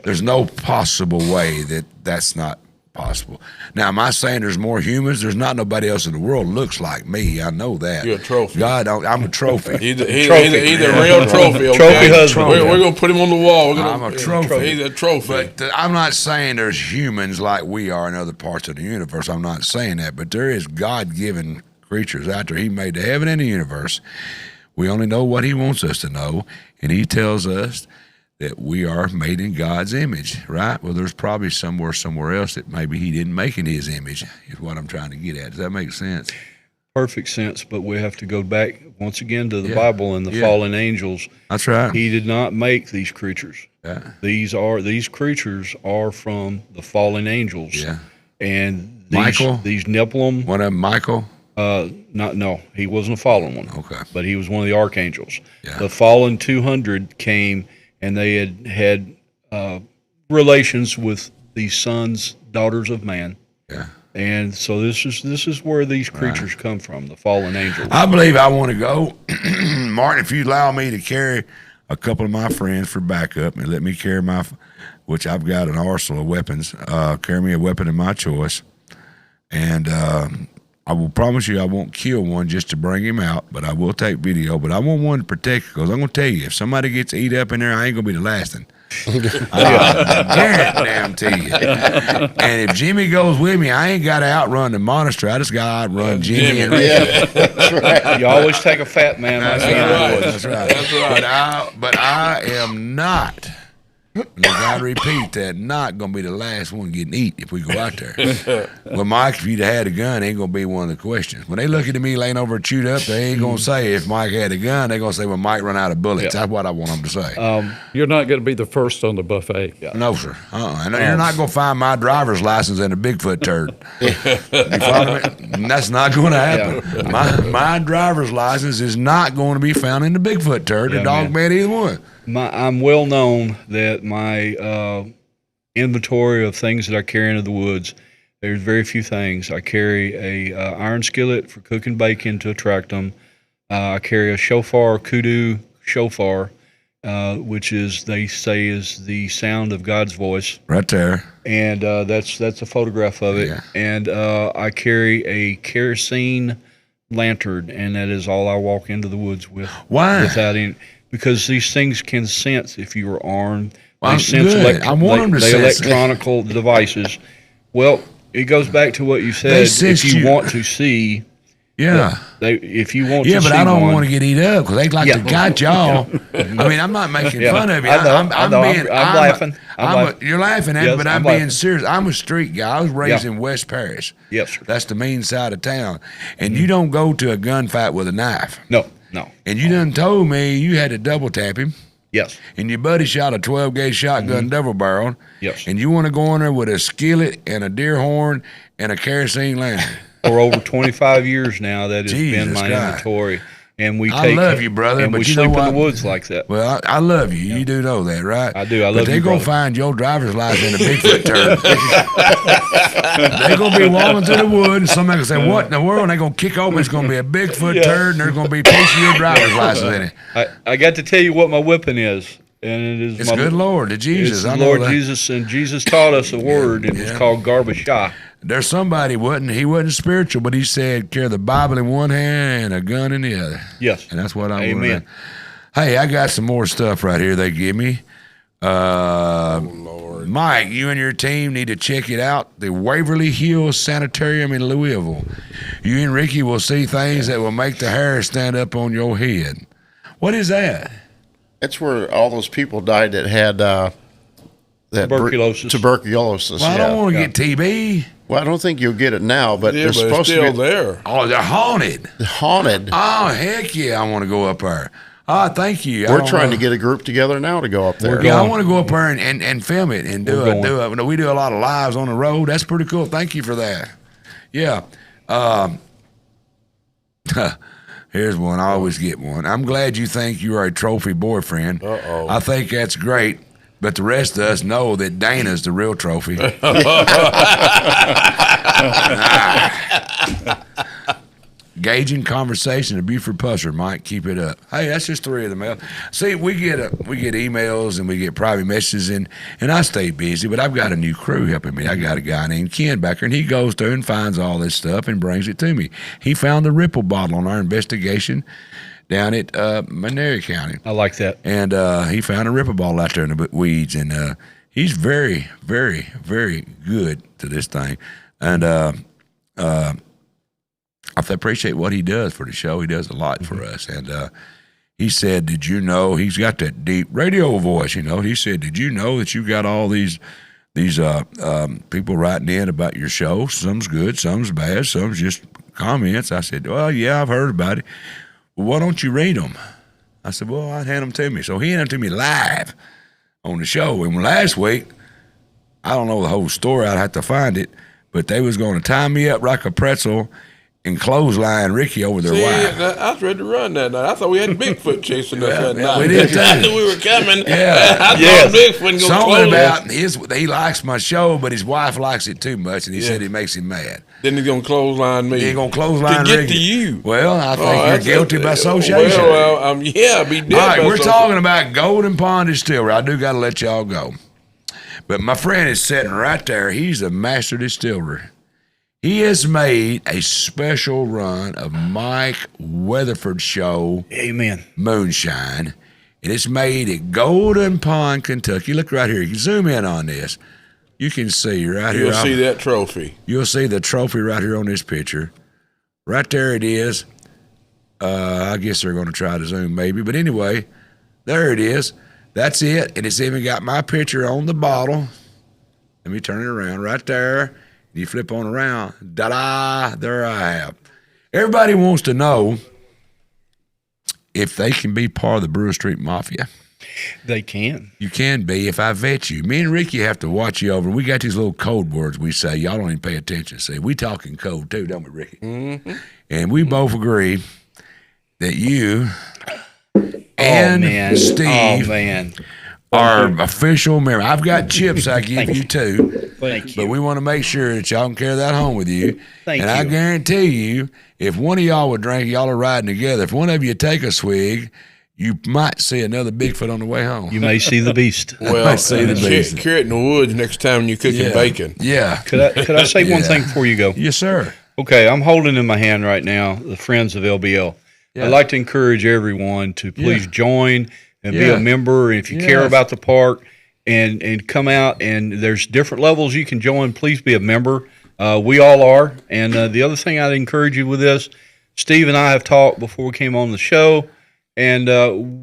There's no possible way that's not possible. Now, am I saying there's more humans? There's not nobody else in the world looks like me. I know that. You're a trophy. God, I'm a trophy. He's a real trophy. Okay? Trophy husband. We're going to put him on the wall. I'm a trophy. He's a trophy. But I'm not saying there's humans like we are in other parts of the universe. I'm not saying that. But there is God-given creatures out there. He made the heaven and the universe. We only know what he wants us to know. And he tells us that we are made in God's image, right? Well, there's probably somewhere else that maybe he didn't make in his image, is what I'm trying to get at. Does that make sense? Perfect sense, but we have to go back once again to the Bible and the fallen angels. That's right. He did not make these creatures. Yeah. These creatures are from the fallen angels. Yeah. And these Nephilim. One of them, Michael? No, he wasn't a fallen one. Okay. But he was one of the archangels. Yeah. The fallen 200 came, and they had relations with these sons, daughters of man. Yeah. And so this is where these creatures come from, the fallen angels. I believe I want to go. Martin, if you allow me to carry a couple of my friends for backup and let me carry which I've got an arsenal of weapons, carry me a weapon of my choice. And I will promise you I won't kill one just to bring him out, but I will take video. But I want one to protect, because I'm going to tell you, if somebody gets eat up in there, I ain't going to be the last one. Guarantee you. And if Jimmy goes with me, I ain't got to outrun the monastery. I just got to outrun Jimmy. That's right. You always take a fat man. That's right. But I am not. And I gotta repeat that, not gonna be the last one getting eat if we go out there. Well, Mike, if you'd had a gun, ain't gonna be one of the questions. When they look at me laying over chewed up, they ain't gonna say if Mike had a gun. They're gonna say, well, Mike run out of bullets. That's what I want them to say. You're not gonna be the first on the buffet. Yeah. No, sir. And you're not gonna find my driver's license in a Bigfoot turd. You follow me? That's not gonna happen. Yeah. My driver's license is not going to be found in the Bigfoot turd, the Dogman, either one. I'm well known that my inventory of things that I carry into the woods, there's very few things. I carry a iron skillet for cooking bacon to attract them. I carry a shofar, kudu shofar, which is, they say, is the sound of God's voice. Right there. And that's a photograph of it. Yeah. And I carry a kerosene lantern, and that is all I walk into the woods with. Why? Without any, because these things can sense if you are armed. Well, They sense I want them to sense. electronical devices. Well, it goes back to what you They said. sense If you you. want to see, Yeah. if you want Yeah, to but see I don't one, want to get eat up because they like to got y'all. I mean, I'm not making fun of you. I'm laughing. You're laughing at Yes, it, but I'm I'm being laughing. serious. I'm a street guy. I was raised Yeah. in West Parish. Yes, sir. That's the mean side of town. And you don't go to a gunfight with a knife. No. And you done told me you had to double tap him. Yes. And your buddy shot a 12-gauge shotgun double barreled. Yes. And you want to go in there with a skillet and a deer horn and a kerosene lantern. For over 25 years now, that has been Jesus my God. inventory. And we I take love you, brother, and but we you know sleep in what? the woods like that. Well, I love you. You do know that, right? I do. I But love they you, gonna brother. find your driver's license in a Bigfoot turd. They gonna be walking through the woods, and somebody gonna say, "What in the world?" And they gonna kick open. It's gonna be a Bigfoot turd, and there's gonna be a piece of your driver's license in it. I got to tell you what my weapon is, and it is It's my good Lord, the Jesus. It's I the know Lord that. Jesus, and Jesus taught us a word, and it's called garbashah. There's somebody he wasn't spiritual, but he said carry the Bible in one hand and a gun in the other. Yes, and that's what I'm. Amen. Hey, I got some more stuff right here they give me. Lord. Mike, you and your team need to check it out. The Waverly Hills Sanitarium in Louisville. You and Ricky will see things that will make the hair stand up on your head. What is that? It's where all those people died that had that tuberculosis. Tuberculosis. Well, I don't want to get TB. Well, I don't think you'll get it now, but Yeah, they're but it's supposed still to be there. Oh, they're haunted. Haunted. Oh, heck yeah, I want to go up there. Oh, thank you. We're trying to get a group together now to go up there. Yeah, I want to go up there and film it and do it. We do a lot of lives on the road. That's pretty cool. Thank you for that. Yeah. Here's one. I always get one. I'm glad you think you are a trophy boyfriend. Uh-oh. I think that's great, but the rest of us know that Dana's the real trophy. Gauging conversation, a Buford Pusser. Mike, keep it up. Hey, that's just 3 of them. See, we get emails and we get private messages, and I stay busy, but I've got a new crew helping me. I got a guy named Ken back there, and he goes through and finds all this stuff and brings it to me. He found the Ripple bottle on our investigation down at Manera County. I like that. And he found a Ripple bottle out there in the weeds, and he's very, very, very good to this thing. And I appreciate what he does for the show. He does a lot for us. And he said, did you know, he's got that deep radio voice, you know. He said, did you know that you got all these people writing in about your show? Some's good, some's bad, some's just comments. I said, well, yeah, I've heard about it. Well, why don't you read them? I said, well, I'd hand them to me. So he handed them to me live on the show. And last week, I don't know the whole story. I'd have to find it. But they was going to tie me up like a pretzel and clothesline Ricky over their wife. I was ready to run that night. I thought we had Bigfoot chasing us that night. We did too. I knew we were coming. Yeah. I thought Bigfoot was Something going to about he likes my show, but his wife likes it too much, and he said it makes him mad. Then he's going to clothesline me. He ain't going to clothesline to get Ricky. to you. Well, I think you're guilty by association. Well, yeah, be dead. All right, by we're association. talking about Golden Pond Distillery. I do got to let y'all go. But my friend is sitting right there. He's a master distiller. He has made a special run of Mike Weatherford Show moonshine, and it's made at Golden Pond, Kentucky. Look right here. You can zoom in on this. You can see right here. You'll see that trophy. You'll see the trophy right here on this picture. Right there it is. I guess they're going to try to zoom maybe, but anyway, there it is. That's it, and it's even got my picture on the bottle. Let me turn it around right there. You flip on around, da-da, there I have. Everybody wants to know if they can be part of the Brewer Street Mafia. They can. You can be if I vet you. Me and Ricky have to watch you over. We got these little code words we say. Y'all don't even pay attention. See, we talking code too, don't we, Ricky? Mm-hmm. And we both agree that you and Steve are official members. I've got chips I give you too. Thank you. But we want to make sure that y'all can carry that home with you. Thank and you. I guarantee you, if one of y'all would drink, y'all are riding together. If one of you take a swig, you might see another Bigfoot on the way home. You may see the beast. Well, see the beast. Carry it in the woods next time you're cooking bacon. Yeah. Could I say one thing before you go? Yes, sir. Okay, I'm holding in my hand right now the Friends of LBL. Yeah. I'd like to encourage everyone to please join and be Yeah. a member. If you care about the park and come out, and there's different levels you can join, please be a member. We all are. And the other thing I'd encourage you with this, Steve and I have talked before we came on the show, and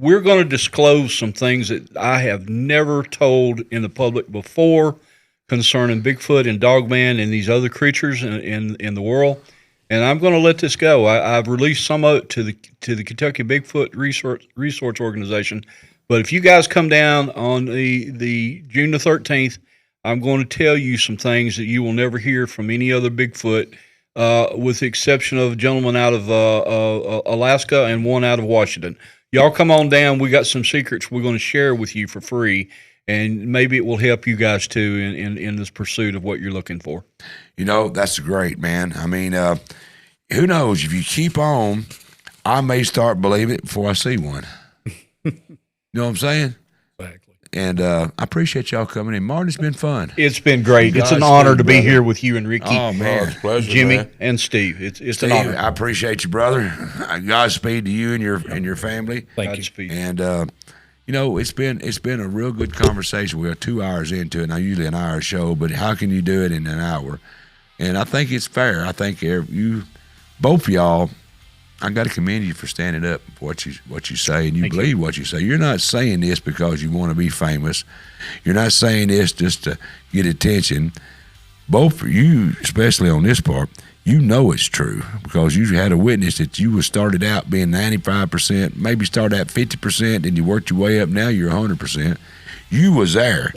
we're going to disclose some things that I have never told in the public before concerning Bigfoot and Dogman and these other creatures in the world. And I'm going to let this go. I've released some of it to the Kentucky Bigfoot Resource Organization. But if you guys come down on the June the 13th, I'm going to tell you some things that you will never hear from any other Bigfoot, with the exception of a gentleman out of Alaska and one out of Washington. Y'all come on down. We got some secrets we're going to share with you for free, and maybe it will help you guys too in this pursuit of what you're looking for. You know, that's great, man. I mean, who knows? If you keep on, I may start believing it before I see one. You know what I'm saying? Exactly. And I appreciate y'all coming in. Martin, it's been fun. It's been great. It's an honor to be here with you and Ricky. Oh, man. it's a pleasure, Jimmy man. and Steve. It's Steve, an honor. I appreciate you, brother. Godspeed to you and your family. Thank you. And you know, it's been a real good conversation. We're 2 hours into it. Now, usually an hour show, but how can you do it in an hour? And I think it's fair. I think you, both of y'all, I got to commend you for standing up for what you say, and you believe what you say. You're not saying this because you want to be famous. You're not saying this just to get attention. Both of you, especially on this part, you know it's true because you had a witness that you was started out being 95%, maybe started at 50%, and you worked your way up. Now you're 100%. You was there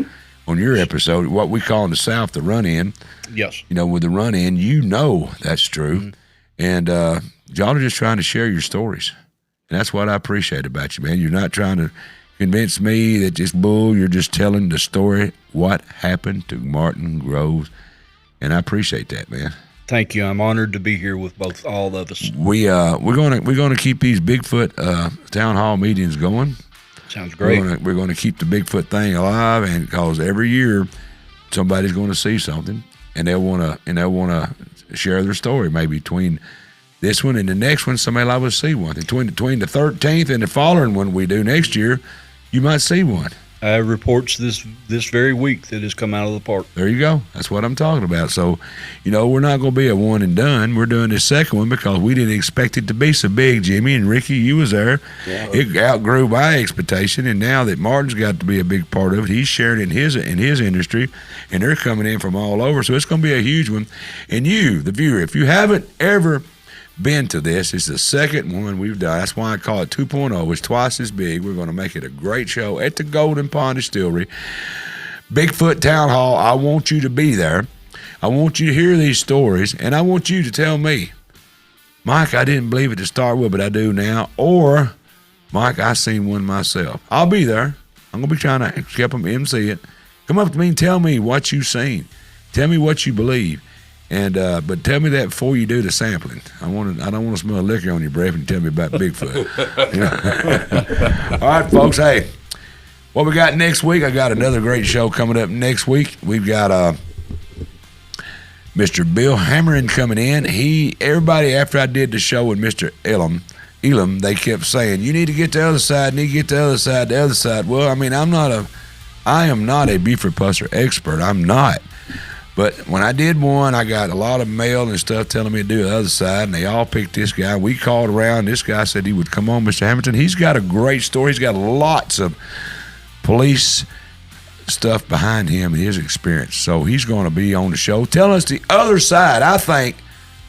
on your episode, what we call in the South the run-in. Yes. You know, with the run-in, you know that's true. Mm-hmm. And y'all are just trying to share your stories. And that's what I appreciate about you, man. You're not trying to convince me that it's bull. You're just telling the story, what happened to Martin Groves. And I appreciate that, man. Thank you. I'm honored to be here with all of us. We're gonna keep these Bigfoot town hall meetings going. Sounds great. We're gonna keep the Bigfoot thing alive, and because every year somebody's going to see something, and they'll wanna share their story. Maybe between this one and the next one, somebody will to see one. Between the 13th and the following one we do next year, you might see one. I have reports this very week that has come out of the park. There you go. That's what I'm talking about. So, you know, we're not going to be a one and done. We're doing this second one because we didn't expect it to be so big, Jimmy. And Ricky, you was there. Yeah. It outgrew my expectation. And now that Martin's got to be a big part of it, he's sharing in his industry, and they're coming in from all over. So it's going to be a huge one. And you, the viewer, if you haven't ever been to this, it's the second one we've done. That's why I call it 2.0. It's twice as big. We're going to make it a great show at the Golden Pond Distillery. Bigfoot Town Hall. I want you to be there. I want you to hear these stories, and I want you to tell me, Mike, I didn't believe it to start with, but I do now. Or, Mike, I seen one myself. I'll be there. I'm going to be trying to help them MC it. Come up to me and tell me what you've seen. Tell me what you believe. And but tell me that before you do the sampling. I don't want to smell liquor on your breath and tell me about Bigfoot. All right, folks. Hey, what we got next week? I got another great show coming up next week. We've got Mr. Bill Hammerin coming in. Everybody after I did the show with Mr. Elam, they kept saying, "You need to get to the other side. Need to get to the other side." Well, I mean, I am not a Bigfoot expert. I'm not. But when I did one, I got a lot of mail and stuff telling me to do the other side, and they all picked this guy. We called around. This guy said he would come on, Mr. Hamilton. He's got a great story. He's got lots of police stuff behind him and his experience. So he's going to be on the show. Tell us the other side. I think,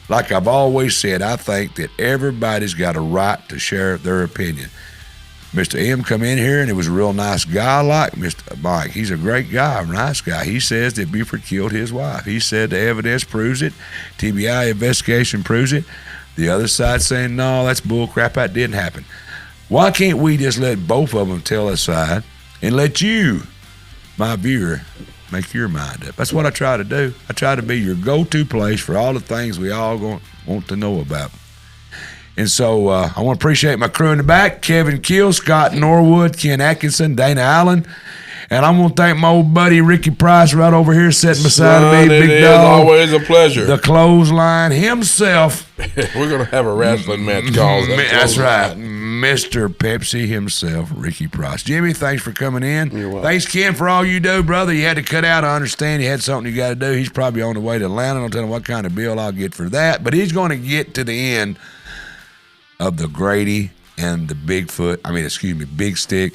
like I've always said, I think that everybody's got a right to share their opinion. Mr. M come in here, and it was a real nice guy like Mr. Mike. He's a great guy, a nice guy. He says that Buford killed his wife. He said the evidence proves it. TBI investigation proves it. The other side saying, no, that's bull crap. That didn't happen. Why can't we just let both of them tell a side and let you, my viewer, make your mind up? That's what I try to do. I try to be your go-to place for all the things we all want to know about. And so I want to appreciate my crew in the back, Kevin Keel, Scott Norwood, Ken Atkinson, Dana Allen, And I'm going to thank my old buddy Ricky Price right over here sitting beside me. Big It is dog. always a pleasure. The clothesline himself. We're going to have a wrestling match called That's right. Mr. Pepsi himself, Ricky Price. Jimmy, thanks for coming in. You're welcome. Thanks, Ken, for all you do, brother. You had to cut out. I understand you had something you got to do. He's probably on the way to Atlanta. I'll tell him what kind of bill I'll get for that. But he's going to get to the end of the Grady and the Big Stick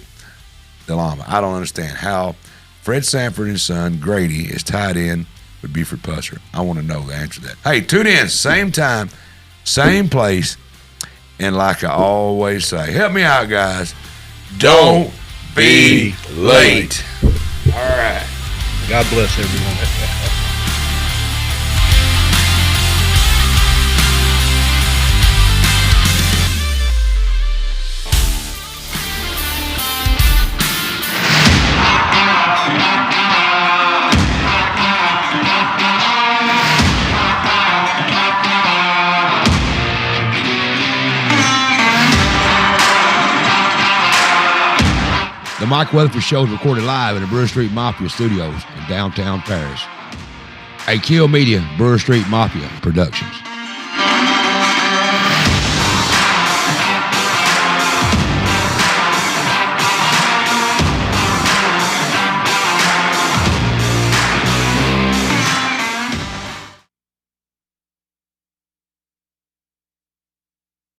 dilemma. I don't understand how Fred Sanford and his son, Grady, is tied in with Buford Pusser. I want to know the answer to that. Hey, tune in, same time, same place, and like I always say, help me out, guys. Don't be late. All right. God bless everyone. The Mike Weatherford Show is recorded live in the Brewer Street Mafia Studios in downtown Paris. A Kill Media, Brewer Street Mafia Productions.